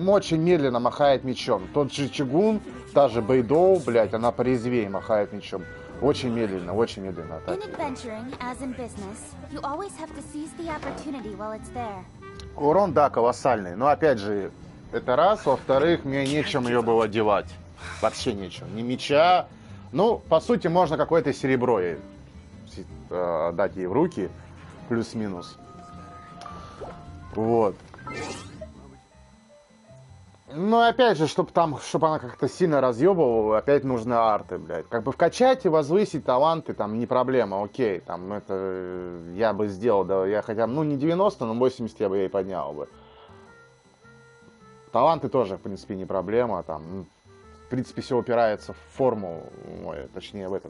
Очень медленно махает мечом. Тот же Чигун, та же Бэйдоу, блядь, она порезвее махает мечом. Очень медленно атаки. Урон, да, колоссальный. Но, опять же, это раз. Во-вторых, мне нечем ее было девать. Вообще нечем. Ни меча. Ну, по сути, можно какое-то серебро ей дать ей в руки. Плюс-минус. Вот. Ну, опять же, чтобы она как-то сильно разъебывала, опять нужны арты, блядь. Как бы вкачать и возвысить таланты, там, не проблема, окей. Там, это я бы сделал, да, я хотя бы, ну, не 90, но 80 я бы ей поднял бы. Таланты тоже, в принципе, не проблема, там, в принципе, все упирается в форму, точнее, в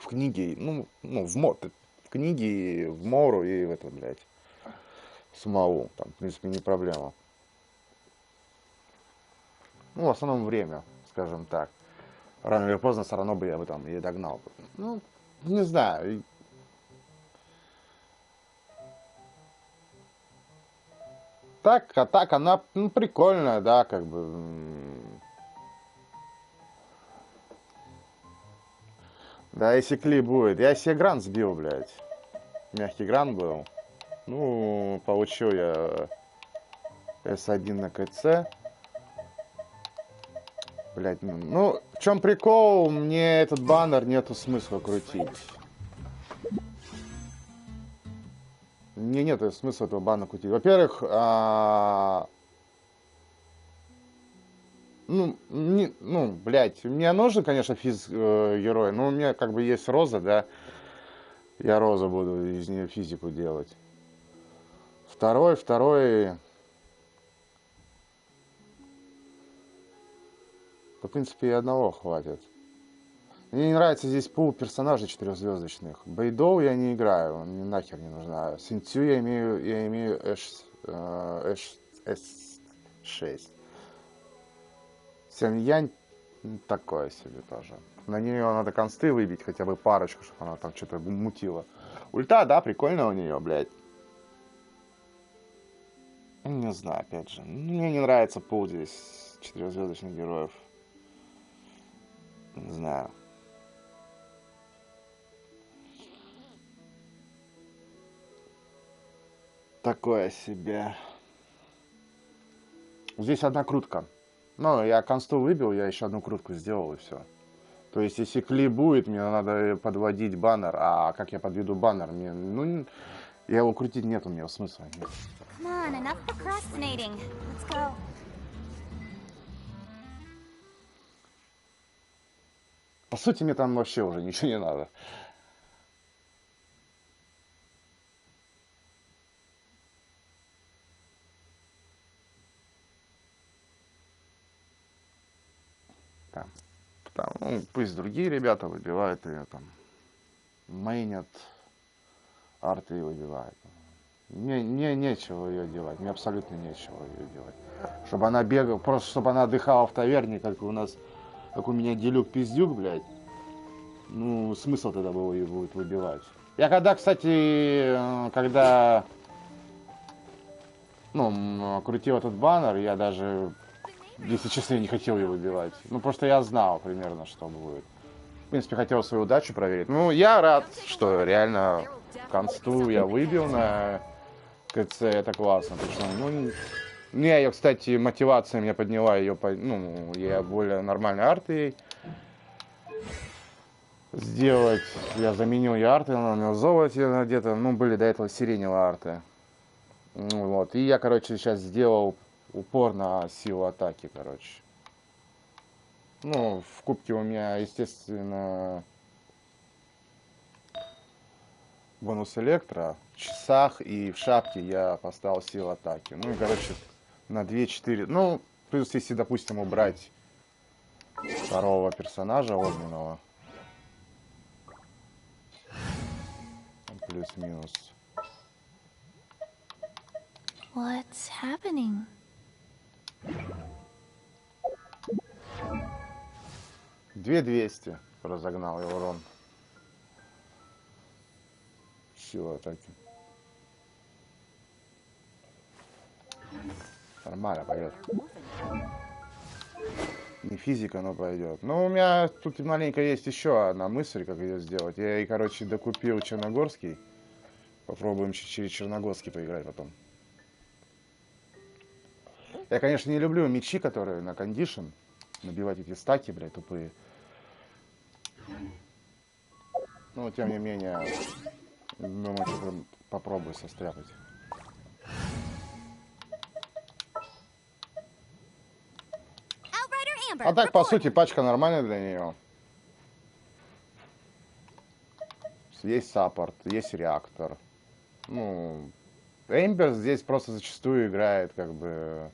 книге, в книге, в Мору и в это, блядь, самого, там, в принципе, не проблема. Ну, в основном время, скажем так. Рано или поздно все равно бы я бы там ей догнал. Ну, не знаю. Так, а так она, ну, прикольная, да, как бы. Да, если клип будет. Я себе грант сбил, блядь. Мягкий грант был. Ну, получил я S1 на КЦ. Блять, ну, в чем прикол? Мне этот баннер нету смысла крутить. Мне нету смысла этого баннера крутить. Во-первых, блять, мне нужен, конечно, герой, но у меня как бы есть Роза, да. Я Розу буду из нее физику делать. Второй. В принципе, и одного хватит. Мне не нравится здесь пул персонажей 4-звездочных. Бэйдоу я не играю, он мне нахер не нужна. Синцю я имею S6. Сяньянь такое себе тоже. На нее надо консты выбить, хотя бы парочку, чтобы она там что-то мутила. Ульта, да, прикольно у нее, блядь. Не знаю, опять же. Мне не нравится пул здесь 4-звездочных героев. Не знаю. Такое себе. Здесь одна крутка. Ну, я консту выбил, я еще одну крутку сделал и все. То есть, если клип будет, мне надо подводить баннер. А как я подведу баннер? Мне, ну, я его крутить нет у меня смысла. Нет. По сути, мне там вообще уже ничего не надо. Там, ну, пусть другие ребята выбивают ее, там, мейнят, арты выбивают. Мне нечего ее делать, мне абсолютно нечего ее делать. Чтобы она бегала, просто чтобы она отдыхала в таверне, как у меня Делюк-пиздюк, блядь. Ну, смысл тогда было ее будет выбивать. Я когда крутил этот баннер, я даже, если честно, не хотел ее выбивать. Ну, просто я знал примерно, что будет. В принципе, хотел свою удачу проверить. Ну, я рад, что реально консту я выбил на КЦ, это классно. Причем, ее, кстати, мотивация меня подняла, я более нормальные арты ей сделать. Я заменил ей арты, она у меня золоте где-то, были до этого сиреневые арты. Вот, и я, короче, сейчас сделал упор на силу атаки, короче. В кубке у меня, естественно, бонус электро. В часах и в шапке я поставил силу атаки. Ну и, короче, на 2-4. Ну, плюс, если, допустим, убрать второго персонажа огненного. Плюс-минус. What's happening? 2200 разогнал его урон. Сила атаки. Нормально пойдет. Не физика, но пойдет. Но у меня тут маленько есть еще одна мысль, как ее сделать. Я и, короче, докупил Черногорский. Попробуем через Черногорский поиграть потом. Я, конечно, не люблю мечи, которые на кондишн. Набивать эти стаки, блядь, тупые. Но, тем не менее, думаю, что-то попробую состряпать. А так, по сути, пачка нормальная для нее. Есть саппорт, есть реактор. Ну, Эмбер здесь просто зачастую играет, как бы...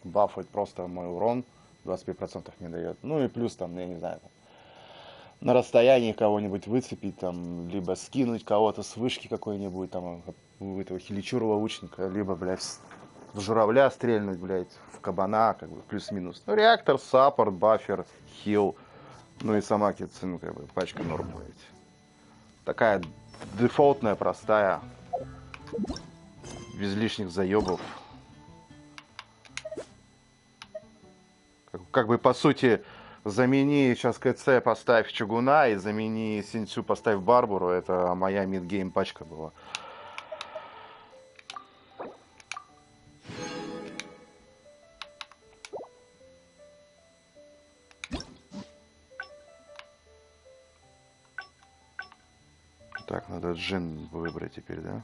бафает просто мой урон. 25% не дает. Ну и плюс там, я не знаю, на расстоянии кого-нибудь выцепить, там, либо скинуть кого-то с вышки какой-нибудь, там, у этого хиличура-лучника, либо, блядь, в журавля стрельнуть, блядь, в кабана, как бы, плюс-минус. Ну, реактор, саппорт, баффер, хил, ну и сама кицин, как бы, пачка норм, блядь. Такая дефолтная, простая, без лишних заебов. Как бы, по сути, замени сейчас КЦ, поставь Чугуна, и замени Синцю, поставь Барбару. Это моя мидгейм пачка была. Так, надо джин выбрать теперь, да?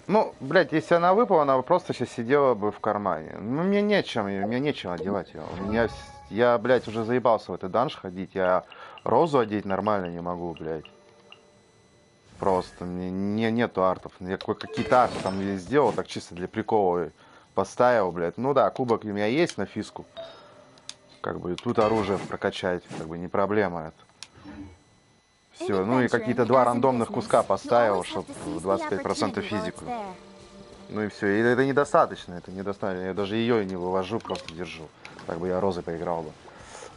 Ну, блядь, если она выпала, она просто сейчас сидела бы в кармане. Ну, мне нечем одевать ее. Я, блядь, уже заебался в этот данж ходить. Я розу одеть нормально не могу, блядь. Просто мне нету артов. Я какие-то арты там сделал, так чисто для прикола поставил, блядь. Ну да, кубок у меня есть на фиску. Как бы тут оружие прокачать, как бы не проблема это. Все, ну и какие-то 2 рандомных куска поставил, чтобы 25% физику. Ну и все. И это недостаточно, Я даже ее не вывожу, просто держу. Так бы я розой поиграл бы,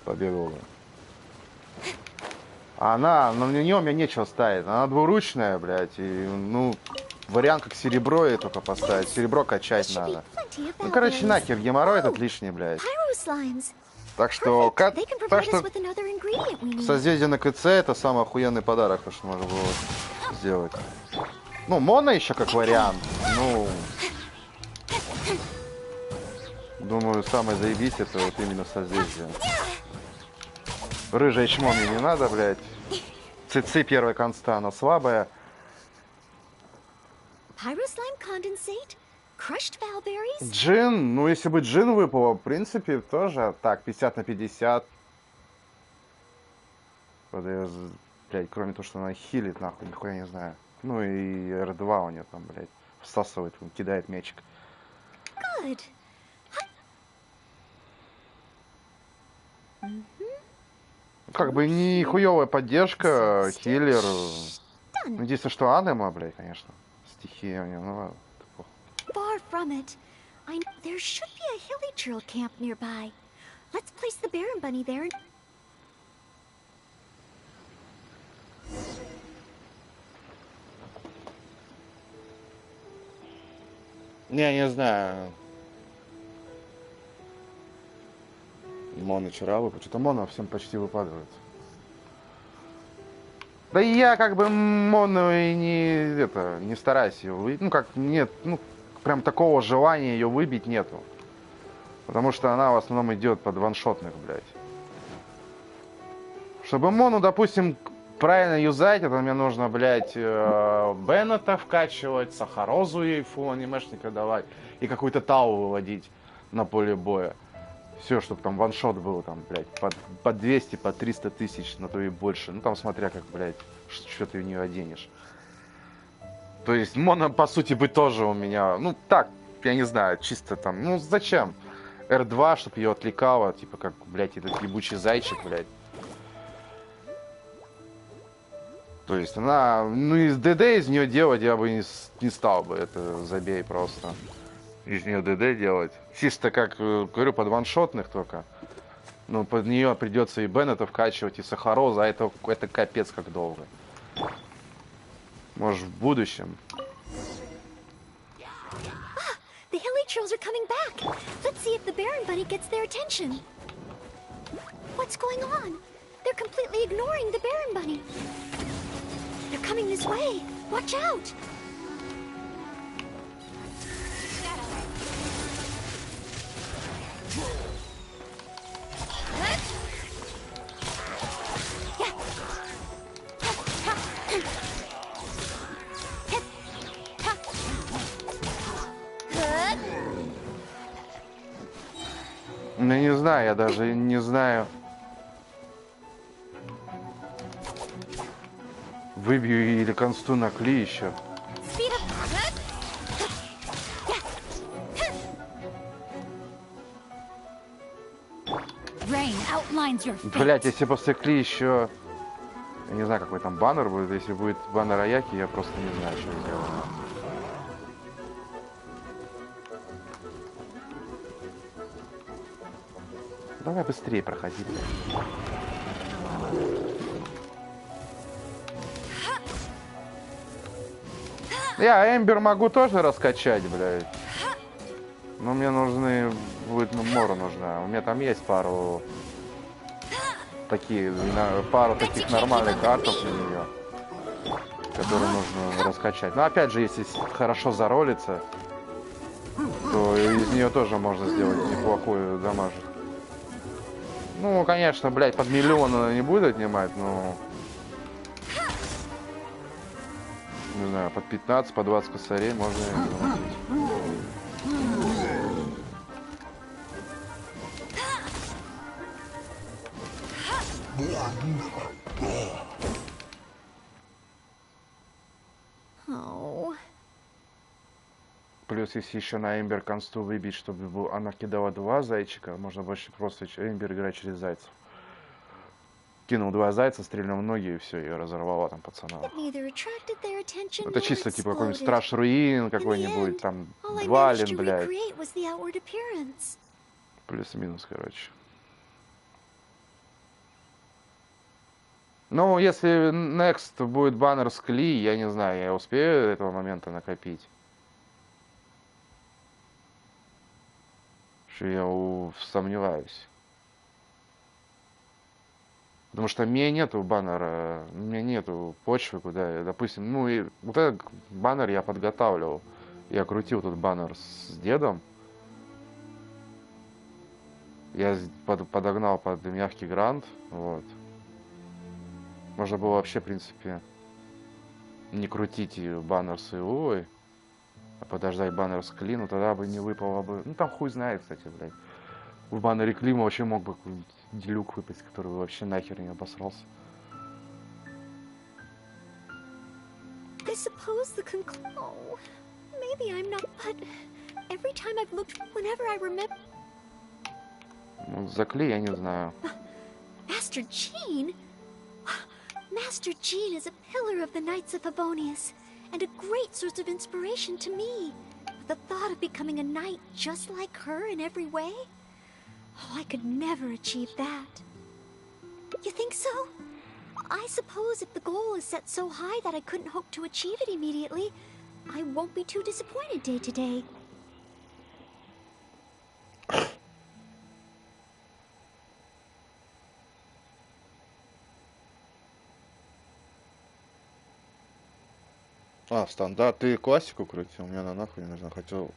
побегал бы. А на нее у меня нечего ставить. Она двуручная, блядь. И, ну, вариант как серебро ей только поставить. Серебро качать надо. Ну, короче, нахер, геморрой этот лишний, блядь. Так что созвездие на КЦ это самый охуенный подарок, то, что можно было сделать. Ну, Мона еще как вариант. Ну, думаю, самое заебись это вот именно созвездие. Рыжая чмо мне не надо, блядь. ЦЦ первая конста, она слабая. Джин, ну если бы Джин выпало, в принципе, тоже так, 50 на 50. Блядь, кроме того, что она хилит, нахуй, нихуя не знаю. Ну и R2 у нее там, блядь, всасывает, кидает мячик. Как бы не хуевая поддержка, хиллер. Единственное, что анема, блядь, конечно. Стихия у нее, ну ладно. Far from it. There should be a hilichurl camp nearby. Let's place the Baron Bunny there. Не знаю. Мона вчера выпал. Что-то Мона всем почти выпадает. Да и я как бы Мону и не стараюсь ее выбить. Ну как, нет, ну прям такого желания ее выбить нету. Потому что она в основном идет под ваншотных, блядь. Чтобы Мону, допустим, правильно юзать, это мне нужно, блядь, Беннета вкачивать, Сахарозу ей фу анимешника давать и какую-то Тау выводить на поле боя. Все, чтобы там ваншот был, там, блядь, по 200, по 300 тысяч, на то и больше. Ну, там, смотря как, блядь, что ты в нее оденешь. То есть, моно, по сути, бы тоже у меня, ну, так, я не знаю, чисто там, ну, зачем? R2, чтобы ее отвлекало, типа, как, блядь, этот ебучий зайчик, блядь. То есть, она, ну, из ДД из нее делать я бы не стал бы, это забей просто. Из нее ДД делать. Чисто, как, говорю, под ваншотных только. Ну, под нее придется и Беннета вкачивать, и Сахароза, а это капец как долго. Может, в будущем. The Hilichurls are coming back. Let's see if the Baron Bunny gets their attention. What's going on? They're completely ignoring the Baron Bunny. They're coming this way. Watch out! Ну, не знаю, я даже не знаю. Выбью или консту на кли еще. Блять, если после кли еще... Я не знаю, какой там баннер будет. Если будет баннер Аяки, я просто не знаю, что сделать. Давай быстрее проходи, блядь. Я Эмбер могу тоже раскачать, блядь. Но мне нужны... Будет, ну, Мора нужна. У меня там есть пару... Пару таких нормальных картов на нее. Которые нужно раскачать. Но опять же, если хорошо заролится, то из нее тоже можно сделать неплохую дамажу. Ну, конечно, блядь, под миллион она не будет отнимать, но... Не знаю, под 15, по 20 косарей можно заносить. Плюс, если еще на Эмбер консту выбить, чтобы она кидала 2 зайчика, можно больше просто Эмбер играть через зайцев. Кинул 2 зайца, стрельнул в ноги и все, ее разорвало там пацана. Это чисто типа какой-нибудь Страж Руин, какой-нибудь там Двалин, блядь. Плюс-минус, короче. Ну, если next будет баннер с Кли, я не знаю, я успею этого момента накопить. Что я сомневаюсь. Потому что у меня нету баннера, у меня нету почвы, куда, допустим, ну и вот этот баннер я подготавливал. Я крутил тут баннер с дедом. Я подогнал под мягкий грант, вот. Можно было вообще, в принципе, не крутить баннер с Илой, а подождать баннер с Кли, ну тогда бы не выпало бы... Ну там хуй знает, кстати, блядь. В баннере Клима вообще мог бы какой-нибудь делюк выпасть, который вообще нахер не обосрался. I suppose the Oh, maybe I'm not, but every time I've looked, whenever I remember... Ну, за Кли я не знаю. Master Jean? Master Jean is a pillar of the Knights of Favonius, and a great source of inspiration to me. The thought of becoming a knight just like her in every way? Oh, I could never achieve that. You think so? I suppose if the goal is set so high that I couldn't hope to achieve it immediately, I won't be too disappointed day to day. А, стандарт. Ты классику крутил? Мне она нахуй не нужна. Хотел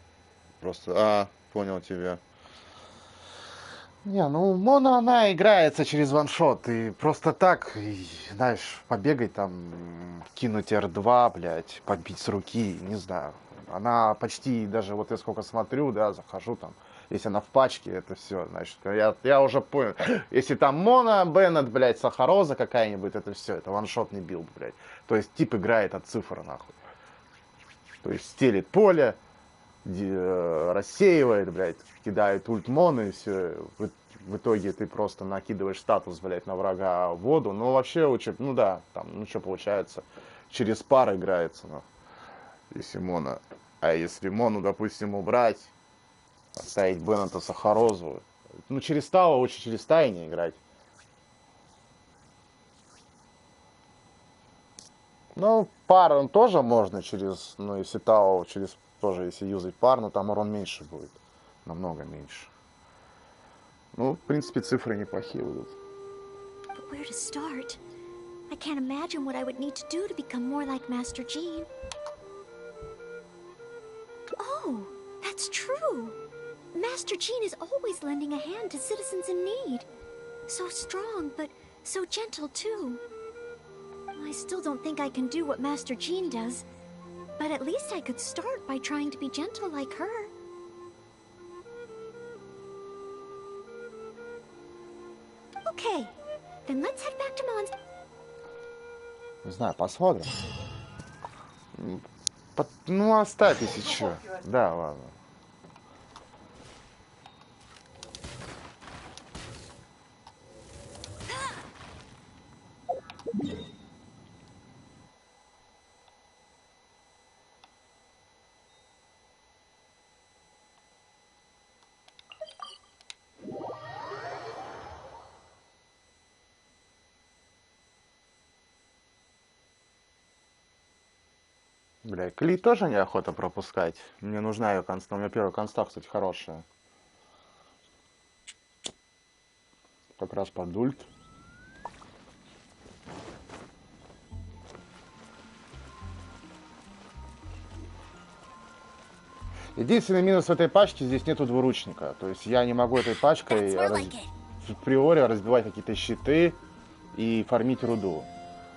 просто... А, понял тебя. Не, ну, Мона, она играется через ваншот. И просто так, знаешь, побегать там, кинуть R2, блядь, побить с руки, не знаю. Она почти, даже вот я сколько смотрю, да, захожу там, если она в пачке, это все, значит, я уже понял. Если там Мона, Беннет, блядь, Сахароза какая-нибудь, это все, это ваншотный билд, блядь. То есть тип играет от цифр, нахуй. То есть стелит поле, рассеивает, блядь, кидает ульт Моны, и все. В итоге ты просто накидываешь статус, блядь, на врага воду. Ну, вообще, ну да, там, ну что получается, через пар играется, нахуй. Если Мона. А если Мону, допустим, убрать, оставить Беннета Сахарозу, ну, через Тао лучше через Тайни играть. Ну, пар он тоже можно через, ну, если Тао, через тоже, если юзать пар, но там урон меньше будет. Намного меньше. Ну, в принципе, цифры неплохие будут. But where to start? I can't imagine what I would need to do to become more like Master Jean. Oh, that's true. Master Jean is always lending a hand to citizens in need. So strong, but so gentle too. I still don't think I can do what Master Jean does, but at least I could start by trying to be gentle like her. Okay, then let's head back to Mon's. Не знаю, посмотрим. Ну, оставь, если что. Да, ладно. Бля, Кли тоже неохота пропускать. Мне нужна ее конста. У меня первая конста, кстати, хорошая. Как раз под ульт. Единственный минус в этой пачке, здесь нету двуручника. То есть я не могу этой пачкой в приоре разбивать какие-то щиты и фармить руду.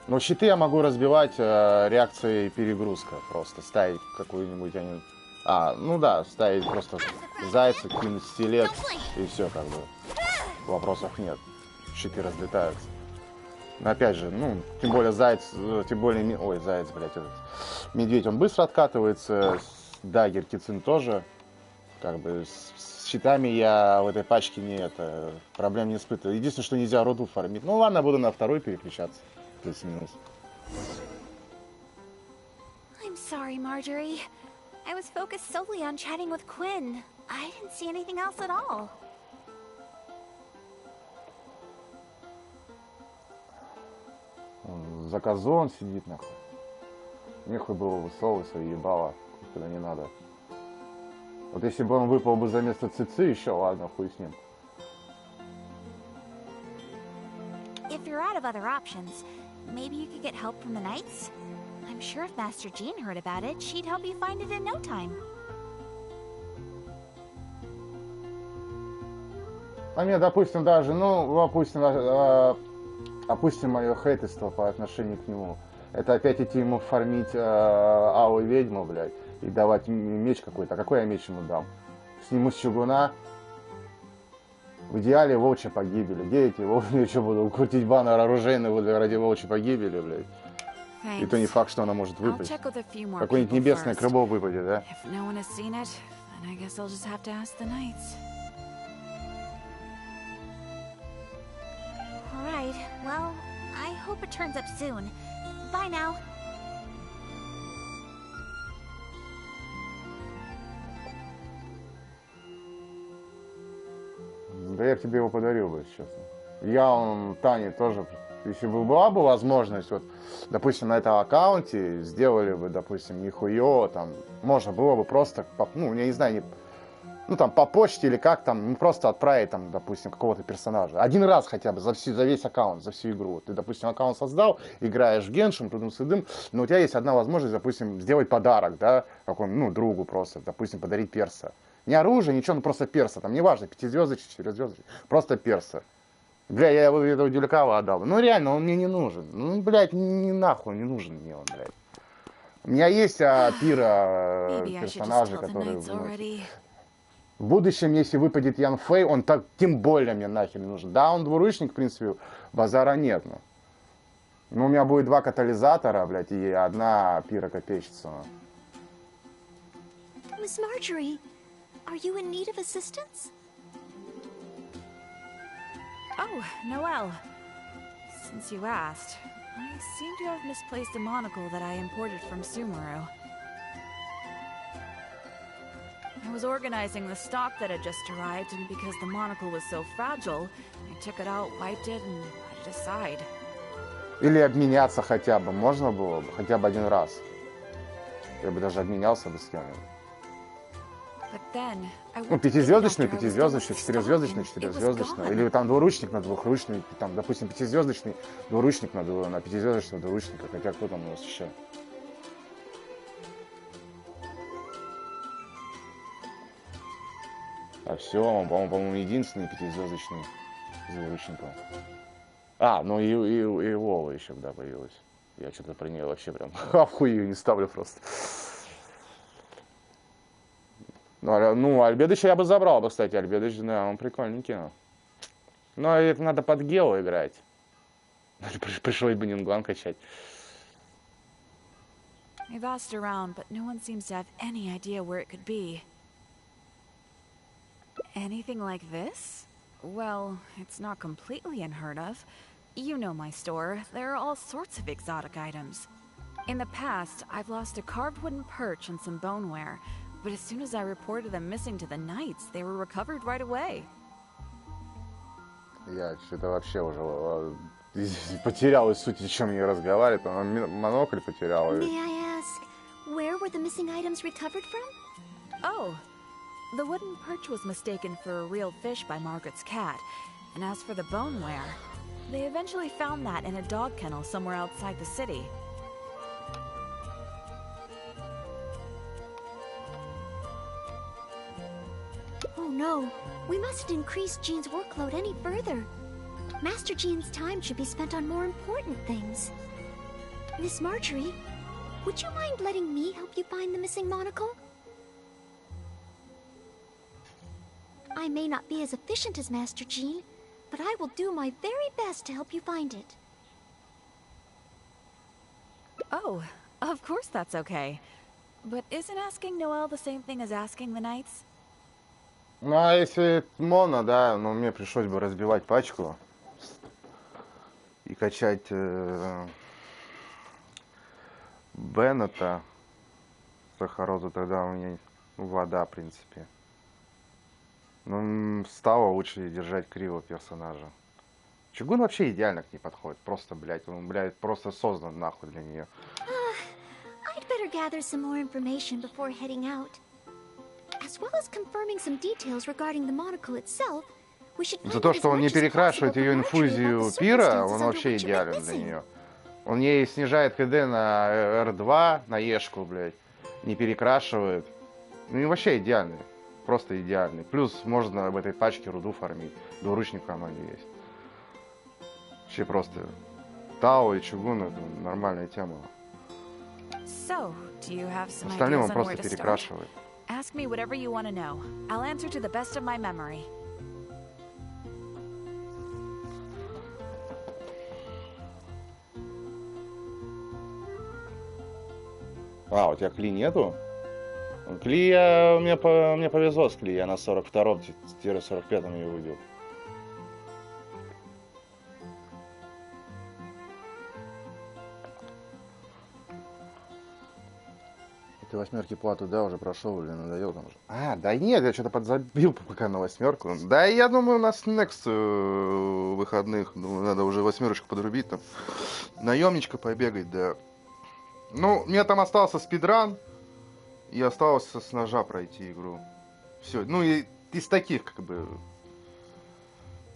Но щиты я могу разбивать реакцией перегрузка. Просто ставить какую-нибудь... ну да, ставить просто зайца, кинуть стилет, и все, как бы. Вопросов нет. Щиты разлетаются. Но опять же, ну, тем более заяц, тем более... Ой, заяц, блядь, этот. Медведь, он быстро откатывается. Дагер, Кицин тоже. Как бы с щитами я в этой пачке проблем не испытываю. Единственное, что нельзя руду фармить. Ну ладно, буду на второй переключаться. Плюс-минус. I'm sorry, Marjorie. I was focused solely on chatting with Quinn. I didn't see anything else at all. За козон сидит, нахуй. Нехуй было высовываться и ебало, куда не надо. Вот если бы он выпал бы за место Цицы, еще ладно, хуй с ним. If you're out of other options, maybe you could get help from the Knights? I'm sure if Master Jean heard about it, she'd help you find it in no time. А мне, допустим, даже, опустим мое хейтерство по отношению к нему. Это опять идти ему фармить Алу ведьму, блядь, и давать меч какой-то. Какой я меч ему дам? Сниму с чугуна. В идеале волчья погибели. Где эти волчьи? Я еще буду крутить баннер оружейный ради волчьей погибели, блядь. И то не факт, что она может выпасть. Какое-нибудь небесное крыло выпадет, да? Alright, well, I hope it turns up soon. Bye now. Да я бы тебе его подарил бы, если честно. Тане тоже, если бы была бы возможность, вот, допустим, на этом аккаунте сделали бы, допустим, нихуё, там, можно было бы просто, я не знаю, там, по почте или как там, просто отправить, там, допустим, какого-то персонажа. Один раз хотя бы за весь аккаунт, за всю игру. Ты, допустим, аккаунт создал, играешь в Геншин, тудым-сюдым, но у тебя есть одна возможность, допустим, сделать подарок, да, какому-нибудь, другу просто, допустим, подарить перса. Не оружие, ничего, просто перса, там, неважно, 5-звездочек, 4-звездочек, просто перса. Бля, я его этого дюлькава отдал. Ну, реально, он мне не нужен. Ну, блядь, нахуй не нужен мне он, блядь. У меня есть пира персонажа, который... В будущем, если выпадет Ян Фэй, он так тем более мне нахер не нужен. Да, он двуручник, в принципе, базара нет. Но у меня будет 2 катализатора, блядь, и 1 пира-копейщица. Miss Marjorie, are you in need of assistance? Oh, Noelle. Since you asked, I seem to have misplaced a monocle that I imported from Sumeru. I was organizing the stock that had just arrived, and because the monocle was so fragile, I took it out, wiped it, and put it aside. Или обменяться хотя бы. Можно было бы? Хотя бы 1 раз. Я бы даже обменялся бы с кем-нибудь. Ну, 5-звездочный, 5-звездочный, 4-звездочный, 4-звездочный. Или там двуручник на двухручный, там, допустим, 5-звездочный, двуручник на 5-звездочного двуручника. Хотя кто там у нас еще? А все, он, по-моему, единственный 5-звездочный из двуручников. А, ну и Вова еще, да, появилась. Я что-то про нее вообще прям охуею не ставлю просто. Ну, Альбедыча я бы забрал бы, кстати. Альбедыч, да, он прикольненький. Но это надо под Гео играть. Пришлось бы Нингуан качать. I've asked around, but no one seems to have any idea where it could be. Anything like this? Well, it's not completely unheard of. You know my store. There are all sorts of exotic items. In the past, I've lost a carved wooden perch and some boneware, but as soon as I reported them missing to the Knights, they were recovered right away. Я что-то вообще уже потерял из сути, о чем я разговариваю. Монокль потерял. May I ask, where were the missing items recovered from? Oh, the wooden perch was mistaken for a real fish by Margaret's cat, and as for the boneware, they eventually found that in a dog kennel somewhere outside the city. Oh no, we mustn't increase Jean's workload any further. Master Jean's time should be spent on more important things. Miss Marjorie, would you mind letting me help you find the missing monocle? I may not be as efficient as Master Jean, but I will do my very best to help you find it. Oh, of course that's okay. But isn't asking Noelle the same thing as asking the Knights? Ну, а если моно, да, ну, мне пришлось бы разбивать пачку и качать Беннета, Сахарозу, тогда у меня вода, в принципе. Ну, стало лучше держать криво персонажа. Чугун вообще идеально к ней подходит. Просто, блядь, он, блядь, просто создан нахуй для нее. I'd better gather some more information before heading out. As well as confirming some details regarding the monocle itself, we should За то, что он не перекрашивает ее инфузию пира, он вообще идеален для нее. Он ей снижает КД на R2, на Ешку, блядь. Не перекрашивает. Ну и вообще идеальный. Просто идеальный. Плюс можно в этой пачке руду фармить. Двуручник в команде есть. Вообще просто Тао и Чугун — это нормальная тема. Остальным он просто перекрашивает. Ask me whatever you want to know. I'll answer to the best of my memory. А, у тебя Кли нету? Кли, мне повезло с Кли, я на 42-45 ее выбил. Ты 8 плату, да, уже прошел или надоел там уже? А, да нет, я что-то подзабил пока на 8. Да, я думаю, у нас next выходных, думаю, надо уже 8 подрубить там. Наемничка побегать, да. Ну, мне там остался спидран, и осталось с ножа пройти игру. Все, ну и из таких, как бы,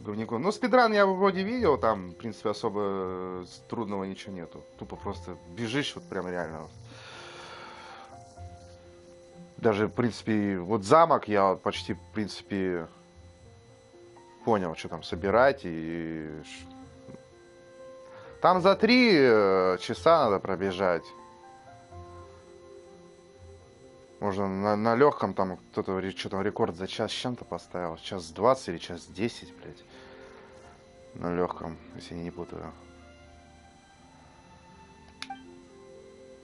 говняков. Ну, спидран я вроде видел, там, в принципе, особо трудного ничего нету. Тупо просто бежишь, вот прям реально. Даже, в принципе, вот замок я почти, в принципе, понял, что там собирать. И там за 3 часа надо пробежать. Можно на легком там кто-то что-то рекорд за час с чем-то поставил. Час 20 или час 10, блядь. На легком, если я не путаю.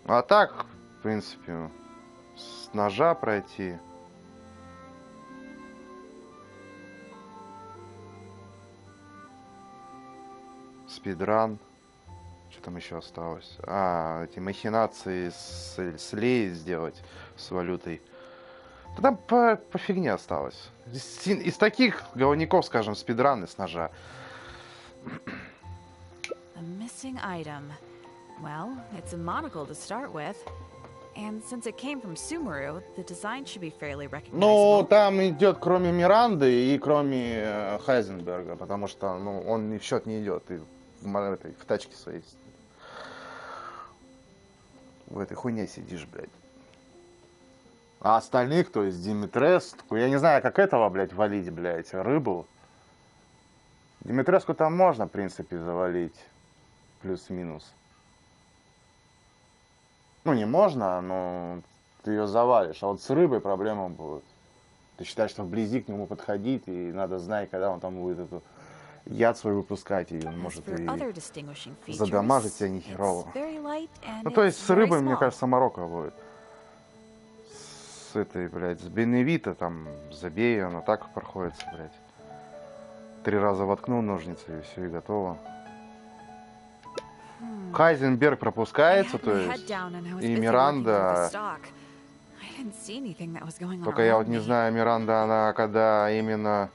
А так, в принципе, с ножа пройти. Спидран. Что там еще осталось? А, эти махинации с лей сделать с валютой. Да там по фигне осталось. Из таких говняков, скажем, спидраны с ножа. A missing item. Well, it's a monocle to start with. And since it came from Sumeru, the design should be fairly recognizable. Ну, там идет кроме Миранды и кроме Хайзенберга, потому что, ну, он в счет не идет. И в тачке своей. В этой хуйне сидишь, блядь. А остальных, то есть Димитреску, я не знаю, как этого, блядь, валить, блядь, рыбу. Димитреску там можно, в принципе, завалить. Плюс-минус. Ну, не можно, но ты ее завалишь. А вот с рыбой проблема будет. Ты считаешь, что вблизи к нему подходить, и надо знать, когда он там будет эту яд свой выпускать, и он может и задамажить тебя нехерово. Ну, то есть с рыбой, мне кажется, Марокко будет. С этой, блядь, с Беневита, там, забей ее, она так проходится, блядь. 3 раза воткнул ножницы, и все, и готово. Хайзенберг пропускается, то есть, и Миранда... Только я вот не знаю, Миранда, она когда именно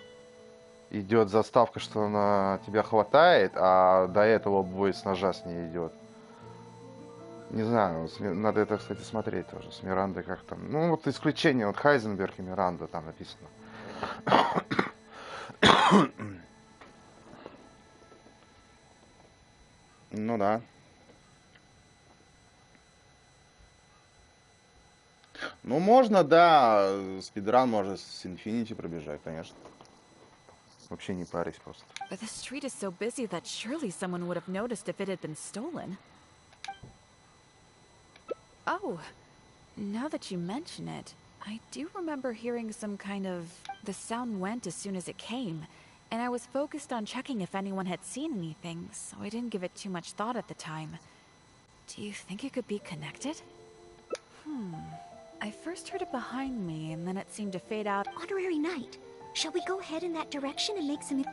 идет заставка, что на тебя хватает, а до этого бой с ножа с ней идет. Не знаю, надо это, кстати, смотреть тоже, с Мирандой как там. Ну, вот исключение, вот Хайзенберг и Миранда там написано. Ну да. Ну, можно, да, спидран можно с Infinity пробежать, конечно. Вообще не парись просто. But the street is so busy that surely someone would have noticed if it had been stolen. Oh, now that you mention it, I do remember hearing some kind of... The sound went as soon as it came, and I was focused on checking if anyone had seen anything, so I didn't give it too much thought at the time. Do you think it could be connected? I first heard it behind me, and then it seemed to fade out. Honorary Knight, shall we go head in that direction and make some...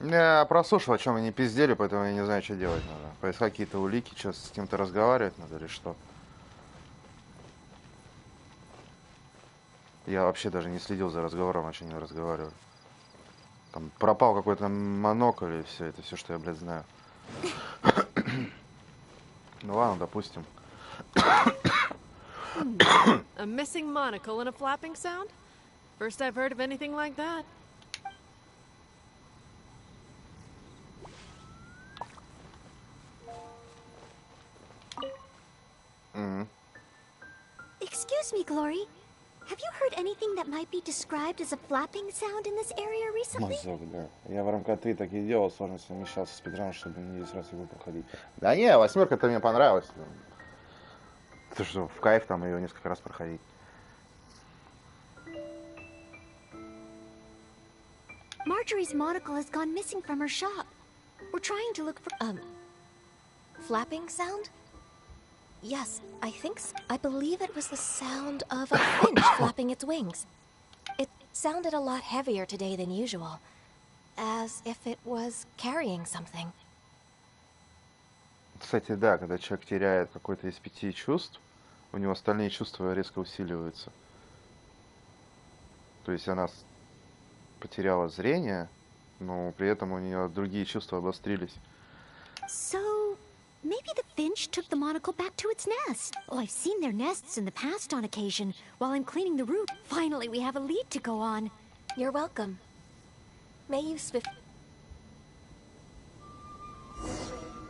Я прослушал, о чем они пиздели, поэтому я не знаю, что делать надо. Поискать какие-то улики, что с кем-то разговаривать надо или что. Я вообще даже не следил за разговором, о чем они разговаривают. Там пропал какой-то монокль и все, это все, что я, блядь, знаю. Ну ладно, допустим. A missing monocle and a flapping sound? First I've heard of anything like that. Excuse me, Glory. Have you heard anything that might be described as a flapping sound in this area recently? Мазок, да. Я в МК3 так и делал, сложно совмещался с спидраном, чтобы не 10 раз его проходить. Да не, 8-ка-то мне понравилась. Ты что, в кайф там ее несколько раз проходить. Marjorie's monocle has gone missing from her shop. We're trying to look for... Flapping sound? Yes, I think so. I believe it was the sound of a finch flapping its wings. It sounded a lot heavier today than usual, as if it was carrying something. Кстати, да, когда человек теряет какое-то из 5 чувств, у него остальные чувства резко усиливаются. То есть она потеряла зрение, но при этом у нее другие чувства обострились. So, maybe the finch took the monocle back to its nest. Oh, I've seen their nests in the past on occasion, while I'm cleaning the roof. Finally, we have a lead to go on. You're welcome. May you swift...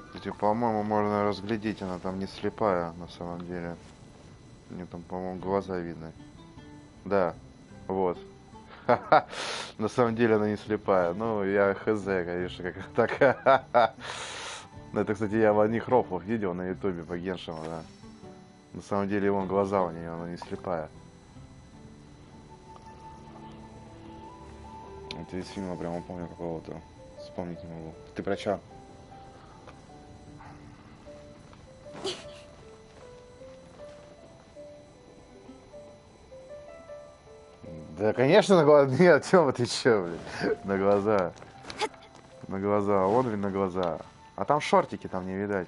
Кстати, по-моему, можно разглядеть, она там не слепая на самом деле. У нее там, по-моему, глаза видны. Да, вот. На самом деле она не слепая. Ну, я хз, конечно, как так. Ну, это, кстати, я в одних рофлах видел на ютубе по Геншину, да. На самом деле, вон глаза у нее, она не слепая. Это из фильма прямо помню какого-то. Вспомнить не могу. Ты про чё? Да, конечно, на глаза. Нет, Тёма, ты чё, блин? На глаза. На глаза. Вон, блин, на глаза. А там шортики, там не видать.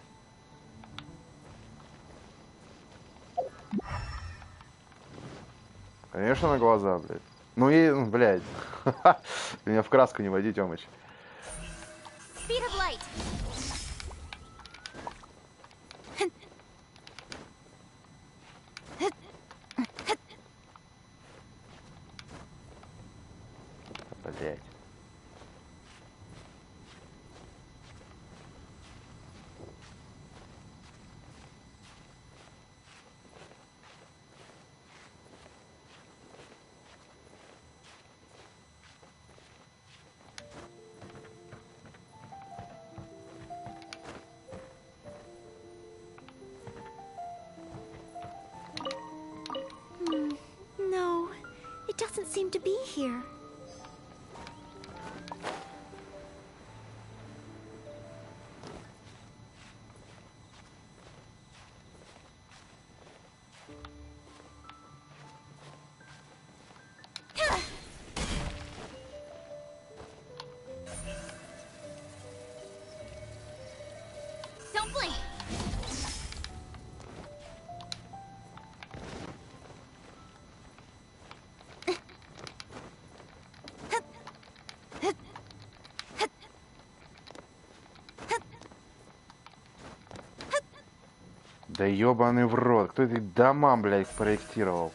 Конечно, на глаза, блядь. Ну и, блядь. Меня в краску не води, Тёмыч. Speed of light. Блядь. No, it doesn't seem to be here. Don't blink. Да ёбаный в рот. Кто эти дома, блядь, проектировал?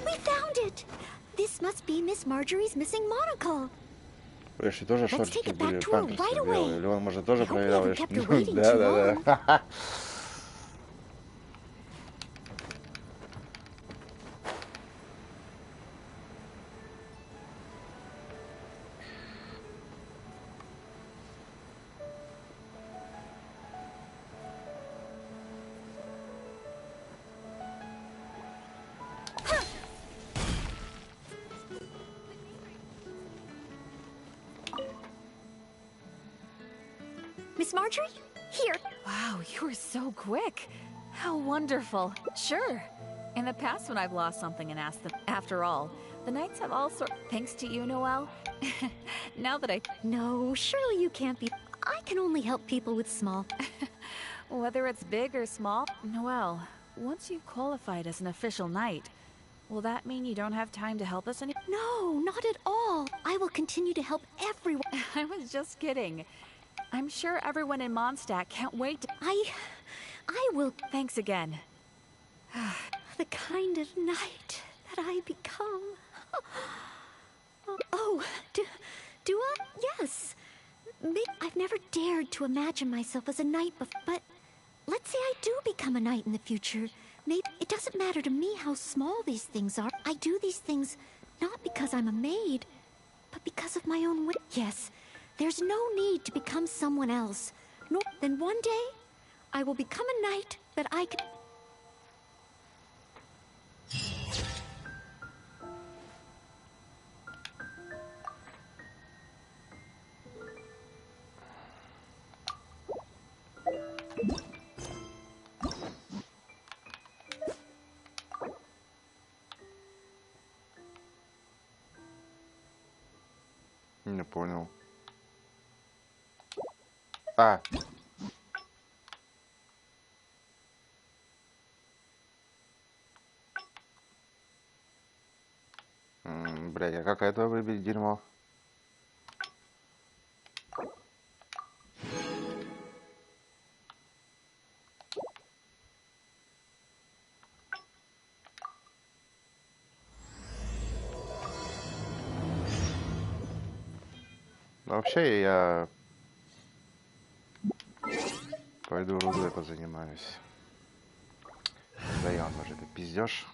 We found it! This must be Miss Marjorie's missing monocle. Эшли тоже Let's шортики take it back были, to her памперсы right делал. away. Или он, может, тоже I hope we проверял haven't Эшли? kept her waiting Да, too да, long. да. Miss Marjorie? Here. Wow, you were so quick. How wonderful. Sure. In the past when I've lost something and asked them, after all, the knights have all sorts. Thanks to you, Noelle. Now that I... No, surely you can't be. I can only help people with small. Whether it's big or small, Noelle, once you've qualified as an official knight, will that mean you don't have time to help us any? No, not at all. I will continue to help everyone. I was just kidding. I'm sure everyone in Mondstadt can't wait to... I will... Thanks again. The kind of knight that I become. Oh, do I? Yes. I've never dared to imagine myself as a knight before, but let's say I do become a knight in the future. Maybe it doesn't matter to me how small these things are. I do these things not because I'm a maid, but because of my own will. Yes, there's no need to become someone else. No, then one day, I will become a knight that I can... Не понял. А. Блядь, а как это выбить дерьмо? Вообще я пойду рудой позанимаюсь. Даён уже это пиздёж.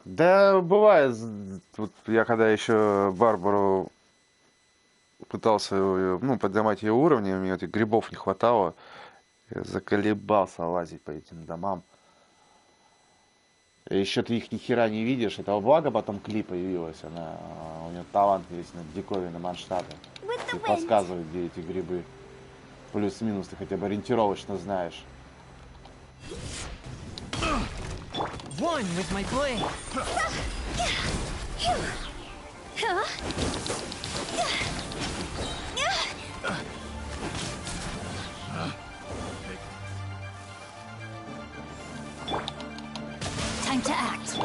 Да, бывает. Вот я когда еще Барбару пытался, ну, поднимать ее уровни, у меня этих грибов не хватало. Я заколебался лазить по этим домам. И еще ты их ни хера не видишь. Это благо потом клип появилась. У нее талант есть на диковинном масштабе. И подсказывает, где эти грибы. Плюс-минус ты хотя бы ориентировочно знаешь. One with my blade. Time to act.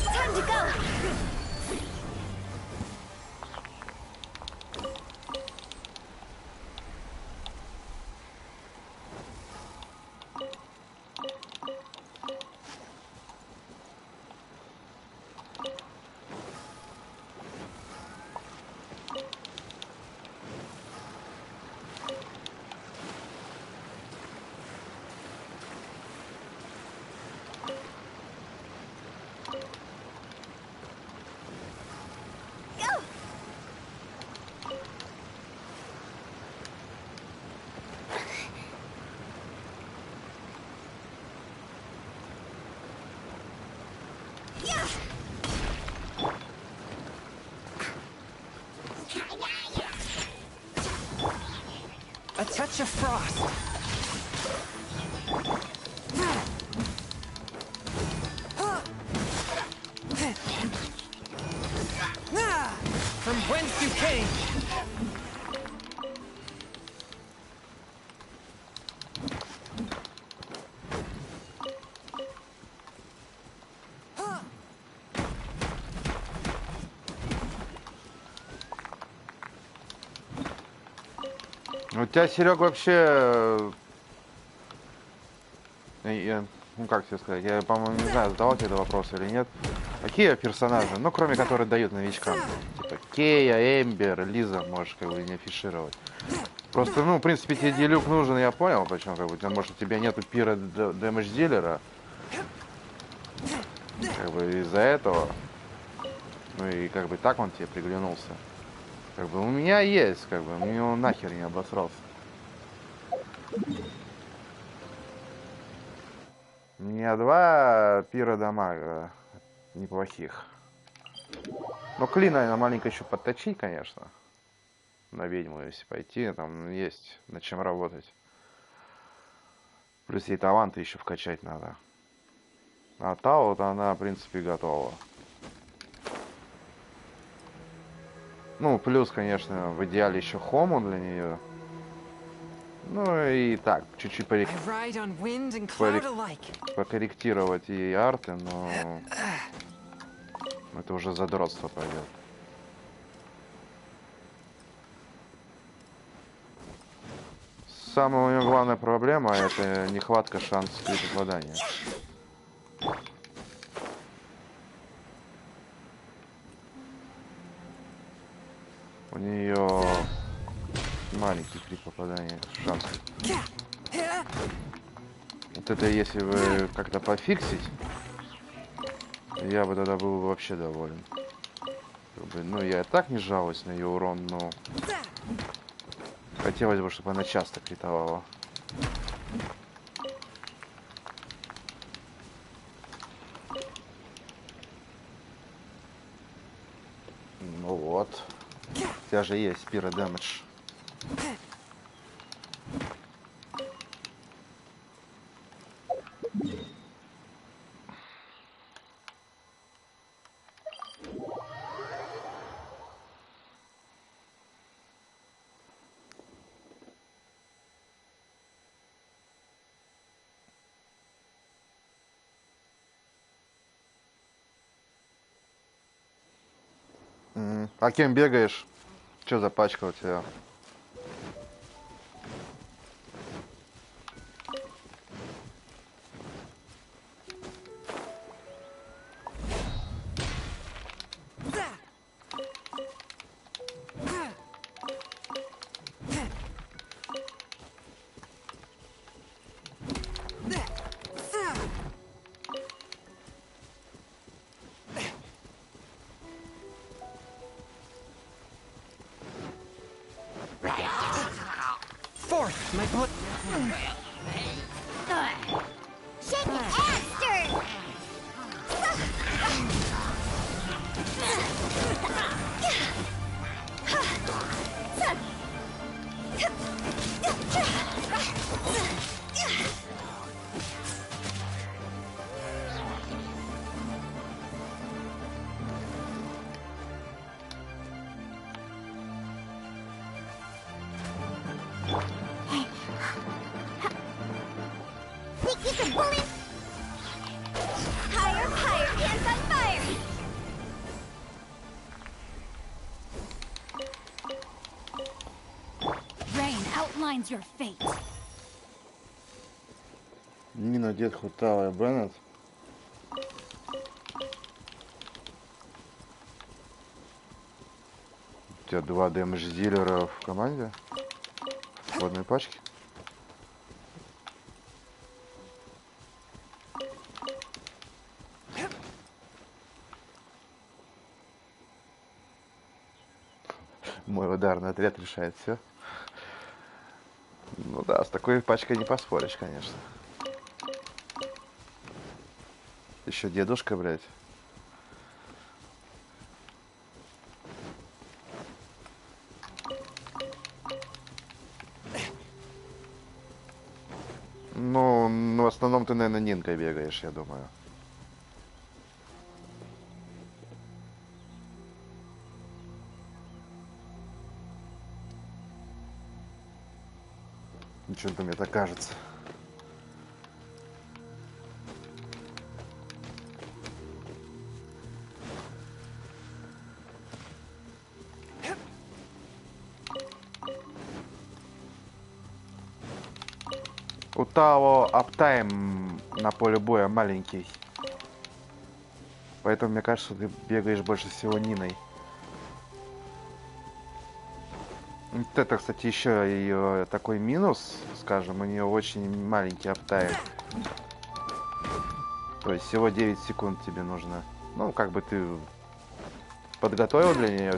Time to go. A touch of frost. From whence you came. У тебя, Серег, вообще... ну, как тебе сказать, я, по-моему, не знаю, задавал тебе этот вопрос или нет. Какие персонажи, ну, кроме которых дают новичкам? Типа Кея, Эмбер, Лиза можешь как бы не афишировать. Просто, ну, в принципе, тебе делюк нужен, я понял, почему, как бы, может, у тебя нету пира дэмэдж-дилера. Как бы из-за этого. Ну и как бы так он тебе приглянулся. Как бы у меня есть, как бы, мне он нахер не обосрался. У меня 2 пира дамага неплохих. Но клин, наверное, маленько еще подточить, конечно. На ведьму, если пойти, там есть над чем работать. Плюс ей таланты еще вкачать надо. А та вот она, в принципе, готова. Ну, плюс, конечно, в идеале еще хому для нее. Ну и так, чуть-чуть покорректировать ей арты, но это уже задротство пойдет. Самая у нее главная проблема — это нехватка шансов попадания. У нее маленький крит попадания, шанс. Вот это если бы как-то пофиксить, я бы тогда был вообще доволен. Ну, я и так не жалуюсь на ее урон, но хотелось бы, чтобы она часто критовала. Вот. У тебя же есть Pyro Damage. А кем бегаешь? Что за пачка у тебя? Fourth, my blood. Shake it, Aster! Think you can bully? Higher, higher, hands on fire! Rain outlines your fate. Нина, Дед, Хутава и Беннет. У тебя 2 дэмэдж-дилера в команде? В одной пачке? Мой ударный ответ решает все. Ну да, с такой пачкой не поспоришь, конечно. Еще дедушка, блядь. Ну, в основном ты, наверное, Нинкой бегаешь, я думаю. Что-то мне так кажется. У Тао аптайм на поле боя маленький. Поэтому, мне кажется, ты бегаешь больше всего Ниной. Вот это, кстати, еще ее такой минус, скажем, у нее очень маленький аптайм. То есть всего 9 секунд тебе нужно. Ну, как бы ты подготовил для нее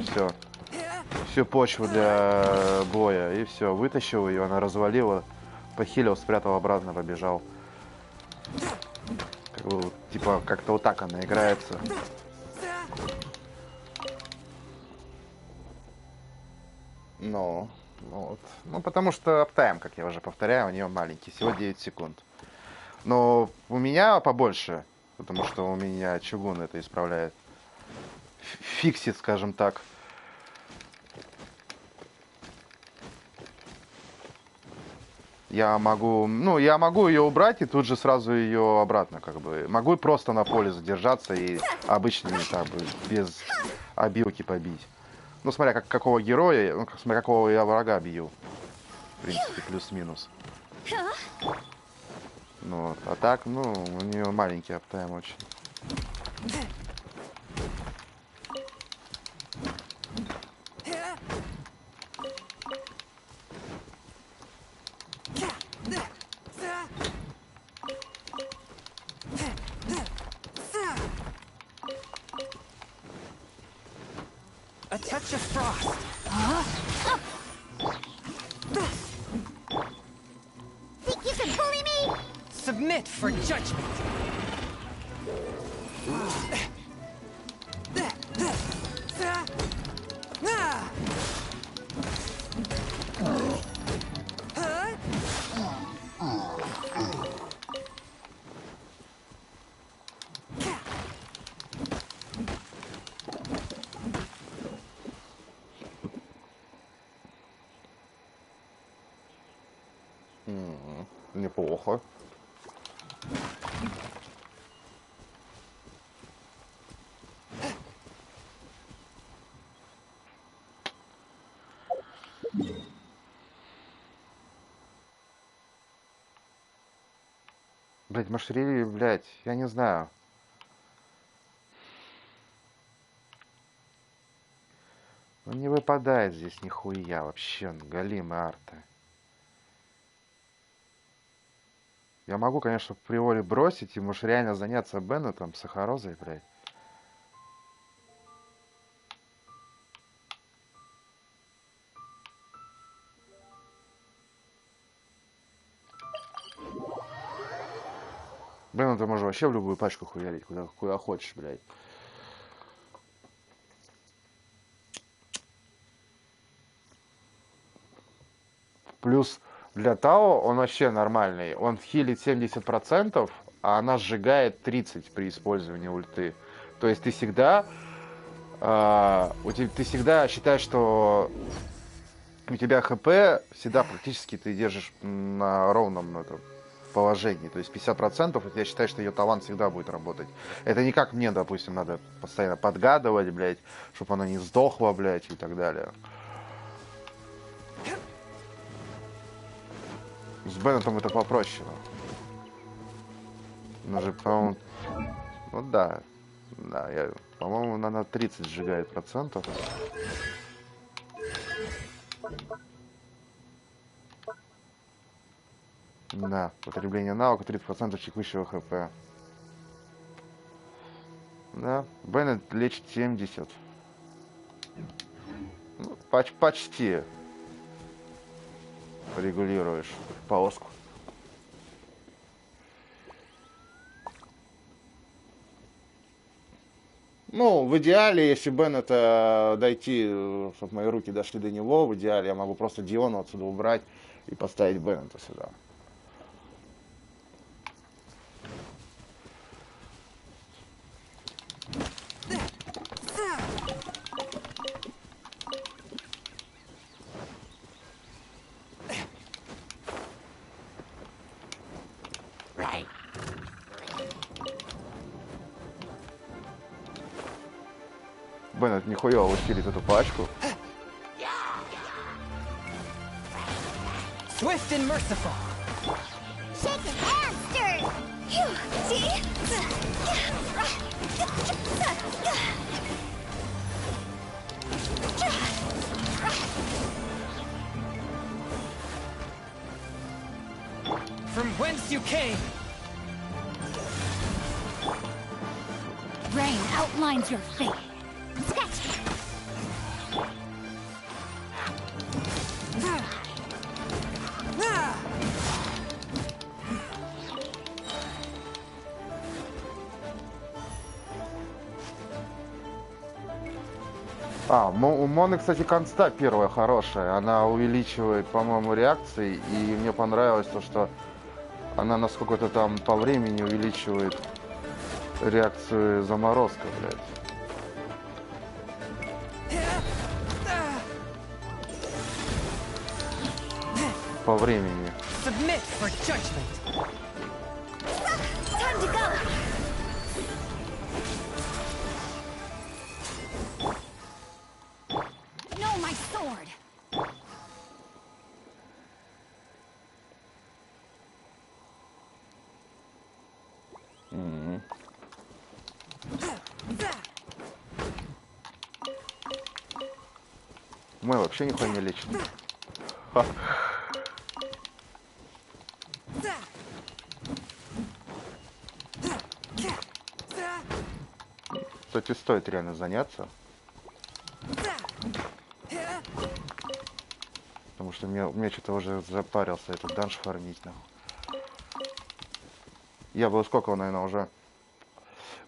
всю почву для боя, и все, вытащил ее, она развалила, похилил, спрятал обратно, побежал. Как бы, типа, как-то вот так она играется. Ну, вот. Ну, потому что аптайм, как я уже повторяю, у нее маленький, всего 9 секунд. Но у меня побольше, потому что у меня чугун это исправляет. Фиксит, скажем так. Я могу ее убрать и тут же сразу ее обратно, как бы. Могу просто на поле задержаться и обычными, как бы, без обилки побить. Ну, смотря какого героя, ну, смотря какого я врага бью. В принципе, плюс-минус. Ну, а так, ну, у нее маленький аптайм очень. A touch of frost. Think you can bully me? Submit for judgment. Неплохо. Блять, Машрили, блять, я не знаю. Ну не выпадает здесь нихуя вообще, галимые арты. Я могу, конечно, в приволе бросить и, может, реально заняться Беннетом, Сахарозой, блядь. Беннета можно вообще в любую пачку хуярить, куда хочешь, блядь. Плюс для Тао он вообще нормальный. Он хилит 70%, а она сжигает 30% при использовании ульты. То есть ты всегда... ты всегда считаешь, что у тебя ХП всегда практически ты держишь на ровном положении. То есть 50% я считаю, что ее талант всегда будет работать. Это не как мне, допустим, надо постоянно подгадывать, блядь, чтобы она не сдохла, блядь, и так далее. С Беннетом это попроще. Она же, по-моему... Ну да. Да, по-моему, она на 30 сжигает процентов. Да, потребление навыка 30% текущего ХП. Да, Беннет лечит 70. Ну, почти регулируешь полоску. Ну, в идеале, если Беннета дойти, чтобы мои руки дошли до него, в идеале я могу просто Диону отсюда убрать и поставить Беннета сюда. Беннет нихуево усилит эту пачку. Swift and merciful. Shaken and stirred. See? From whence you came. Rain outlines your fate. Sketch! У Моны, кстати, конста первая хорошая. Она увеличивает, по-моему, реакции. И мне понравилось то, что она на сколько-то там по времени увеличивает реакцию заморозка, блядь. По времени. Submit for judgment. Time to go. No, my sword! Мы вообще нихуя не лечим. Кстати, стоит реально заняться. Потому что мне что-то уже запарился этот данж фармить. Нахуй. Я был сколько, наверное, уже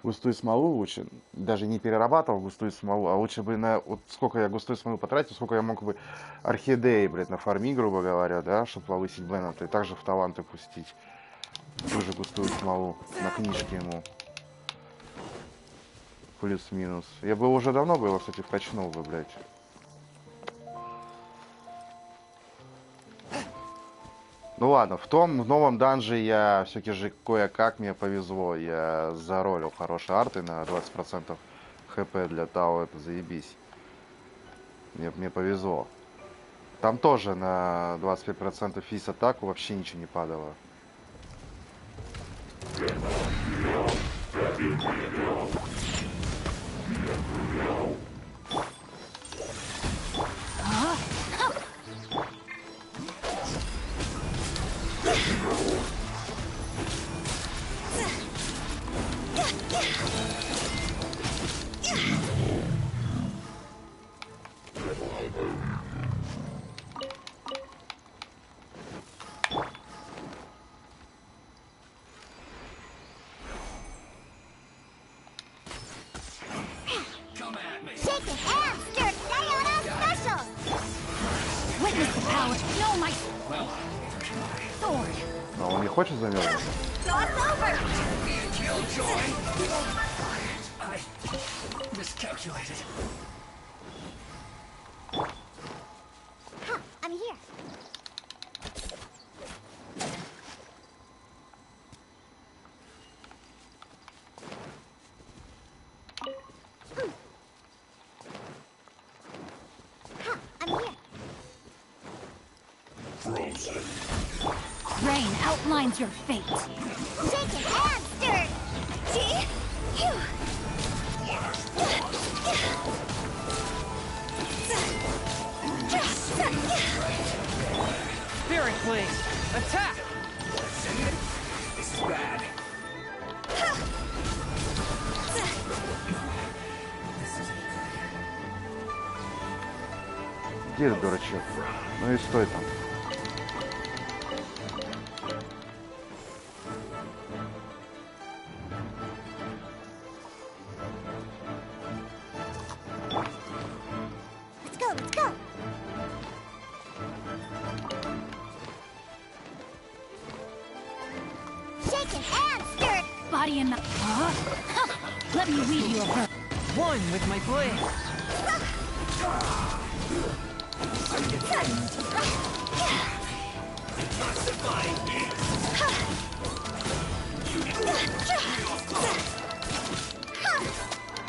Густую смолу лучше, даже не перерабатывал густую смолу, а лучше бы на, вот сколько я густую смолу потратил, сколько я мог бы орхидеи, блядь, нафармить, грубо говоря, да, чтобы повысить бленд, и также в таланты пустить. Ту же густую смолу на книжке ему. Плюс-минус. Я бы уже давно бы его, кстати, вкачнул бы, блядь. Ну ладно, в новом данже я все-таки же кое-как мне повезло. Я заролил хорошие арты на 20% хп для Тао, это заебись. Мне повезло. Там тоже на 25% физ атаку вообще ничего не падало. Shake it and stir Sayonara special! Witness the power. No, my sword. А он не хочет замерзнуть? So it's over! I miscalculated. Huh, I'm here. Huh, I'm here. Frozen. Rain outlines your fate. Shake it and stir it. See? Phew. Spirit Blade! Attack! This is bad. Где этот дурачок? Ну и стой там. Let's go, let's go. Shake it and stir it. Body and let me read you a verse. One with my blade!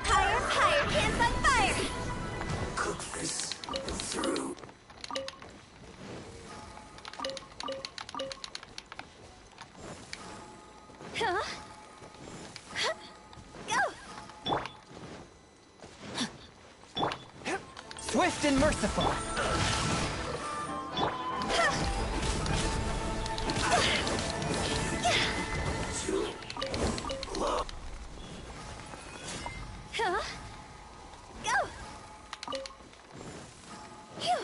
Higher, higher, hands on fire. Cook this through. Huh? Go. Swift and merciful! Huh? Go. Phew.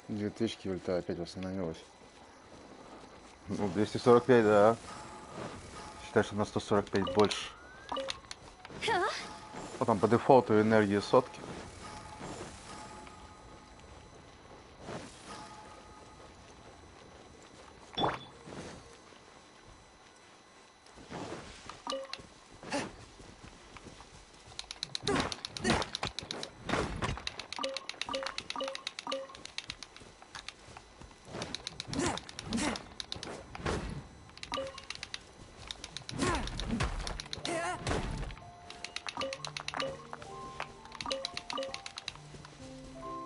Две тычки, ульта опять восстановилась. Ну, 245, да. Считай, что на 145 больше. Huh? Потом по дефолту энергии сотки.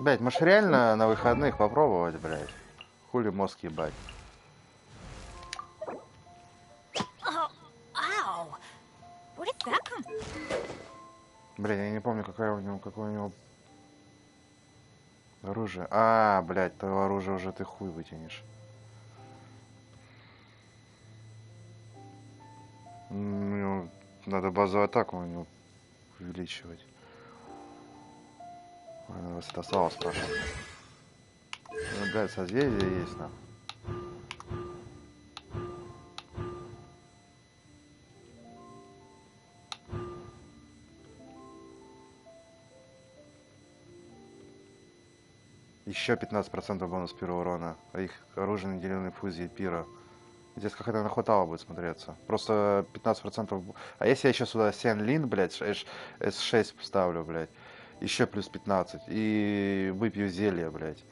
Блять, может реально на выходных попробовать, блять. Хули мозг ебать. Oh, ow! Where did that come from? Блять, я не помню, какое у него оружие. А, блять, твое оружие уже ты хуй вытянешь. У него надо базовую атаку у него увеличивать. Ой, надо это сало спрашивать. Ну, блядь, созвездие есть, нахуй. Еще 15% бонус пира урона. А их оружие наделенной фузией пира. Здесь как это нахватало будет смотреться. Просто 15%. А если я еще сюда Сен-Лин, блядь, S6 вставлю, блядь. Еще плюс 15. И выпью зелье, блядь.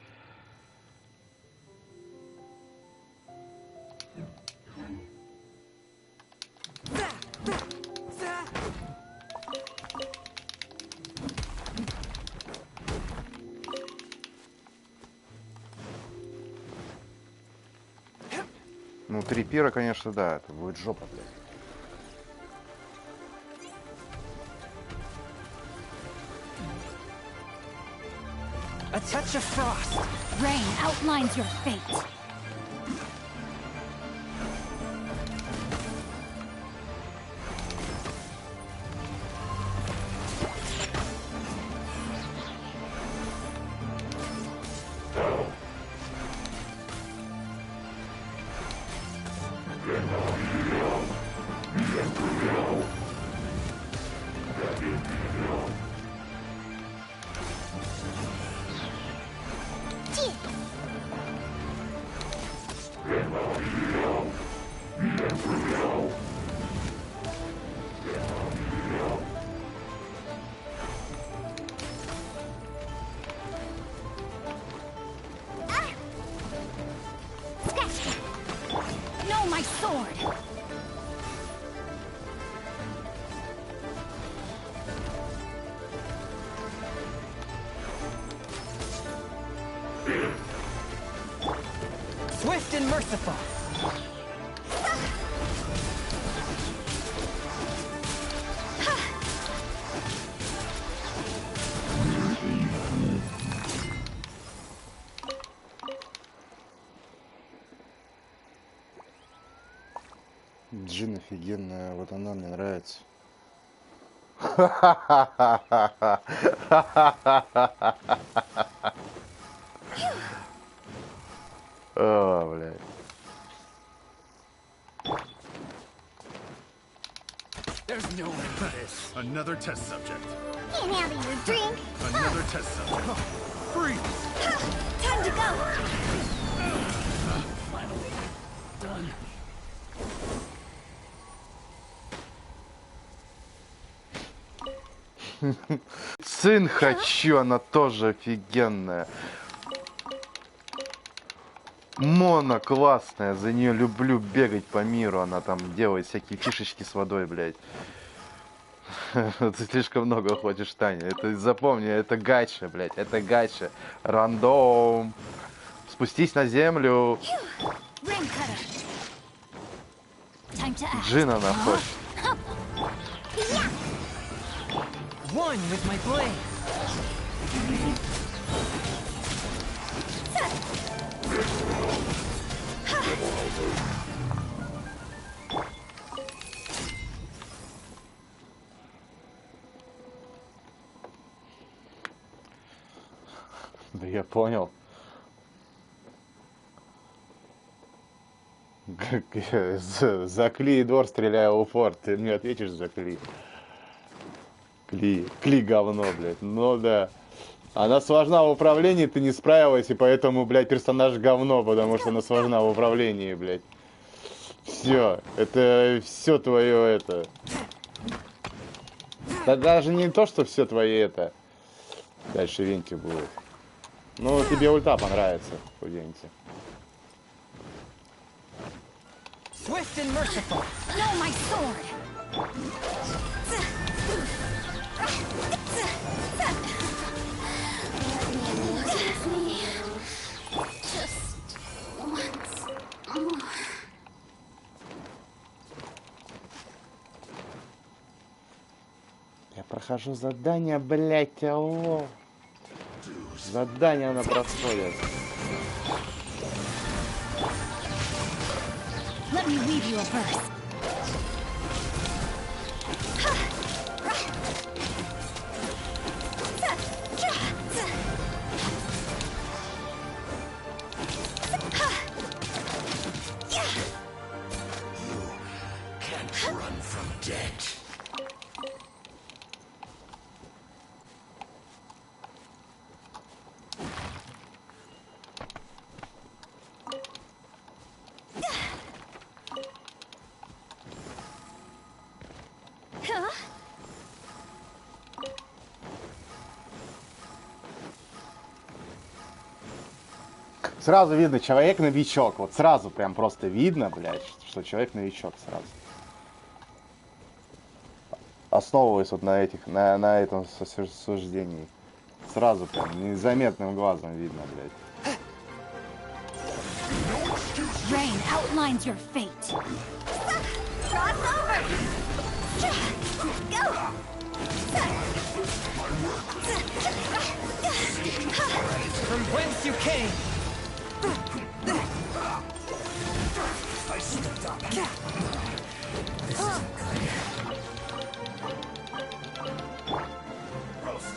Ну, 3 пира, конечно, да, это будет жопа, блядь. A touch of frost. Rain outlines your fate. No, my sword! Swift and merciful. Джин офигенная, вот она мне нравится. О, блядь. There's no way for this. Another test subject. Can't handle your drink. Another test subject. Freeze! Time to go. Finally done. Сын хочу, она тоже офигенная. Мона классная, за нее люблю бегать по миру, она там делает всякие фишечки с водой, блядь. Ты слишком много хочешь, Таня. Это запомни, это гача, блядь, это гача. Рандом. Спустись на землю. Джина находит. One with my blade. Да я понял. За Кли и Дор стреляю в упор. Ты мне ответишь за Кли? Кли говно, блядь. Ну да. Она сложна в управлении, ты не справилась, и поэтому, блядь, персонаж говно, потому что она сложна в управлении, блядь. Все. Это все твое это. Да даже не то, что все твои это. Дальше венти будет. Ну, тебе ульта понравится у венти. Swift and merciful. No, my sword! Just once more. Я прохожу задание, блядь, алло. Задание она проходит. Let me weave you a verse. Can't run from death. Сразу видно, человек новичок. Вот сразу прям просто видно, блядь, что человек новичок сразу. Основываясь вот на этих, на этом суждении. Сразу прям незаметным глазом видно, блядь. Rain outlines your fate. Cross over! Go! From whence you came.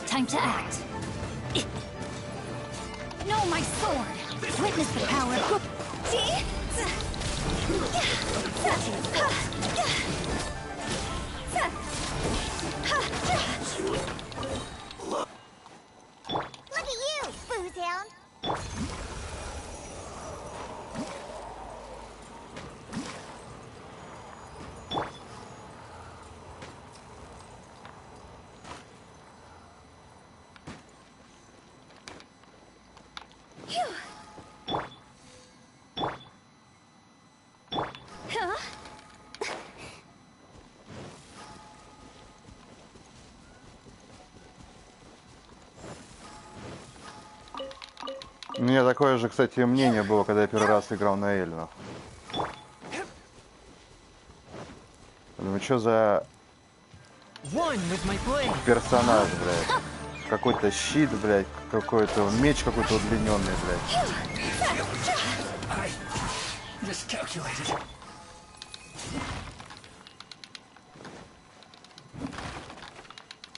Time to act. No, my sword! Witness the power of... Look at you, booze hound! У меня такое же, кстати, мнение было, когда я первый раз играл на Эльну. Думаю, что за персонаж, блядь? Какой-то щит, блядь, какой-то меч какой-то удлиненный, блядь.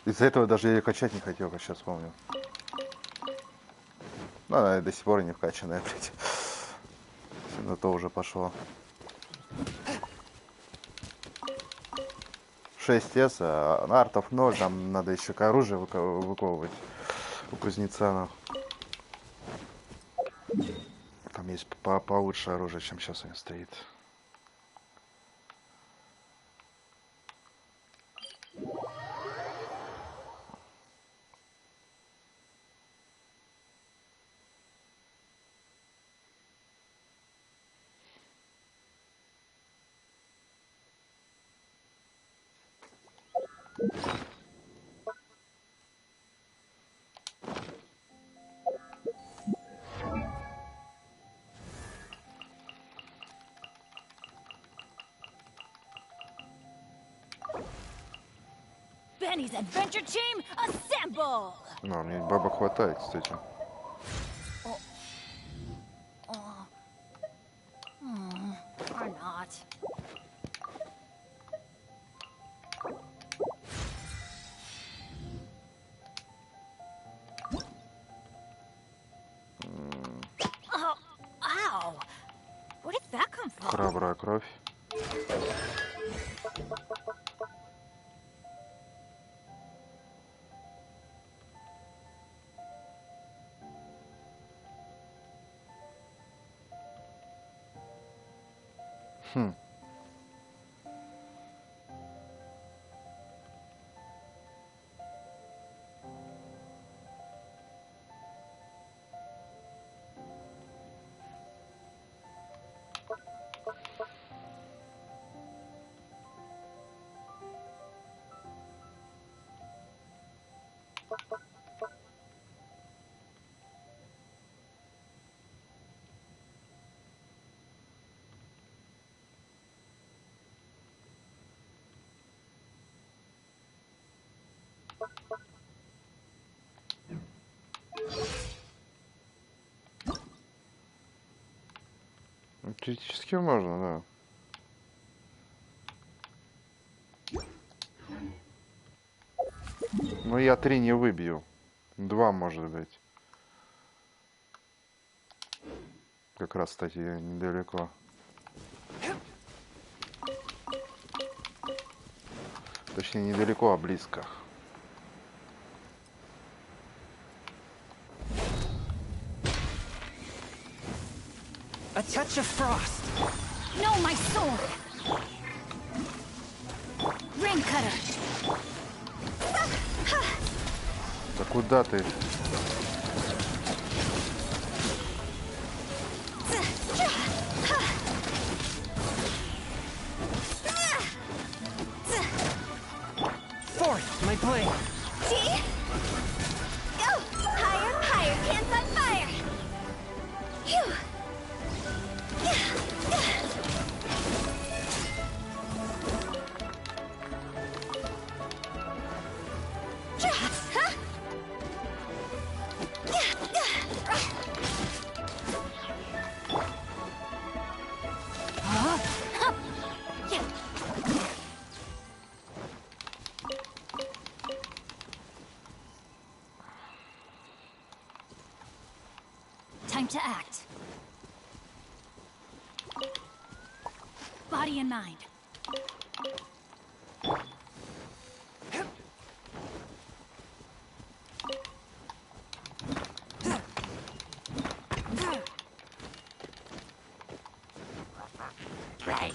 Из-за этого даже я ее качать не хотел, как сейчас помню. Ну, она до сих пор не вкачанная, блядь. На то уже пошло. 6С, а артов 0, там надо еще к оружию выковывать у кузнеца. Там есть получше оружие, чем сейчас у него стоит. Benny's adventure team, assemble! Ну, мне бабок хватает, кстати. Or not. Oh, ow! Where did that come from? Храбрая кровь. Хм. Теоретически можно, да. Но я 3 не выбью. 2, может быть. Как раз, кстати, недалеко. Точнее, недалеко, а близко. A touch of frost. No, my sword! Ring cutter! Да куда ты? blade! See? Go! Higher, higher, hands on fire! Phew! Time to act. Body and mind.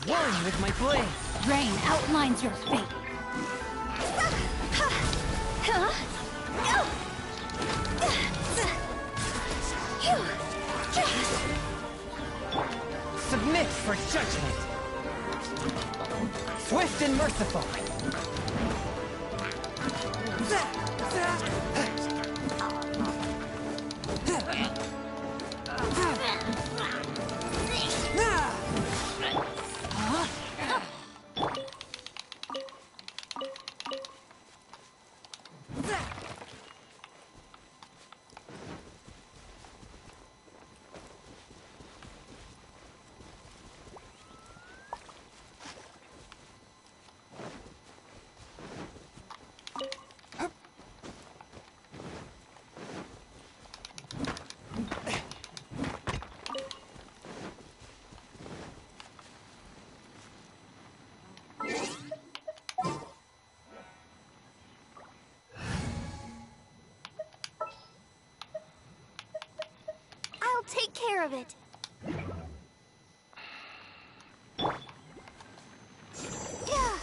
One with my blade! Rain outlines your fate. Submit for judgment! Swift and merciful! I'll take care of it. Yeah.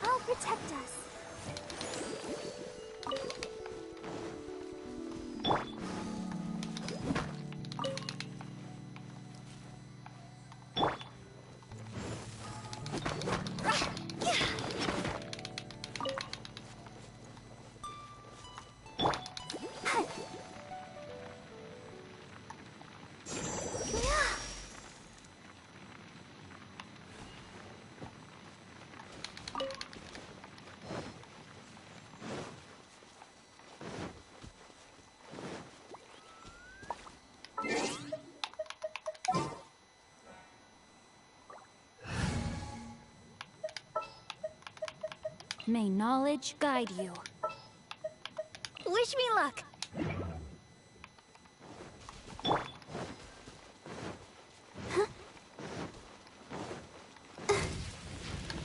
I'll protect us. May knowledge guide you. Wish me luck.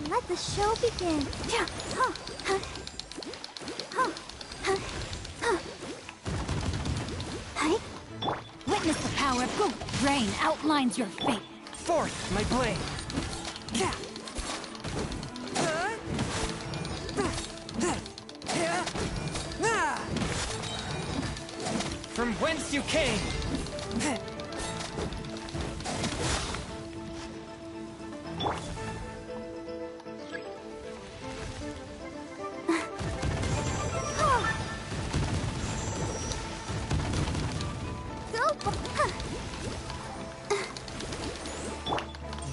Let the show begin. Witness the power of Gu. Rain outlines your fate. Forth my blade! From whence you came!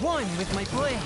One with my blade!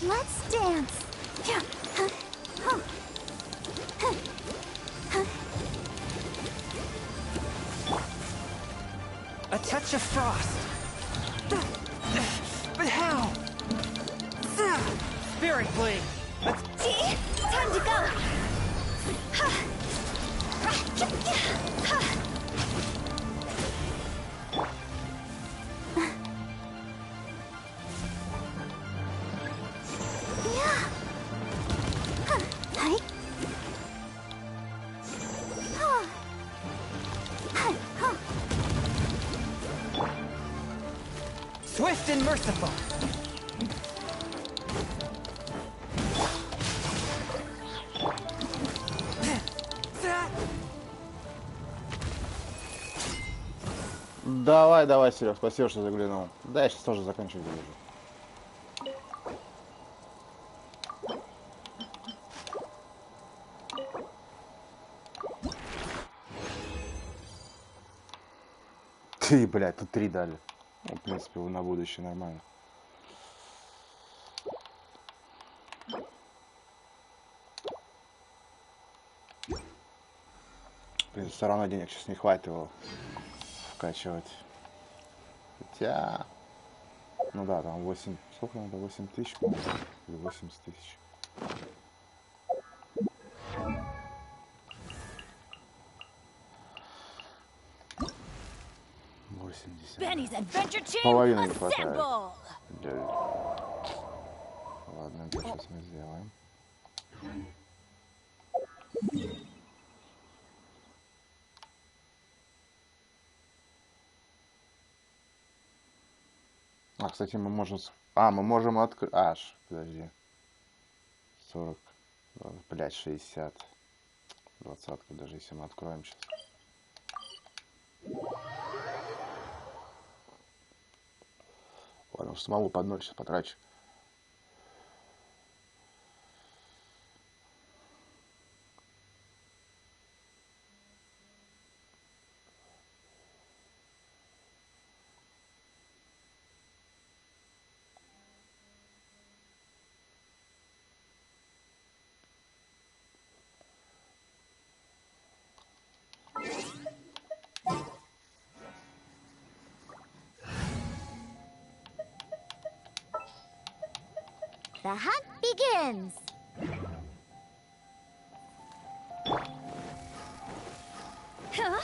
Let's dance. A touch of frost. But how? Spirit blade. Let's... Time to go. Swift and merciful. Давай, давай, Серег, спасибо, что заглянул. Да, я сейчас тоже заканчиваю уже. Ты, блядь, тут 3 дали. Ну, в принципе, на будущее нормально. В принципе, все равно денег сейчас не хватит его вкачивать. Хотя... Ну да, там 8... Сколько надо? 8 тысяч, или 80 тысяч. Benny's Adventure Team, Половины не хватает. assemble! Ладно, это сейчас мы сделаем. А, кстати, мы можем... А, мы можем открыть... Аж, подожди. 40. Блядь, 60. 20-ку, даже если мы откроем сейчас. Ладно, самому под ноль сейчас потрачу. The hunt begins. Huh?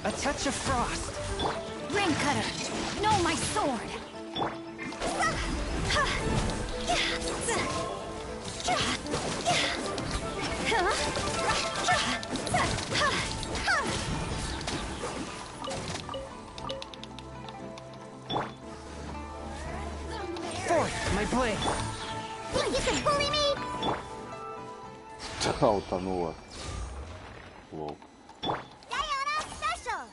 A touch of frost. Ring cutter, know my sword. Forth, my blade. You can bully me? Ха, утонула. Лол. Diana special.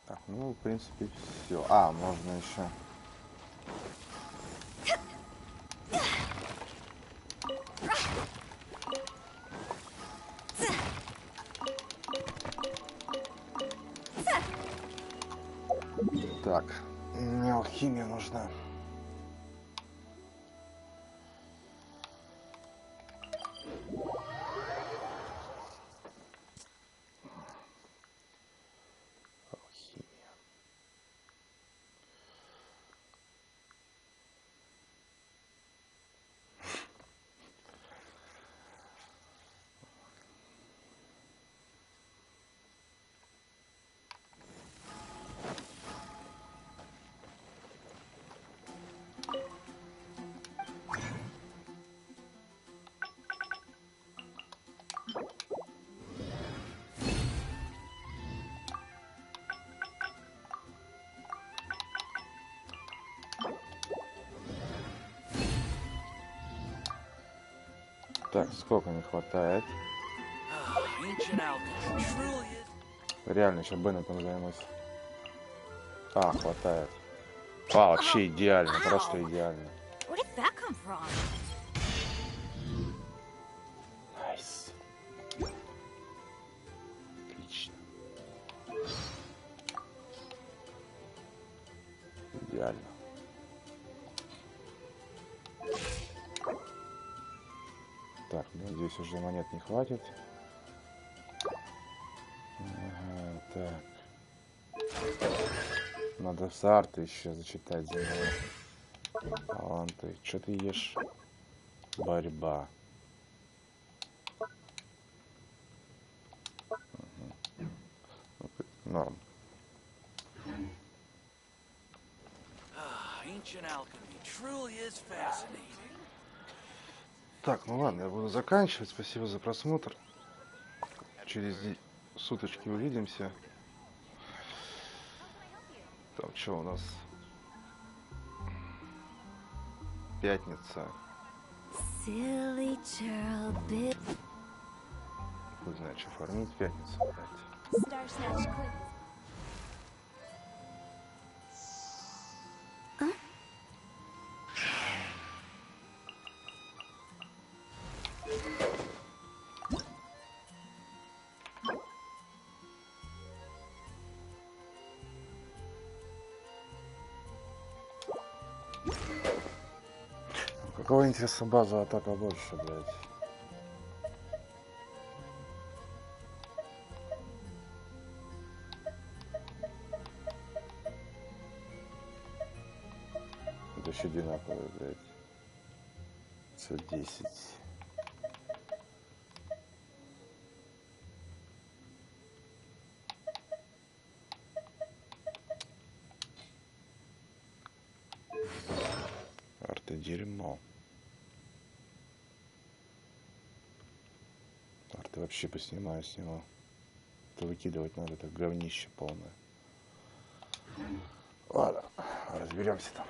Так, ну, в принципе, все. А, можно еще. Так, мне алхимия нужна. Так, сколько не хватает? Реально, сейчас Беннетом займусь. А, хватает. А, вообще идеально, просто идеально. Найс. Отлично. Идеально. Так, ну здесь уже монет не хватит. Ага, так. Надо с арты еще зачитать заново. Таланты. Что ты ешь? Борьба. Угу. Норм. Так, ну ладно, я буду заканчивать. Спасибо за просмотр. Через суточки увидимся. Там что у нас? Пятница. Хуй знает, что фармить в пятницу, блядь. Какого интереса база атака больше, блядь? Это еще одинаковые, блядь. C10. Арты дерьмо. Арты вообще поснимаю с него. Это выкидывать надо, это говнище полное. Ладно, разберемся там.